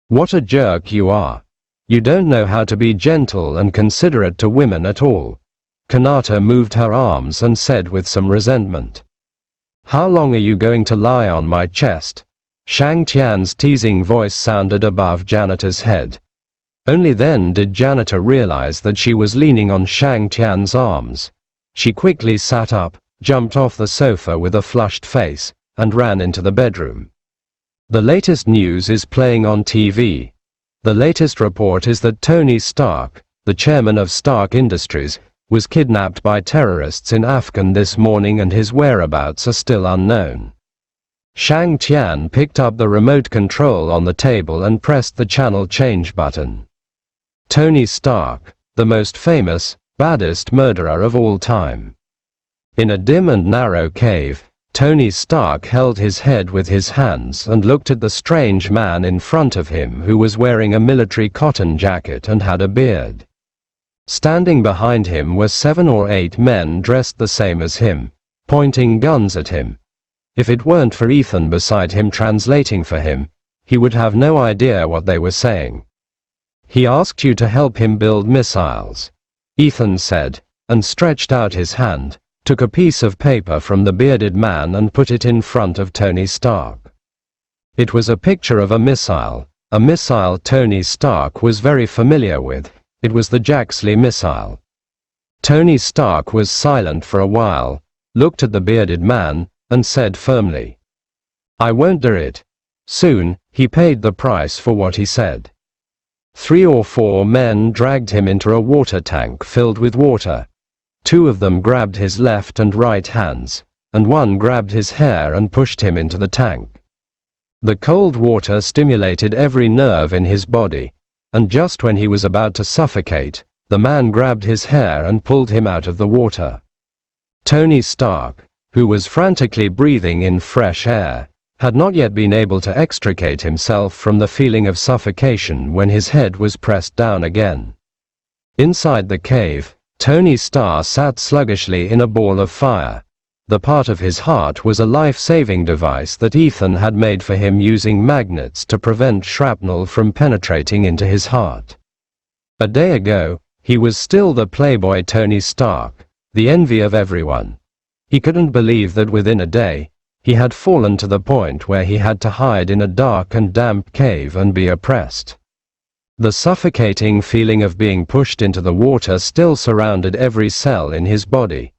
What a jerk you are. You don't know how to be gentle and considerate to women at all. Kanata moved her arms and said with some resentment. How long are you going to lie on my chest? Shang Tian's teasing voice sounded above Janitor's head. Only then did Janitor realize that she was leaning on Shang Tian's arms. She quickly sat up, jumped off the sofa with a flushed face, and ran into the bedroom. The latest news is playing on TV. The latest report is that Tony Stark, the chairman of Stark Industries, was kidnapped by terrorists in Afghan this morning and his whereabouts are still unknown. Shang Tian picked up the remote control on the table and pressed the channel change button. Tony Stark, the most famous, baddest murderer of all time. In a dim and narrow cave, Tony Stark held his head with his hands and looked at the strange man in front of him who was wearing a military cotton jacket and had a beard. Standing behind him were 7 or 8 men dressed the same as him, pointing guns at him. If it weren't for Ethan beside him translating for him, he would have no idea what they were saying. He asked you to help him build missiles, Ethan said, and stretched out his hand, took a piece of paper from the bearded man and put it in front of Tony Stark. It was a picture of a missile Tony Stark was very familiar with. It was the Jaxley missile. Tony Stark was silent for a while, looked at the bearded man, and said firmly, I won't do it. Soon, he paid the price for what he said. 3 or 4 men dragged him into a water tank filled with water. 2 of them grabbed his left and right hands, and 1 grabbed his hair and pushed him into the tank. The cold water stimulated every nerve in his body, and just when he was about to suffocate, the man grabbed his hair and pulled him out of the water. Tony Stark, who was frantically breathing in fresh air, had not yet been able to extricate himself from the feeling of suffocation when his head was pressed down again. Inside the cave, Tony Stark sat sluggishly in a ball of fire. The part of his heart was a life-saving device that Ethan had made for him using magnets to prevent shrapnel from penetrating into his heart. A day ago, he was still the playboy Tony Stark, the envy of everyone. He couldn't believe that within a day, he had fallen to the point where he had to hide in a dark and damp cave and be oppressed. The suffocating feeling of being pushed into the water still surrounded every cell in his body.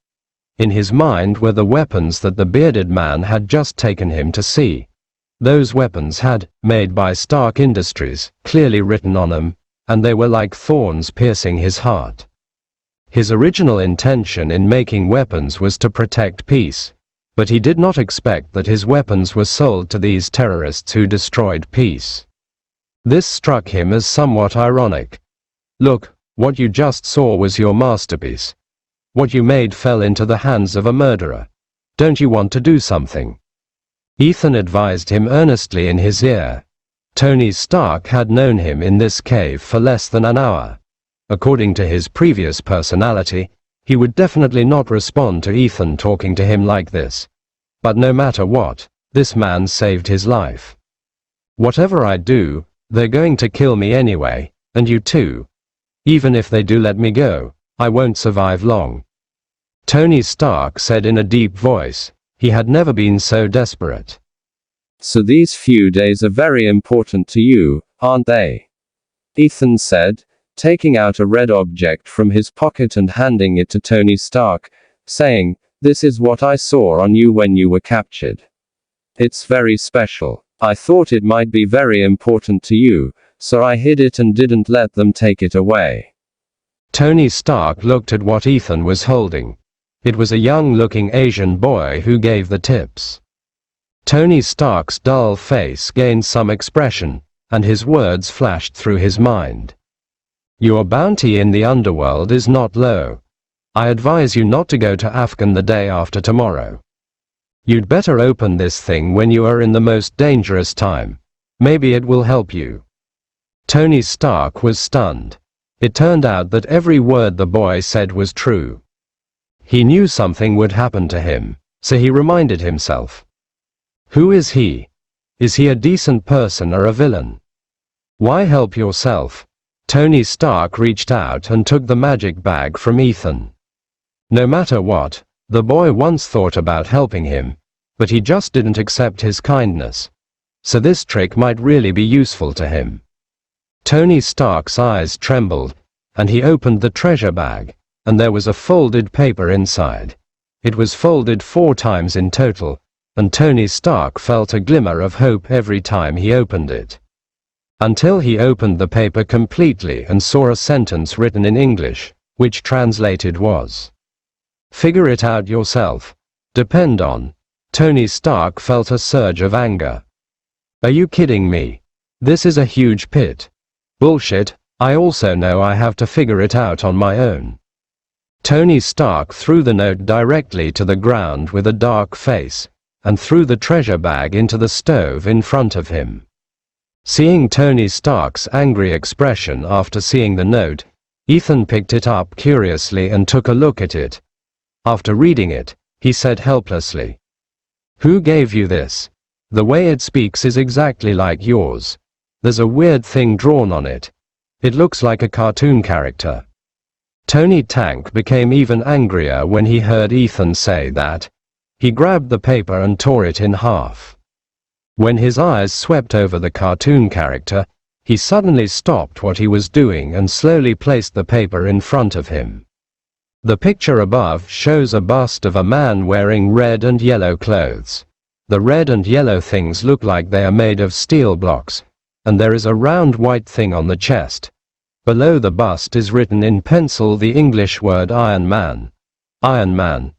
In his mind were the weapons that the bearded man had just taken him to see. Those weapons had, made by Stark Industries, clearly written on them, and they were like thorns piercing his heart. His original intention in making weapons was to protect peace, but he did not expect that his weapons were sold to these terrorists who destroyed peace. This struck him as somewhat ironic. Look, what you just saw was your masterpiece. What you made fell into the hands of a murderer. Don't you want to do something? Ethan advised him earnestly in his ear. Tony Stark had known him in this cave for less than an hour. According to his previous personality, he would definitely not respond to Ethan talking to him like this. But no matter what, this man saved his life. Whatever I do, they're going to kill me anyway, and you too. Even if they do let me go, I won't survive long. Tony Stark said in a deep voice. He had never been so desperate. So these few days are very important to you, aren't they? Ethan said, taking out a red object from his pocket and handing it to Tony Stark, saying, This is what I saw on you when you were captured. It's very special. I thought it might be very important to you, so I hid it and didn't let them take it away. Tony Stark looked at what Ethan was holding. It was a young-looking Asian boy who gave the tips. Tony Stark's dull face gained some expression, and his words flashed through his mind. Your bounty in the underworld is not low. I advise you not to go to Afghan the day after tomorrow. You'd better open this thing when you are in the most dangerous time. Maybe it will help you. Tony Stark was stunned. It turned out that every word the boy said was true. He knew something would happen to him, so he reminded himself. Who is he? Is he a decent person or a villain? Why help yourself? Tony Stark reached out and took the magic bag from Ethan. No matter what, the boy once thought about helping him, but he just didn't accept his kindness. So this trick might really be useful to him. Tony Stark's eyes trembled, and he opened the treasure bag, and there was a folded paper inside. It was folded 4 times in total, and Tony Stark felt a glimmer of hope every time he opened it. Until he opened the paper completely and saw a sentence written in English, which translated was, "Figure it out yourself. Depend on." Tony Stark felt a surge of anger. Are you kidding me? This is a huge pit. Bullshit, I also know I have to figure it out on my own. Tony Stark threw the note directly to the ground with a dark face, and threw the treasure bag into the stove in front of him. Seeing Tony Stark's angry expression after seeing the note, Ethan picked it up curiously and took a look at it. After reading it, he said helplessly, "Who gave you this? The way it speaks is exactly like yours. There's a weird thing drawn on it. It looks like a cartoon character." Tony Tank became even angrier when he heard Ethan say that. He grabbed the paper and tore it in half. When his eyes swept over the cartoon character, he suddenly stopped what he was doing and slowly placed the paper in front of him. The picture above shows a bust of a man wearing red and yellow clothes. The red and yellow things look like they are made of steel blocks, and there is a round white thing on the chest. Below the bust is written in pencil the English word Iron Man. Iron Man.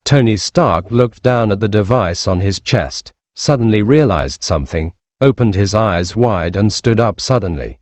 Tony Stark looked down at the device on his chest, suddenly realized something, opened his eyes wide and stood up suddenly.